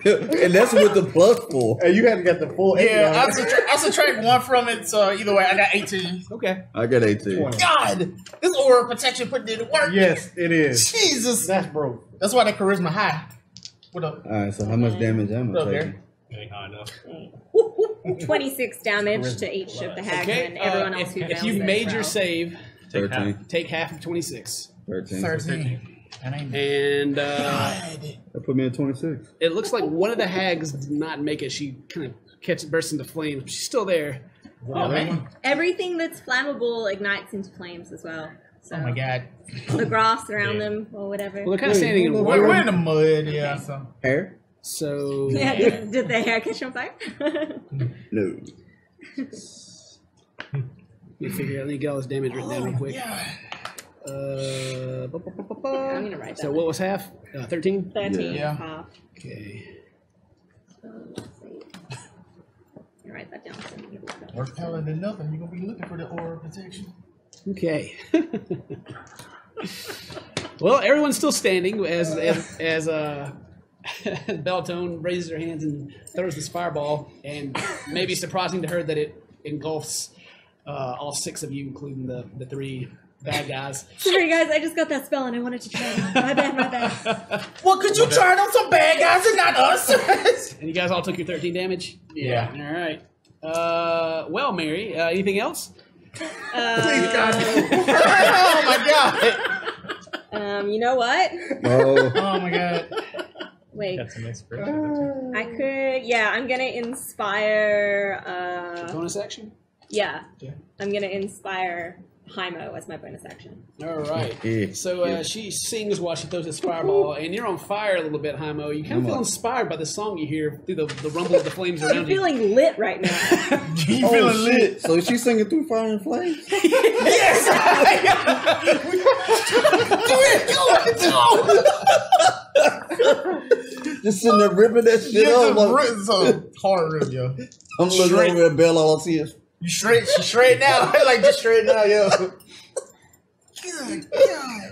And that's with the +4. Hey, you hadn't got the full 8. Yeah, on it. I subtract 1 from it, so either way, I got 18. Okay. I got 18. 20. God, this aura of protection put it to work. Yes, it is. Jesus. That's broke. That's why that charisma high. What up? Alright, so how much damage am What I up, taking? Gary? Ain't high enough. 26 damage to each of the hags Okay. and everyone else who if fails you've their made your spell. save, 13. take half of 26. 13. 13. That ain't And God. That put me at 26. it looks like one of the hags did not make it. She kind of bursts into flames. She's still there. Oh, man. Everything that's flammable ignites into flames as well. So Oh, my God. the grass around them or whatever. Well, they're kind of standing in We're water. in the mud, yeah. So. Hair? So Yeah, did the hair catch on fire? No. you figure out. Let me get all this damage written down real quick. I'm gonna write that. So what was half? 13? 13 Yeah. half. Okay. So let's see. You write that down. So you can look it up. Worth telling than nothing. You're going to be looking for the aura of protection. Okay. Well, everyone's still standing as Beltone raises her hands and throws this fireball, and maybe surprising to her that it engulfs all 6 of you, including the 3 bad guys. Sorry guys, I just got that spell and I wanted to try it. My bad. Well, could you try it on some bad guys and not us? And you guys all took your 13 damage? Yeah. All right. Well, Mary, anything else? Please, God. Oh, my God. You know what? Oh, Oh, my God. Wait, Got some inspiration. I could. Yeah, I'm gonna inspire. Bonus action? Yeah, Yeah. I'm gonna inspire Hymo as my bonus action. All right. Yeah. So she sings while she throws this fireball, and you're on fire a little bit, Hymo. You kind of feel inspired by the song you hear through the rumble of the flames I'm around you. feeling lit right now. You oh feeling lit? shit. So is she singing through fire and flames? Yes! Just sitting there ripping that shit up. Like, It's a hard rip, yo. I'm looking Straight. over at Bell, all I see is You straight, she straight now. Like, just straight now, yo. Good God.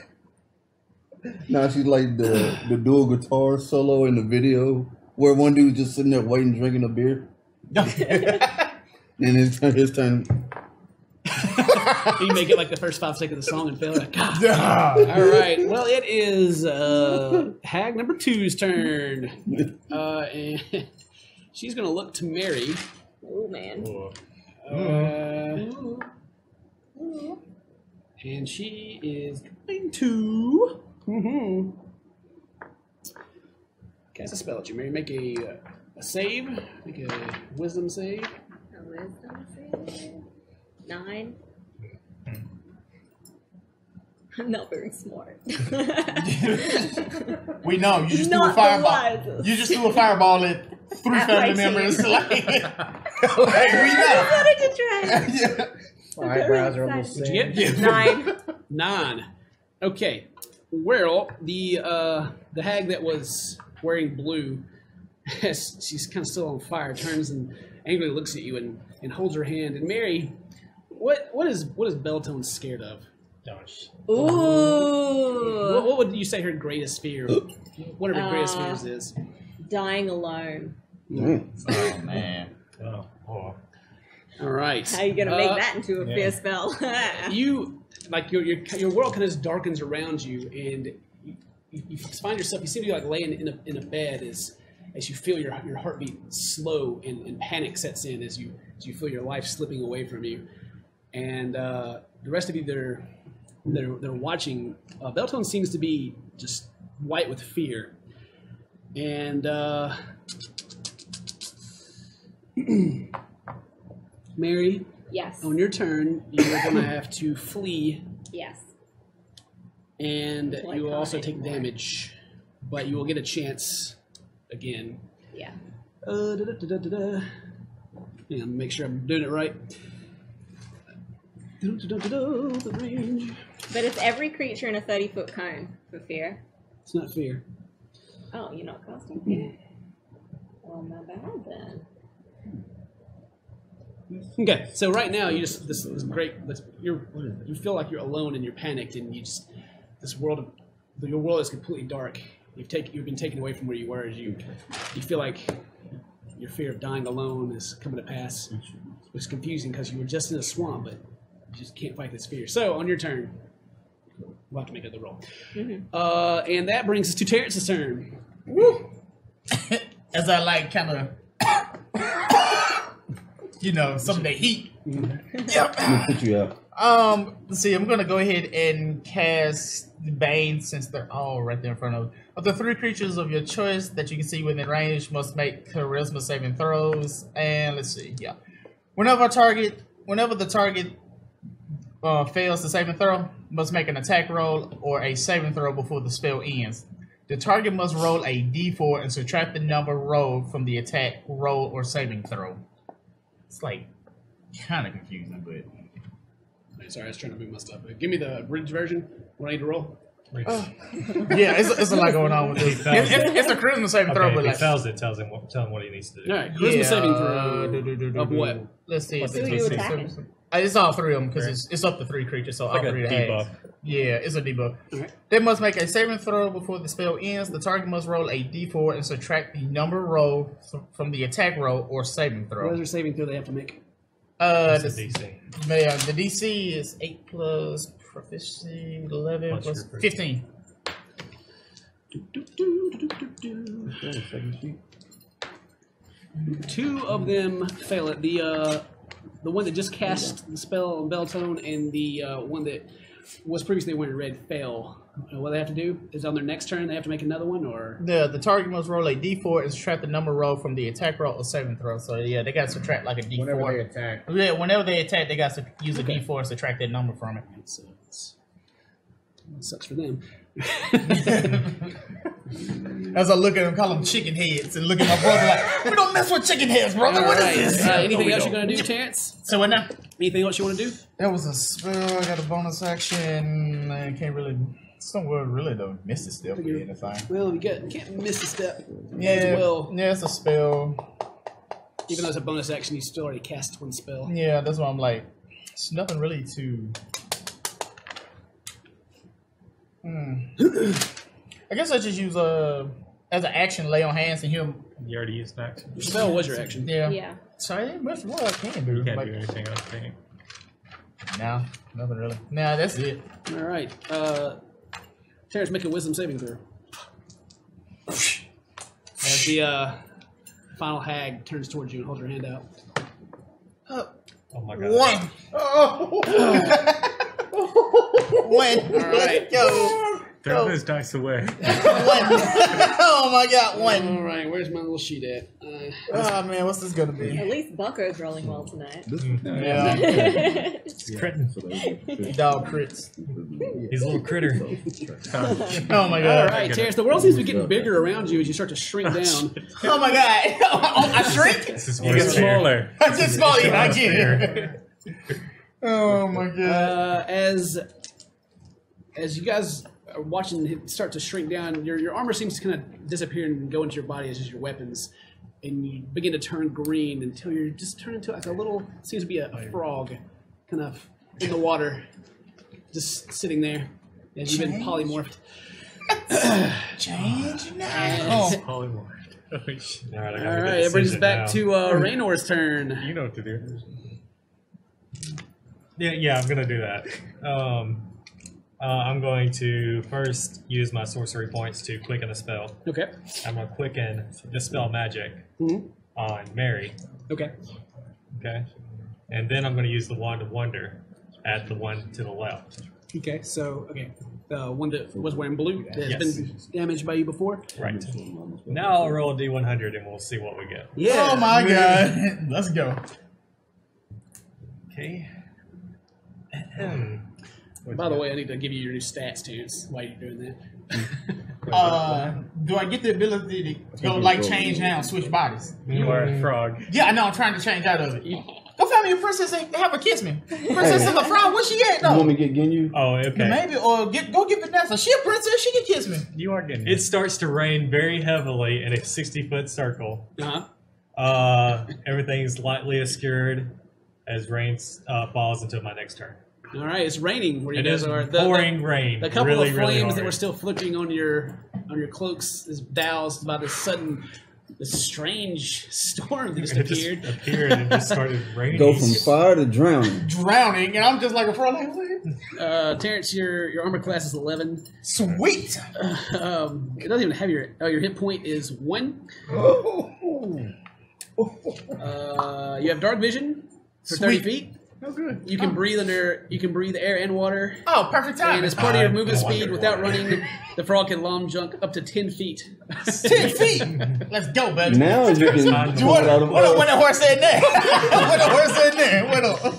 now she's like the dual guitar solo in the video where one dude just sitting there waiting, drinking a beer. And his turn. You make it like the first 5 seconds of the song and fail. Like, God. Yeah. All right. Well, it is hag number 2's turn. And she's going to look to Mary. Oh man. And she is going to cast a spell at you, Mary. Make a save. Make a wisdom save. A wisdom save. 9. I'm not very smart. We know. You just Not threw a the fireball. wisest. You just threw a fireball at 3 At family my members. team. Like we know. I wanted to try. Yeah. My eyebrows are almost What'd you sand. get? 9. 9. Okay. Well, the hag that was wearing blue, she's kind of still on fire, turns and angrily looks at you and holds her hand. And Mary, what is Beltone scared of? Gosh. Ooh. What would you say her greatest fear? What are her greatest fears is? Dying alone. Man. Oh man. Oh. All right. How are you gonna make that into a fear spell? You like your world kind of just darkens around you, and you find yourself. You seem to be like laying in a bed as you feel your heartbeat slow and panic sets in as you feel your life slipping away from you, and the rest of you they're watching. Beltone seems to be just white with fear, and Mary, Yes. on your turn, you're going to have to flee, Yes. and Like you will also hide. take damage, but you will get a chance again. Yeah. Hang on, make sure I'm doing it right. The range. But it's every creature in a 30-foot cone for fear. It's not fear. Oh, you're not casting fear? Oh, my bad then. Okay, so right now you just this is great. You feel like you're alone and you're panicked and you just this world of your world is completely dark. You've been taken away from where you were. As you feel like your fear of dying alone is coming to pass. Which is confusing because you were just in a swamp, but you just can't fight this fear. So on your turn, we'll have to make another roll. And that brings us to Terrence's turn. Woo! As I like kind of, some of the heat. Yep. Put you out. Let's see. I'm gonna go ahead and cast the Bane since they're all right there in front of. Of the 3 creatures of your choice that you can see within range must make Charisma saving throws. And let's see. Yeah. Whenever the target fails the saving throw, must make an attack roll or a saving throw before the spell ends. The target must roll a d4 and subtract the number rolled from the attack roll or saving throw. It's like kind of confusing, but. Sorry, I was trying to move my stuff. Give me the bridge version. What I need to roll. Yeah, it's a lot going on with this. It's a charisma saving throw, but if he like fails it, tell him what he needs to do. All right, charisma saving throw of what? Let's see. Who are you attacking? It's all 3 of them because it's up to 3 creatures, so all like a 3 to debuff. Yeah, it's a debuff. Alright. They must make a saving throw before the spell ends. The target must roll a d4 and subtract the number roll from the attack roll or saving What throw. is their saving throw they have to make? That's the DC. The DC is 8 plus proficiency, 11 Plus plus your 15. Two of them fail it. The one that just cast the spell on Beltone and the one that was previously wearing red fail. What they have to do is on their next turn they have to make another one, or The target must roll a d4 and subtract the number roll from the attack roll or saving throw. So yeah, they got to subtract like a d4. Whenever they attack. Yeah, whenever they attack, they got to use a d4 and subtract that number from it. so it sucks for them. As I look at them, call them chicken heads, and look at my brother like, we don't mess with chicken heads, brother. All What right. is this? Anything else you're gonna do, Terrence? So what now? Anything else you want to do? That was a spell. I got a bonus action. I can't really. Some word really don't miss the step or anything. Well, you can't miss a step. Yeah, As well. yeah, it's a spell. Even though it's a bonus action, you still already cast one spell. Yeah, that's why I'm like, it's nothing really to. I guess I just use as an action, lay on hands and heal. You already used an action. Your spell was your action. Yeah. Yeah. So I ain't much more I can do. You can't Like, do anything else, can you? nah, nothing really. Nah, that's it. All right. Terrence, make a wisdom saving throw. As the final hag turns towards you and holds her hand out. Oh my god. One. One. All right. Yo. Throw those dice away. One. Oh my god, one. All right. Where's my little sheet at? Oh man, what's this gonna be? At least Bucko's rolling well tonight. Yeah. It's critting. Dog crits. He's a little critter. Oh my All god. right, Terrence. The world seems to be getting bigger around you as you start to shrink down. Oh my god. I shrink? This is You get worse here. smaller. I just small you. I get. Oh my god. As you guys are watching him start to shrink down, your armor seems to kind of disappear and go into your body as just your weapons, and you begin to turn green until you're just turned into like a little, seems to be a frog, kind of in the water, just sitting there as you've been polymorphed. Change now. And- Polymorph. All right, I gotta all make a right, it brings us decision back now. to Raynor's turn. You know what to do. Yeah, I'm gonna do that. I'm going to first use my sorcery points to quicken a spell. Okay. I'm gonna quicken Dispel Magic on Mary. Okay. Okay, and then I'm gonna use the Wand of Wonder at the one to the left. Okay. So the one that was wearing blue that has Yes. been damaged by you before. Right. Now I'll roll a D100 and we'll see what we get. Yeah. Oh my god. Let's go. Okay. By the way, I need to give you your new stats, Terrence, while you're doing that. Do I get the ability to go like change now, switch bodies? You are a frog. Yeah, I know. I'm trying to change out of it. Go find me a princess and have her kiss me. Princess is a frog. Where's she at You want though? me to get Ginyu? Oh, okay. Maybe or go get Vanessa. She a princess. She can kiss me. You are getting It starts to rain very heavily in a 60-foot circle. Uh-huh. Everything's lightly obscured as rain falls until my next turn. All right, it's raining where you It guys is are. pouring rain. The couple really, of really flames that hard. were still flickering on your cloaks is doused by this strange storm that just It just appeared. appeared and just started raining. Go from fire to drowning. Drowning, and I'm just like a frog. Like, what? Terrence, your armor class is 11. Sweet. It doesn't even have your hit point is 1. You have dark vision for 30 Sweet. feet. Oh, good. You can breathe air and water. Oh, perfect time. And as part of your I'm movement speed, wonderful. without running, the frog can long jump up to 10 feet. 10 feet. Let's go, baby. Now you can Time to pull it out of What up when that horse said that? What the horse said there? What up?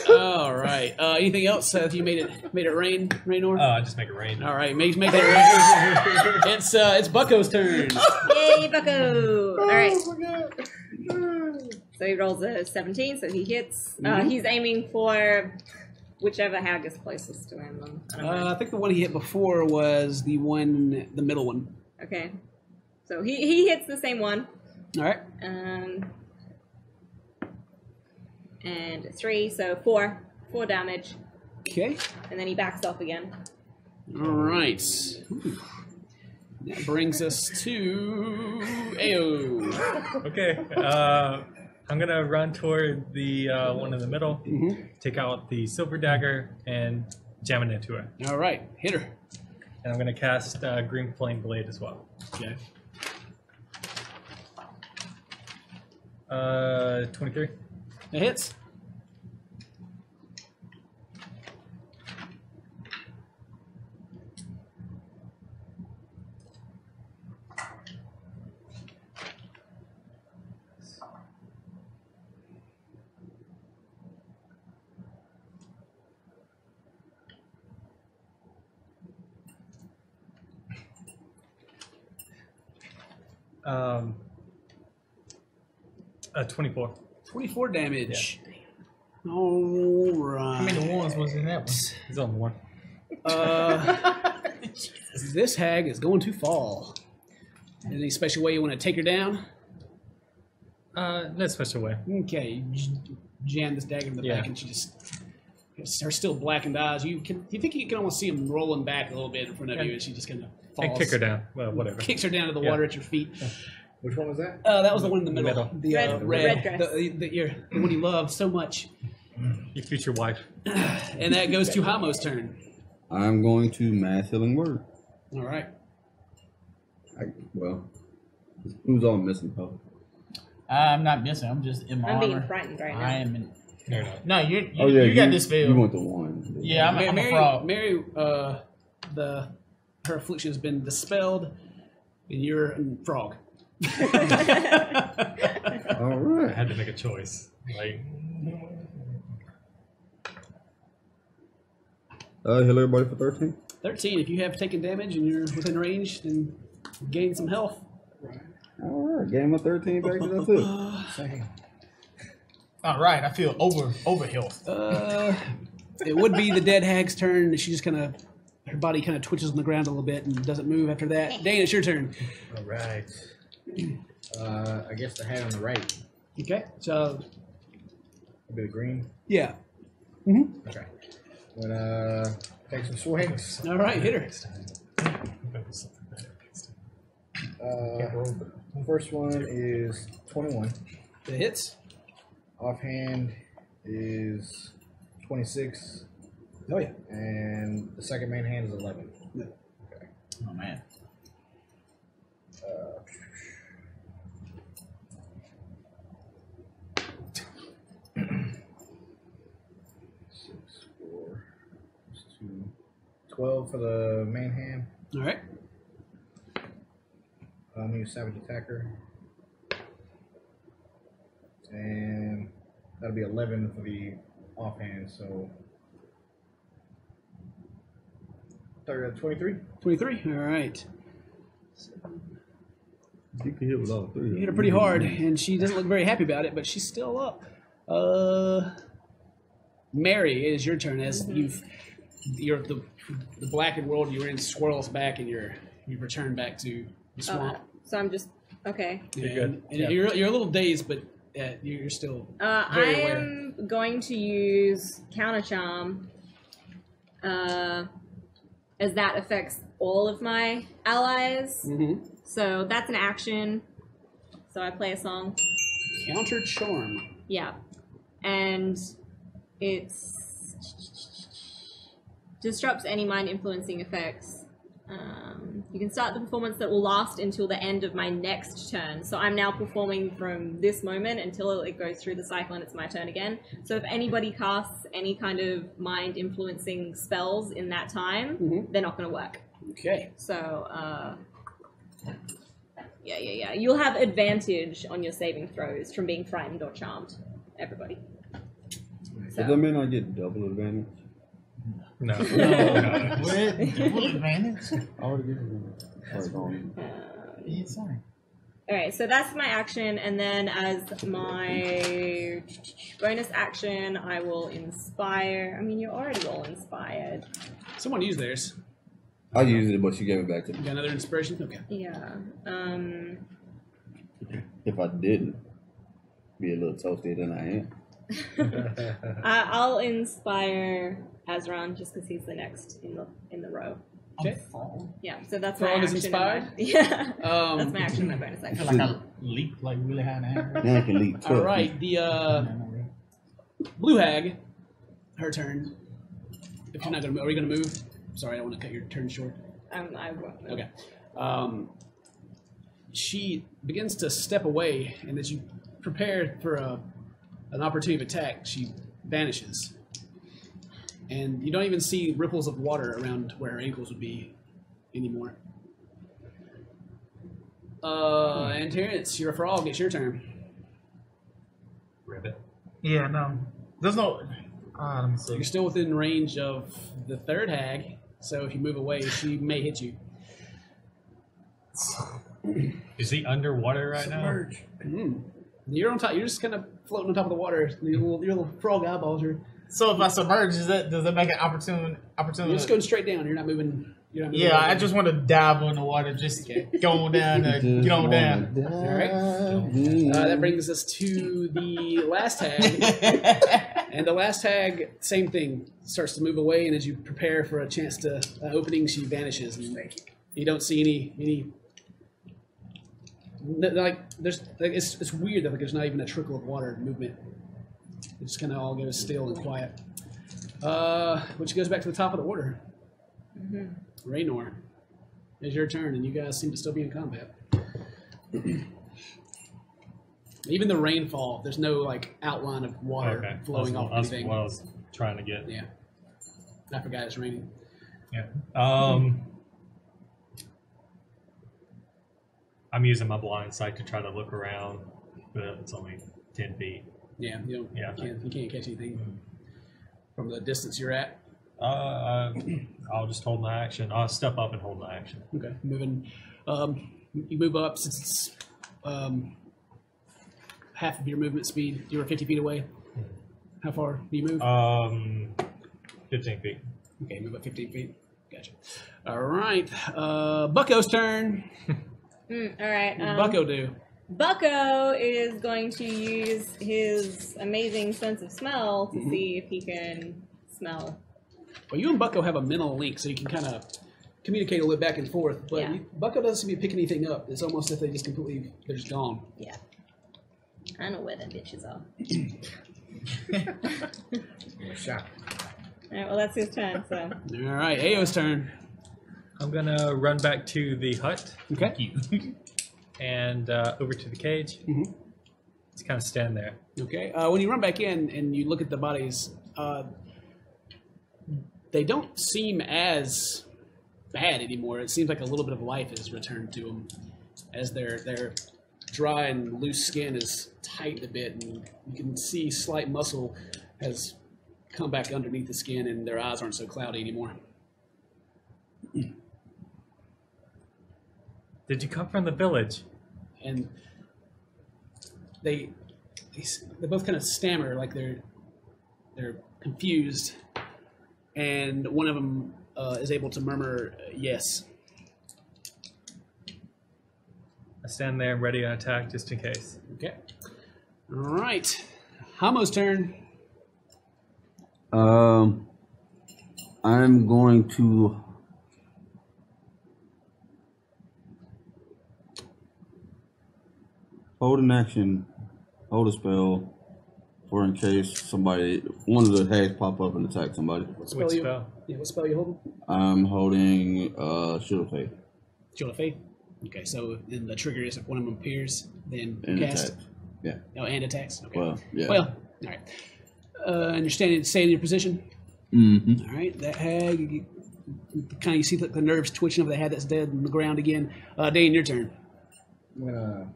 All right. Anything else? If you made it rain, Raynor? Just make it rain. All right, make that rain. It's Bucko's turn. Yay, Bucko! All right. So he rolls a 17, so he hits. He's aiming for whichever hag is closest to him. I don't know. I think the one he hit before was the middle one. Okay. So he hits the same one. All right. And 3, so 4 damage, Okay. and then he backs off again. All right. Ooh. That brings us to Ao. Okay. I'm gonna run toward the one in the middle, take out the silver dagger, and jam it into her. All right, hit her. And I'm gonna cast Green Flame Blade as well. Okay. 23. That hits. Um, 24. 24 damage. All right. How many ones was in that one? It's on one. This hag is going to fall. Any special way you want to take her down? No special way. Okay, you jam this dagger in the back, and she her still blackened eyes. You think you can almost see them rolling back a little bit in front of you, and she just kind of falls. And kick her down. Well, whatever. Kicks her down to the Yeah. water at your feet. Which one was that? That was the one in the middle. The Red dress. the one you love so much. Your future wife. And that goes to Hamo's turn. I'm going to mass healing word. All right. Who's all missing, Pop? I'm not missing. I'm just in my I'm armor. being frightened right now. I am in. No, you're not. No, you got this You failed. went the one. Yeah, I'm a Mary, frog. Mary, her affliction has been dispelled, and you're a frog. All I right. had to make a choice. Like, Heal everybody for 13. 13. If you have taken damage and you're within range, then gain some health. All right. Game of 13 back to that too. All right, I feel over health. It would be the dead hag's turn. She just her body kind of twitches on the ground a little bit and doesn't move after that. Dane, it's your turn. All right. I guess the hat on the right Okay. So, would be the green. yeah. Okay. I'm gonna take some swings. All right, hit her. First one is 21. The hits. Offhand is 26. Oh, yeah. And the second main hand is 11. Oh man. Six, 4, 2, 12 for the main hand. All right. I'm gonna use Savage Attacker. And that'll be 11 for the offhand, so 23. 23. All right. You can hit with all three. You hit her pretty hard, and she doesn't look very happy about it, but she's still up. Mary, it is your turn as the blackened world you were in swirls back, and you've returned back to the swamp. So I'm just okay. You're a little dazed, but you're still I very aware. am going to use Counter Charm, as that affects all of my allies. Mm-hmm. So that's an action. So I play a song. Counter charm. Yeah. And it's disrupts any mind influencing effects. You can start the performance that will last until the end of my next turn. So I'm now performing from this moment until it goes through the cycle and it's my turn again. So if anybody casts any kind of mind influencing spells in that time, they're not going to work. Okay. So, yeah. You'll have advantage on your saving throws from being frightened or charmed. Everybody. Does that mean I get double advantage? No. With double advantage? I already get advantage. Alright, go on. Yeah, sorry. Alright, so that's my action, and then as my bonus action, I will inspire. I mean, you're already all inspired. Someone used theirs. I used it, but she gave it back to You me. got another inspiration? Okay. Yeah. If I didn't, be a little toastier than I am. I'll inspire Azran just because he's the next in the row. Okay. Yeah, so that's Thrall my is action. inspired? Yeah, Um, that's my action and my bonus I action. feel like I leaped like really high in the air. Now I can leap 12 All right. The blue hag, her turn. If you're not gonna, are you gonna move? Sorry, I don't want to cut your turn short. I won't move. Okay. She begins to step away, and as you prepare for an opportunity of attack, she vanishes. And you don't even see ripples of water around where her ankles would be anymore. And Terrence, you're a frog. It's your turn. Ribbit. Yeah, no. There's no. Let me see. You're still within range of the third hag, so if you move away, she may hit you. Is he underwater right Submerge. You're on top. You're just kind of floating on top of the water. Your little frog eyeballs are. So if I submerge, does that make an opportunity? You're just going straight down. You're not moving. You're not moving Yeah, I away. just want to dive on the water, just go on down and get on down. That brings us to the last hag. And the last hag, same thing, starts to move away, and as you prepare for a chance to opening, she vanishes. And you don't see any like there's like it's weird that like there's not even a trickle of water movement. It just kind of all goes still and quiet. Which goes back to the top of the order. Raynor, it's your turn, and you guys seem to still be in combat. Even the rainfall, there's no like outline of water Okay. flowing off That's anything. what I was trying to get. Yeah, I forgot it's raining. Yeah. I'm using my blind sight to try to look around, but it's only 10 feet. Yeah, you don't. Yeah. You can't catch anything from the distance you're at. I'll just hold my action. I'll step up and hold my action. Okay, moving. You move up since it's half of your movement speed. You were 50 feet away. How far do you move? 15 feet. Okay, move up 15 feet. Gotcha. All right, Bucko's turn. All right. Bucko do. Bucko is going to use his amazing sense of smell to see if he can smell. Well, you and Bucko have a mental link, so you can kind of communicate a little bit back and forth. But Yeah. Bucko doesn't seem to be picking anything up. It's almost as if they just completely, they're just gone. Yeah. I know where them bitches are. Shot. Alright, well that's his turn, so. All right, Ao's turn. I'm gonna run back to the hut Okay. and over to the cage. Just kind of stand there. Okay. When you run back in and you look at the bodies, they don't seem as bad anymore. It seems like a little bit of life has returned to them, as their dry and loose skin is tightened a bit, and you can see slight muscle has come back underneath the skin, and their eyes aren't so cloudy anymore. Did you come from the village? And they both kind of stammer, like they're confused, and one of them is able to murmur yes. I stand there ready to attack just in case. Okay. All right. Hamo's turn. I'm going to hold an action, hold a spell, for in case one of the hags pop up and attack somebody. What What you, spell? Yeah, what spell you holding? I'm holding Shield of Faith Shield of Faith. Okay, so then the trigger is if one of them appears, then and cast. attack. Yeah. Oh, and attacks. Okay. Well, yeah. Well, all right. And you're staying in your position. Mm-hmm. All right. That hag, you see the nerves twitching over the hag that's dead on the ground again. Dane, your turn. I'm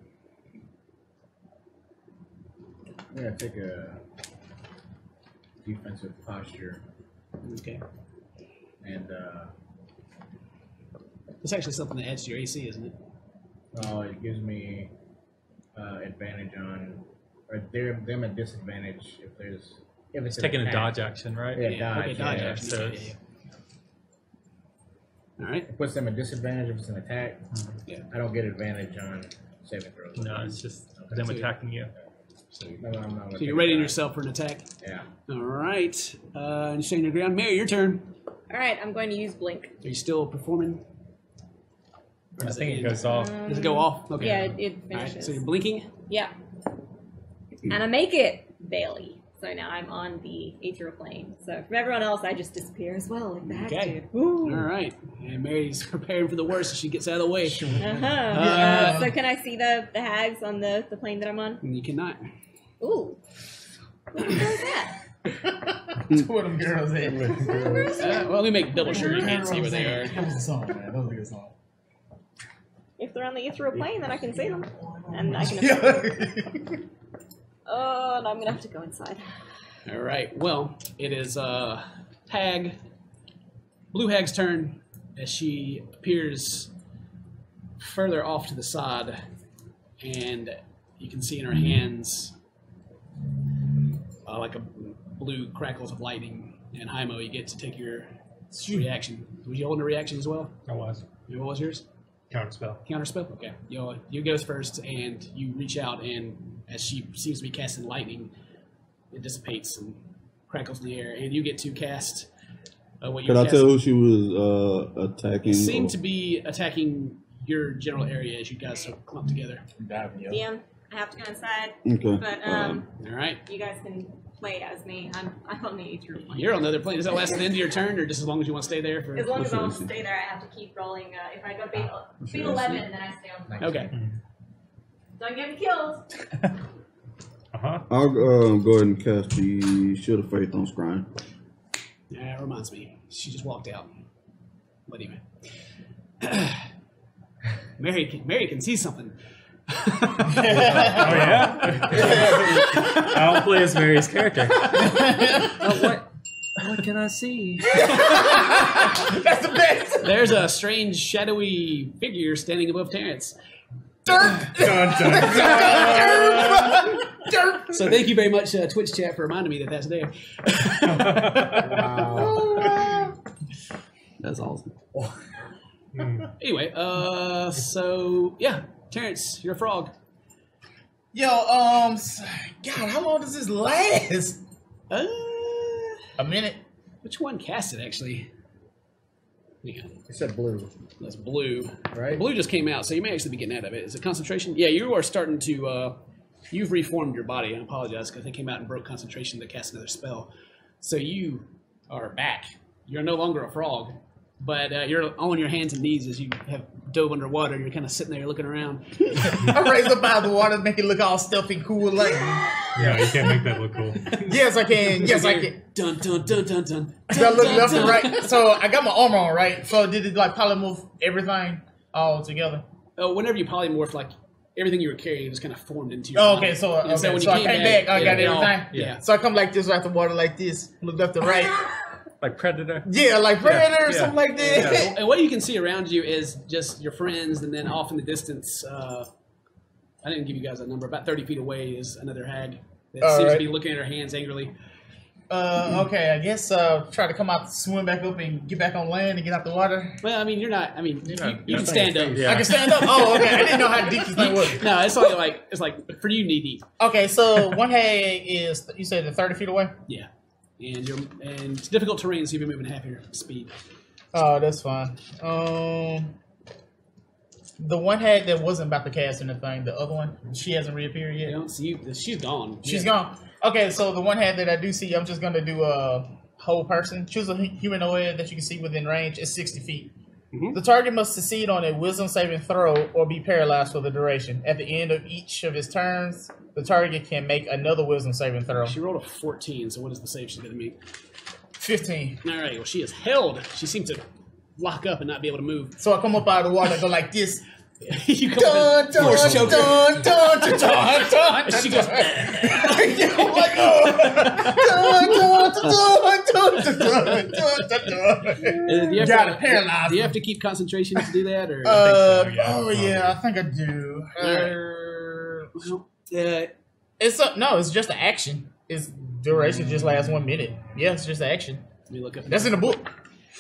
gonna take a defensive posture Okay. and It's actually something that adds to your AC, isn't it? it gives me advantage on, or them a disadvantage if it's Taking a attack. dodge action, right? Yeah, Okay, dodge. dodge yeah. action. so Yeah, yeah. All right. It puts them at disadvantage if it's an attack. Yeah. I don't get advantage on saving throws. No, it's just Okay. them So- attacking you. No, I'm not gonna So take you're a readying dodge. yourself for an attack. Yeah. All right. And you're staying your ground. Mary, your turn. All right, I'm going to use blink. Are you still performing? Or I does think it end? goes off. Does it go off? Okay. Yeah, it All right. finishes. So you're blinking. Yeah. And I make it Bailey. So now I'm on the ethereal plane. So from everyone else, I just disappear as well, like the hag Okay. did. All right. And Mary's preparing for the worst as she gets out of the way. So can I see the hags on the plane that I'm on? And you cannot. Ooh. What the hell is that? Two of them girls in. Well, let me make double sure you can't see where they are. That was a song, man. That was a good song. If they're on the ethereal plane, then I can see them. And I can. Oh, and I'm gonna have to go inside. All right. Well, it is Blue Hag's turn as she appears further off to the side, and you can see in her hands like a blue crackles of lightning. And Haimo, you get to take your reaction. Was you holding a reaction as well? I was. What was yours? Counterspell. Counterspell? Okay. You goes first, and you reach out, and as she seems to be casting lightning, it dissipates and crackles in the air, and you get to cast what you Could I cast. tell who she was attacking? It seemed or- to be attacking your general area as you guys are clumped together. DM, I have to go inside. Okay. But All right. you guys can play as me. I'm on the ethereal plane. You're on the other plane. Does that last to the end of your turn, or just as long as you want to stay there? For As long as I want to Listen. stay there, I have to keep rolling. If I go beat 11, then I stay on the plane. Okay. Don't get me killed. I'll go ahead and cast the Shield of Faith on Scrying. Yeah, that reminds me. She just walked out. But anyway. Mary can see something. Oh yeah. I'll play as Mary's character. What can I see? That's the best. There's a strange, shadowy figure standing above Terrence. Dun, dun, dun. So thank you very much, Twitch chat, for reminding me that that's there. That's awesome. Anyway, so yeah, Terrence, you're a frog. Yo, God, how long does this last? Uh, A minute. which one cast it actually? Yeah, It said blue, that's blue. right? Blue just came out, so you may actually be getting out of it. Is it concentration? Yeah, you are starting to. You've reformed your body. I apologize because they came out and broke concentration to cast another spell. So you are back. You're no longer a frog, but you're on your hands and knees as you have dove underwater. You're kind of sitting there looking around. I raise up out of the water, make it look all stealthy, cool, like. No, you can't make that look cool. Yes, I can. Yes, I can. Dun dun dun dun dun. I look dun, left and dun. right. So I got my armor on, right? So did it like polymorph everything all together? Whenever you polymorph, like everything you were carrying was kind of formed into your Oh, body. okay. So And okay. when So I came back. I got it all- everything. Yeah. So I come like this right the water like this, look left and right. Like Predator? Yeah, like Predator or yeah. something like that. And what you can see around you is just your friends, and then off in the distance, I didn't give you guys a number. About 30 feet away is another hag that All seems right. to be looking at her hands angrily. Okay, I guess try to come out, swim back up, and get back on land and get out the water. Well, I mean, you're not. I mean, you can not stand up. Yeah. I can stand up. Oh, okay. I didn't know how deep this thing was. No, it's like for you knee deep. Okay, so one hag is you said 30 feet away. Yeah, and it's difficult terrain, so you've been moving half your speed. Oh, that's fine. The one hag that wasn't about to cast anything, the other one, she hasn't reappeared I yet. don't see you. She's gone. She's gone. Okay, so the one hag that I do see, I'm just gonna do a whole person. Choose a humanoid that you can see within range. It's 60 feet. Mhm. The target must succeed on a wisdom saving throw or be paralyzed for the duration. At the end of each of his turns, the target can make another wisdom saving throw. She rolled a 14. So what is the save she's gonna make? 15. All right. Well, she is held. She seems to lock up and not be able to move. So I come up out of the water and go like this. You come Dun, up dun, and force choke her. dun, dun, dun, dun, dun, And she goes. I'm like, Do you have Got to, it, paralyzed. Do you have to keep concentration to do that, or? Oh yeah, I think I do. It's just an action. Its duration just lasts 1 minute. Yeah, it's just an action. Let me look up. That's in the book.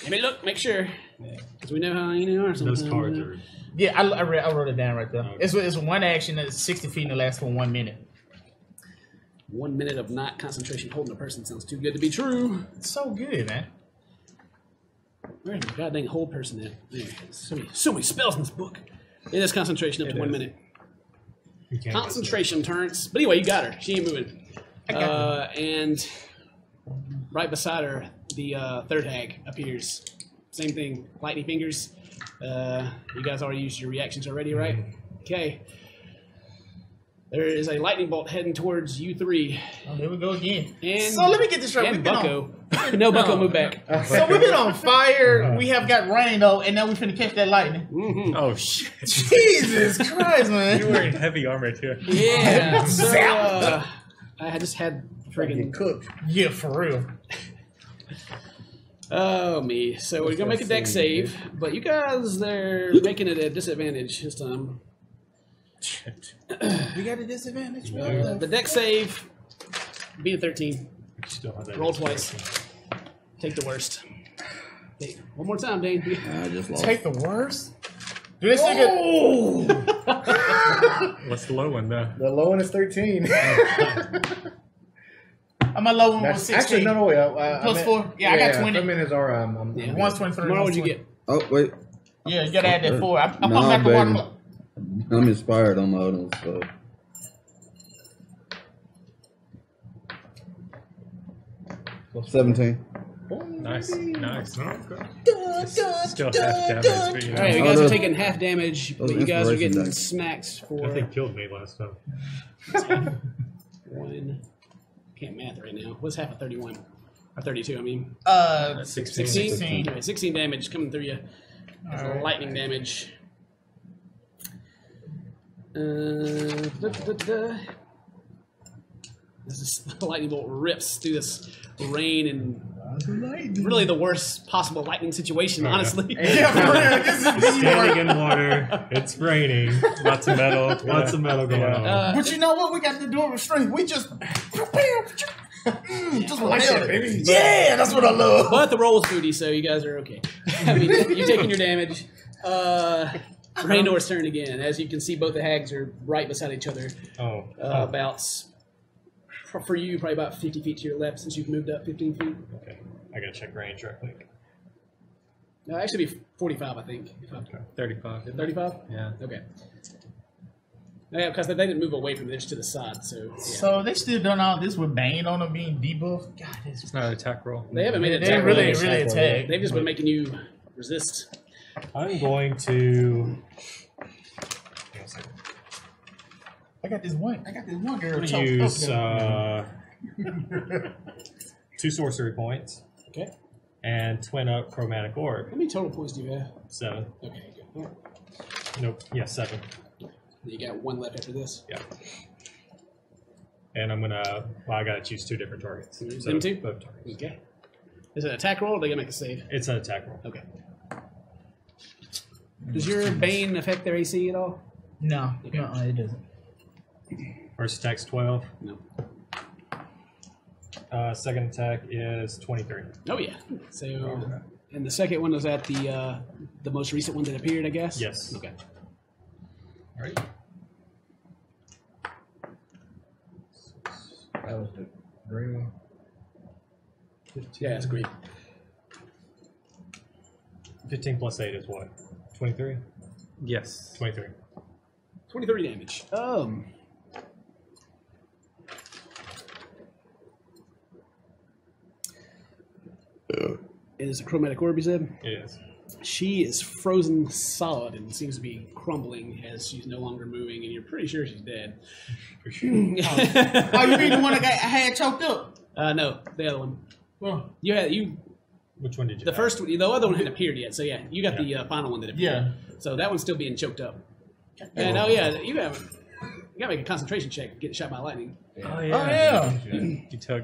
Let me look. Make sure, because we know how you are. Those sometimes. cards are. Yeah, I wrote it down right there. Okay. It's one action that's 60 feet and it lasts for 1 minute. 1 minute of not concentration holding a person sounds too good to be true. It's so good, man. Where's the goddamn hold person at? There. So many spells in this book. It is concentration up to 1 minute. You can't Concentration turns. But anyway, you got her. She ain't moving. And right beside her, the third hag appears. Same thing. Lightning fingers. You guys already used your reactions already, right? Okay. There is a lightning bolt heading towards you three. Oh, here we go again. And, So let me get this right. and We've been Bucko. No, Bucko, move back. So we've been on fire. We have got rain though, and now we finna catch that lightning. Mm-hmm. Oh shit! Jesus Christ, You're man! wearing heavy armor too. Yeah. So, Zap. I just had Get friggin' cooked. Yeah, for real. Oh, me. So we're going to make a deck save, but you guys, they're making it a disadvantage this time. We got a disadvantage. The deck save, beat a 13. Still have that Roll twice. Take the worst. Okay, one more time, Dane. I just lost. Take the worst. Do they still get? What's the low one though? The low one is 13. My low one was That's 16. actually no wait. Plus 4? Yeah, I got 20. I'm in his aura. I'm Yeah. One's 23. What one's would you 20. get? Oh wait, Yeah, you gotta add that 4. I'm Nah, back to baby. water. I'm inspired on my own stuff. Plus 17. Nice, nice. Still half Dun, damage, but you All know. right, you Oh, guys are those- taking half damage, but those you guys are inspiration getting dice. smacks That for thing killed me last time. 1. Can't math right now. What's half of 31? Or 32, I mean. 16. 16? Anyway, 16 damage coming through you. That's Alright. lightning damage. This lightning bolt rips through this rain and really the worst possible lightning situation, honestly. Yeah, for real. This is the Standing in water. It's raining. Lots of metal. Lots of metal going on. But you know what? We got to do it with strength. We just. Just like nailed that, it. baby. Yeah, that's what I love. But the roll was booty, so you guys are okay. I mean, you're taking your damage. Raynor's turn again. As you can see, both the hags are right beside each other. Oh. About, for you, probably about 50 feet to your left since you've moved up 15 feet. Okay. I gotta check range right quick. No, actually be 45, I think. 35. 35? Yeah. Okay. Yeah, because they didn't move away from this to the side, so yeah. So they still done all this with Bane on them being debuffed. God, It's not an attack roll. They haven't made it they attack really, rolls. really attack. They've just been making you resist. I'm going to. I got this one girl. I'm choked gonna up use there. 2 sorcery points Okay. and twin up chromatic orb. How many total points do you have? 7. Okay, good. All right. Nope. Yeah, 7. You got 1 left after this. Yeah. And I'm gonna. Well, I gotta choose 2 different targets. Use So them too? both targets. Okay. Is it an attack roll or are they going to make a save? It's an attack roll. Okay. Does your Bane affect their AC at all? No, Okay. it doesn't. First attack's 12. No. Second attack is 23. Oh yeah. So, and the second one was at the most recent one that appeared, I guess. Yes. Okay. All right. That was the green one. Yeah, it's great. 15 plus 8 is what? 23? Yes. 23. 23 damage. It is a chromatic orb, you said? It is. She is frozen solid and seems to be crumbling as she's no longer moving, and you're pretty sure she's dead. For sure. Oh, you mean the one that I had choked up? No, the other one. Well, You Which one did you the have? first one, the other one hadn't appeared yet. So yeah, you got the final one that appeared. yeah. So that one's still being choked up. And oh yeah, you gotta make a concentration check to get shot by lightning. Oh Oh, yeah. You took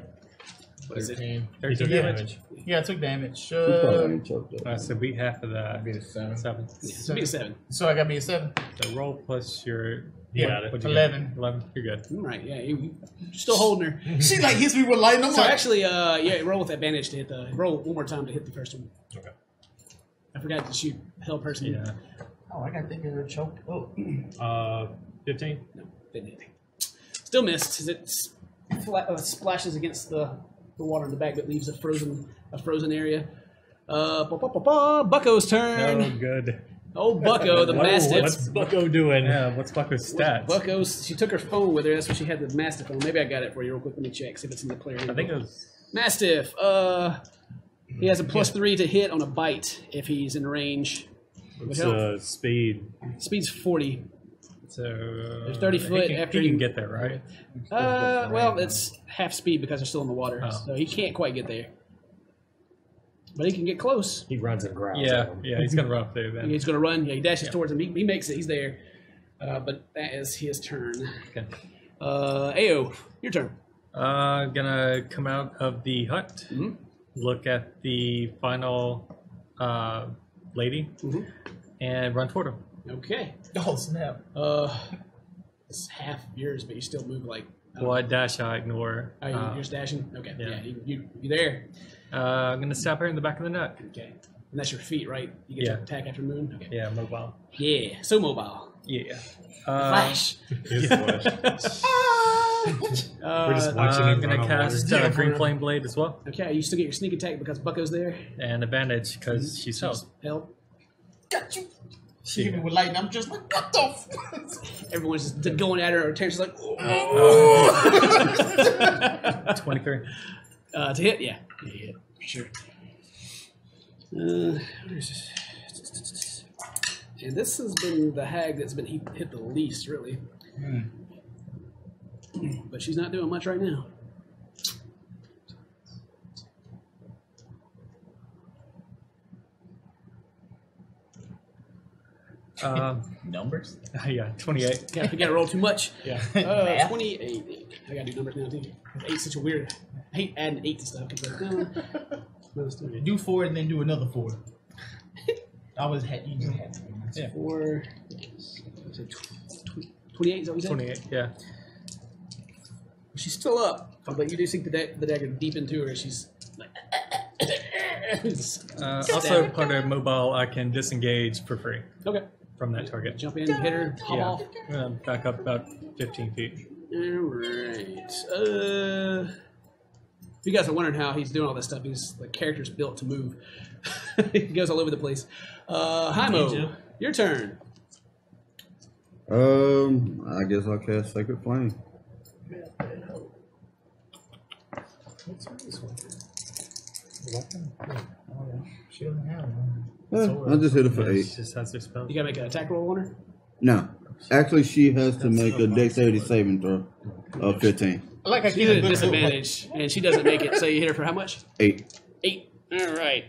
What is it? 13. 13 Yeah. damage. Yeah, I took damage. She probably ain't choked up. So beat half of that. Be the 7. 7. Yeah, be a 7. So I got me a 7. So roll plus your. You got it. what'd you 11. get? 11. You're good. All right, yeah, you're still holding her. She like hits me with lightning. I'm So like, actually, yeah, roll with advantage to hit the roll one more time to hit the first one. Okay. I forgot to shoot hell person. Yeah. oh, I got to think of her choked up. 15? No, didn't hit. Still missed as it splashes against the water in the back, but leaves a frozen area. Bucko's turn. Oh, good. Old Bucko, the Mastiff. What's Bucko doing? Yeah, what's Bucko's stats? Bucko's. She took her phone with her. That's what she had the Mastiff on. Maybe I got it for you real quick. Let me check. See if it's in the player. I think it was. Mastiff. He has a +3 to hit on a bite if he's in range. What's With speed? Speed's 40. So. There's 30 foot he can, after he can you- get there, right? Well, it's half speed because they're still in the water, Oh. so he can't quite get there. But he can get close. He runs and growls. Yeah, at him. yeah, he's gonna run up there then. He's going to run. Yeah, he dashes towards him. He makes it. He's there. But that is his turn. Okay. Ao, your turn. Gonna come out of the hut, Mhm. look at the final lady, Mhm. and run toward him. Okay. Oh, snap. It's half yours, but you still move like. Well, I dash, I ignore. Oh, you're just dashing? Okay. yeah. Yeah, you there. I'm gonna stab her in the back of the neck. Okay. And that's your feet, right? You get Yeah. to attack after moon? Okay. Yeah, mobile. Yeah, so mobile. Yeah. Flash. We're just watching I'm him gonna run on cast water. Green Flame Blade as well, Okay, you still get your sneak attack because Bucko's there? and advantage because she's held. Help. Got you. She hit me with lightning. I'm just like, what the f-? Everyone's just going at her. Her Terrence's like, 23. to hit? Yeah. Yeah, you hit. For sure. Where is this? And this has been the hag that's been hit the least, really. But she's not doing much right now. Numbers? Yeah, 28. Yeah, you gotta roll too much. Yeah. 28. I gotta do numbers now, too. 8's such a weird. I hate adding 8 to stuff. It's like, no. Let's do it. Do 4 and then do another 4. I was you just had to. Yeah. 4. 28 is that what you said? 28. Yeah. She's still up, but you do sink the dagger deep into her. She's like. Also, part of mobile, I can disengage for free Okay. from that target. Jump in, hit her, hop Yeah. off. Back up about 15 feet. Alright. If you guys are wondering how he's doing all this stuff, he's the character's built to move. He goes all over the place. Haimo, your turn. I guess I'll cast Sacred Flame. She doesn't have one. I just hit it for She 8. just has their spell. You gotta make an attack roll on her. No. Actually, she has to make a dexterity saving throw of 15. I like I She's keep at a a good disadvantage, and she doesn't make it. So you hit her for how much? 8. 8. Alright.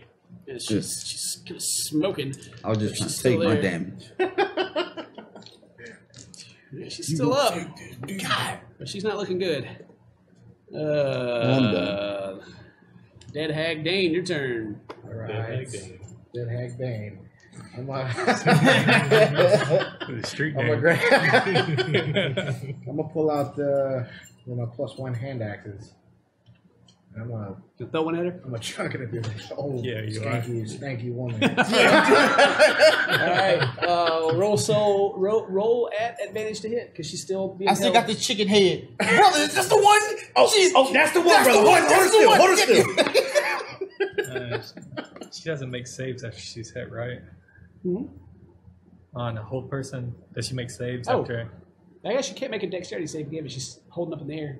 And she's kinda smoking. I'll just She's take still my there. damage. Yeah, she's still up. God, but she's not looking good. done. Dead Hag Dane, your turn. All right. Dead Hag Bane. I'm gonna The street I'm name. gonna pull out one of my +1 hand axes. Just throw one at her. I'm a chunk of this old, Yeah, you are. stanky woman. All right. Roll at advantage to hit because she's still being I still held. got the chicken head. Brother, is this the one? That's the one, That's brother. the one. That's the one. Hold her still. She doesn't make saves after she's hit, right? Mhm. On a whole person, does she make saves Oh. after? I guess she can't make a dexterity save again, but she's holding up in the air.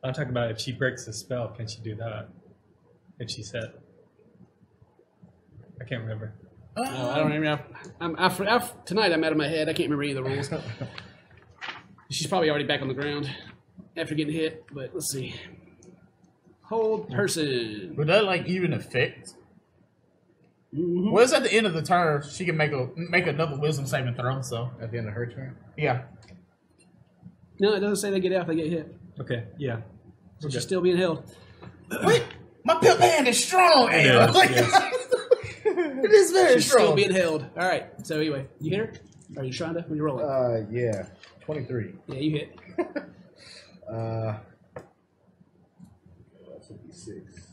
I'm talking about if she breaks the spell, can she do that? If she's hit? I can't remember. No, I don't even know. Tonight I'm out of my head. I can't remember any of the rules. She's probably already back on the ground after getting hit, but let's see. Hold person. Would that like even affect? Mm-hmm. Well, it's at the end of the turn. She can make another wisdom saving throw. So At the end of her turn. yeah. No, it doesn't say they get out if they get hit. Okay, yeah. So she's still being held. Wait, my pimp hand is strong. Yeah, Like, it is very She's still strong. being held. All right. So anyway, you hit her? Are you trying to? When you rolling? Yeah. 23. Yeah, you hit. That's 56.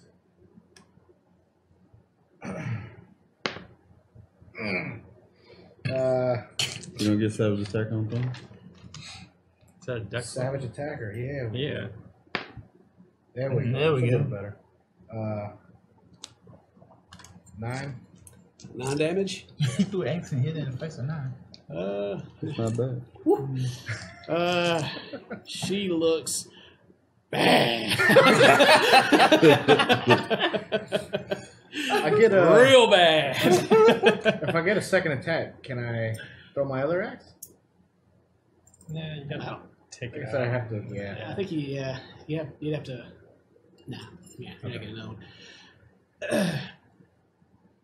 You don't get savage attack on thing? Is that a dex? Savage attacker. Yeah. Yeah. There we go. There we That's a go. little better. 9. 9 damage. He threw an axe and hit it in the face of 9. It's not bad. She looks bad. I get a. Real bad. If I get a second attack, can I throw my other axe? Yeah, you gotta take I it guess I out. have to. Yeah. I think you'd have to. Nah, yeah, you're not gonna know.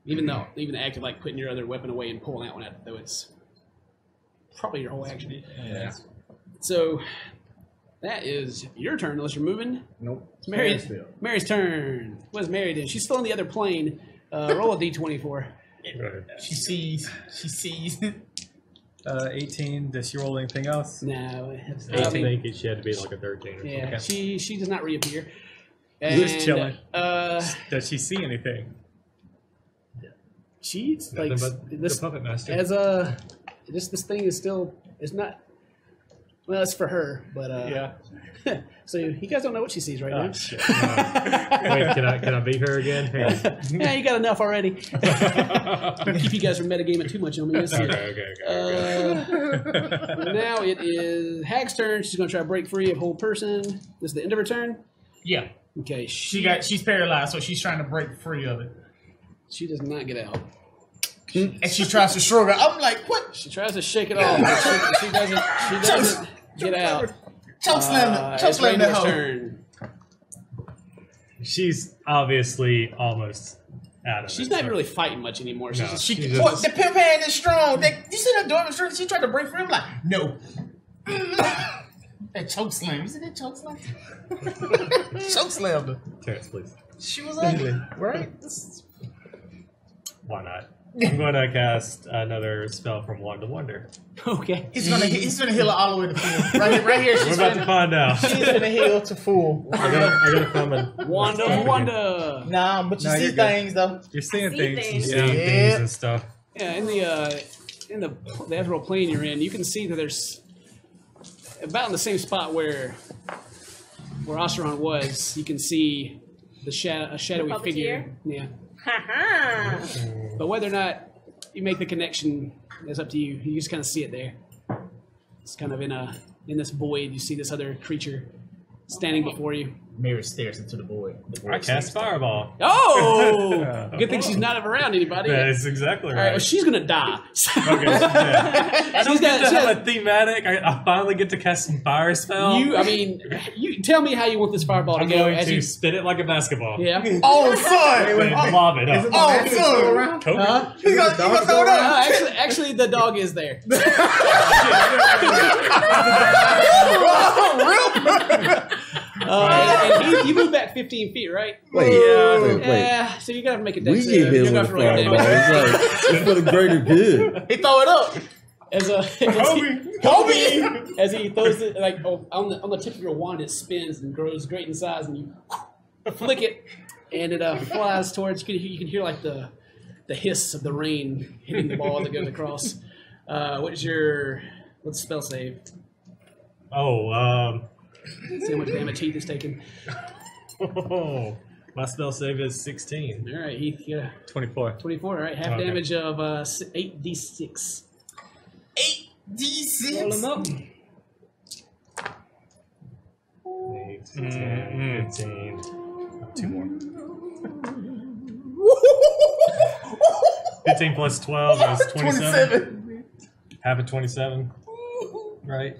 Even the act of like putting your other weapon away and pulling that one out, though, it's probably your whole action. Yeah. So that is your turn, unless you're moving. Nope. It's Mary's, Standstill. Mary's turn. What is Mary doing? She's still on the other plane. Roll a d20 for her. She sees. 18. Does she roll anything else? No. I think she had to be like a 13 or something. Yeah, she does not reappear. Just chilling. Does she see anything? she's like Nothing but this the puppet master. as this thing is still it's not. Well, it's for her, but yeah. So you guys don't know what she sees right Oh, now. shit. No. Wait, can I beat her again? Hey. Yeah, you got enough already. Keep you guys from metagaming too much on me. Okay. Now it is Hag's turn. She's going to try to break free of whole person. This is the end of her turn. Yeah. Okay, She's paralyzed, so she's trying to break free of it. she does not get out. And she tries to shrug it. I'm like, what? She tries to shake it off, but she doesn't get out. Chokeslam It's that Rainer's hoe. turn. She's obviously almost out of it. She's not even really fighting much anymore. She's No. just, She, She just- what? The pimp hand is strong. You see that door was strong? She tried to break free. I'm like, no. That chokeslam. You see that chokeslam? Chokeslammed her. Terrence, please. She was ugly, right? Why not? I'm going to cast another spell from Wand to Wonder. okay. He's gonna heal her all the way to full. Right here. We're She's about to find out. gonna heal to full. I gotta find my Wanda. Nah, but you No, see you're good. things though. You're seeing See things. things. seeing things and stuff. Yeah, in the actual plane you're in, you can see that there's about in the same spot where Oseron was. You can see a shadowy The figure. Yeah, Ha but whether or not you make the connection is up to you. You just kind of see it there. It's kind of in this void. You see this other creature standing before you. Mary stares into the void. I cast Fireball. Oh, good thing she's not around anybody. That is exactly All right, well, right. she's gonna die. Okay, yeah. I don't She's got- get to she have has- a thematic. I finally get to cast some fire spell. You tell me how you want this fireball to I'm go. going As to you, spin it like a basketball. yeah. Oh, son! And lob it up. Oh, son! Kobe. You gonna throw it up? Actually, the dog is there. And you moved back 15 feet, right? Wait, Yeah. wait. Yeah. So you're gonna have to make a We dex. get hit You're with gonna a have to roll fireball. damage. It's like it's for the greater good. He throw it up. As he throws it, like on the tip of your wand, it spins and grows great in size, and you flick it, and it flies towards. You can hear like the hiss of the rain hitting the ball that goes across. What's the spell save? Oh, See how much damage Heath is taking. my spell save is 16. All right, Heath, you got a 24. 24. All right, half Okay. damage of 8d6. 8d6. Roll them up. 8, 10, 15. Two more. 15 plus 12 is 27. Half of 27. Right?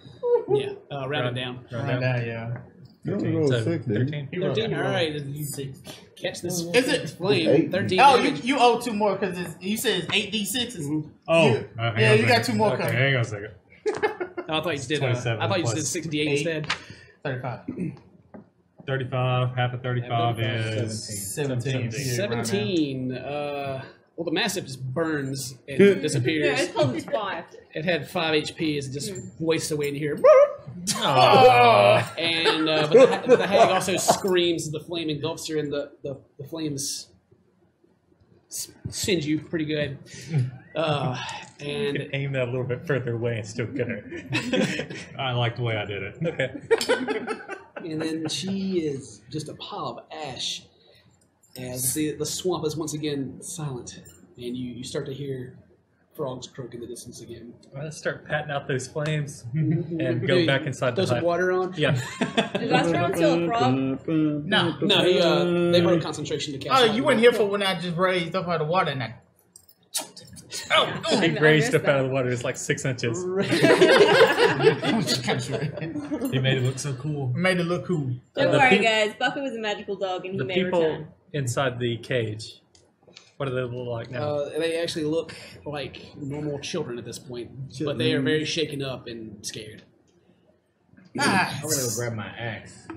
Yeah, round it down. Right now, yeah. You only rolled So, 6, didn't you? 13. 13. All right, you catch this Is it- flame. Eight. 13 Oh, damage. you owe 2 more because you said it's 8d6. Oh, You- hang yeah, on a you got second. 2 more Okay, coming. hang on a second. Oh, I thought you just did. 27 I thought you just plus did 6d8 instead. 35. 35, half of 35 is 17. 17. Well, the mastiff just burns and Yeah, disappears. it's called 5. It had 5 HP as it just wastes away in here. Oh. And but the hag also screams as the flame engulfs her, and the flames singe you pretty good. You And can aim that a little bit further away and still get her. I like the way I did it. Okay. and then she is just a pile of ash as the swamp is once again silent, and you start to hear frogs croak in the distance again. Let's start patting out those flames and go back inside Throw the some hut. water on. Yeah. Is Astron still a frog? No. No, they broke concentration to cast. Oh, you weren't here for when I just raised up out of the water and I. Oh, He raised up out of the water. It's like 6 inches. He made it look so cool. Made it look cool. Don't The worry, peop- guys. Buffy was a magical dog, and he The may people return. inside the cage, what do they look like now? They actually look like normal children at this point, but they are very shaken up and scared. Ah, I'm gonna go grab my axe.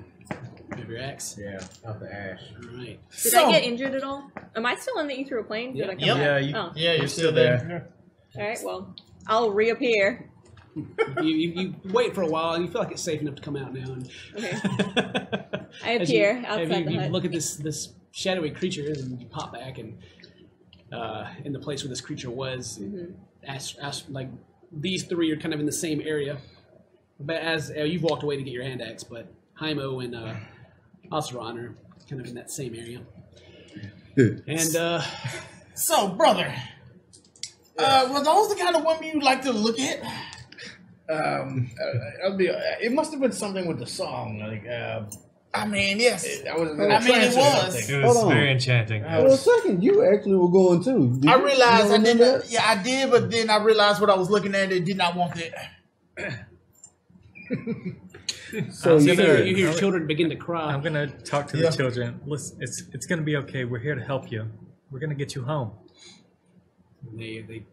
Have your axe. Yeah, out the ash. All right. Did I get injured at all? Am I still in the ether plane? Did Yeah. I come Yep. back? Yeah, you- Oh. Yeah, you're still there. All right. Well, I'll reappear. You wait for a while, and you feel like it's safe enough to come out now. And Okay. I as appear you, outside the you hut. look at this shadowy creature, and you pop back, and in the place where this creature was, like these three are kind of in the same area. But as you've walked away to get your hand axe, but Haimo and Oseron are kind of in that same area. And So, brother, were those the kind of women you like to look at? It must have been something with the song. Like, I mean, yes. I was. I mean, it was. It was Hold on. very enchanting. For a second, you actually were going too. Did I you- realized you I don't did remember not. Yeah, I did, but then I realized what I was looking at. It did not want it. that? So you you hear, you said, hear children begin to cry. I'm gonna talk to Yeah. the children. Listen, it's gonna be okay. We're here to help you. We're gonna get you home. They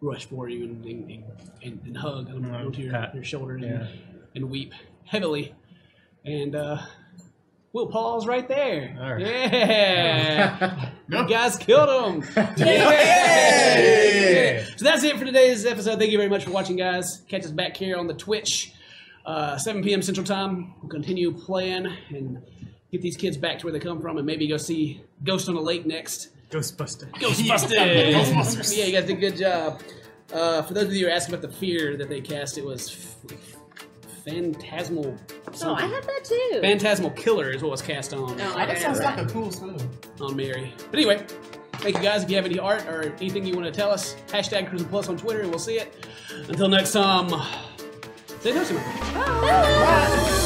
rush for you and hug onto your shoulders Yeah. and weep heavily. And Will Paul's right there. All right. Yeah. You guys killed him. Yeah. So that's it for today's episode. Thank you very much for watching, guys. Catch us back here on the Twitch, 7 p.m. Central Time. We'll continue playing and get these kids back to where they come from, and maybe go see Ghost on the Lake next. Ghostbuster. Ghostbusters! Yeah, you guys did a good job. For those of you who are asking about the fear that they cast, it was Phantasmal Oh, something. I had that too. Phantasmal Killer is what was cast on No, I That don't sounds know like that. a cool school. on Mary. But anyway, thank you guys. If you have any art or anything you want to tell us, hashtag Cruising Plus on Twitter, and we'll see it. Until next time, say no to me. Bye.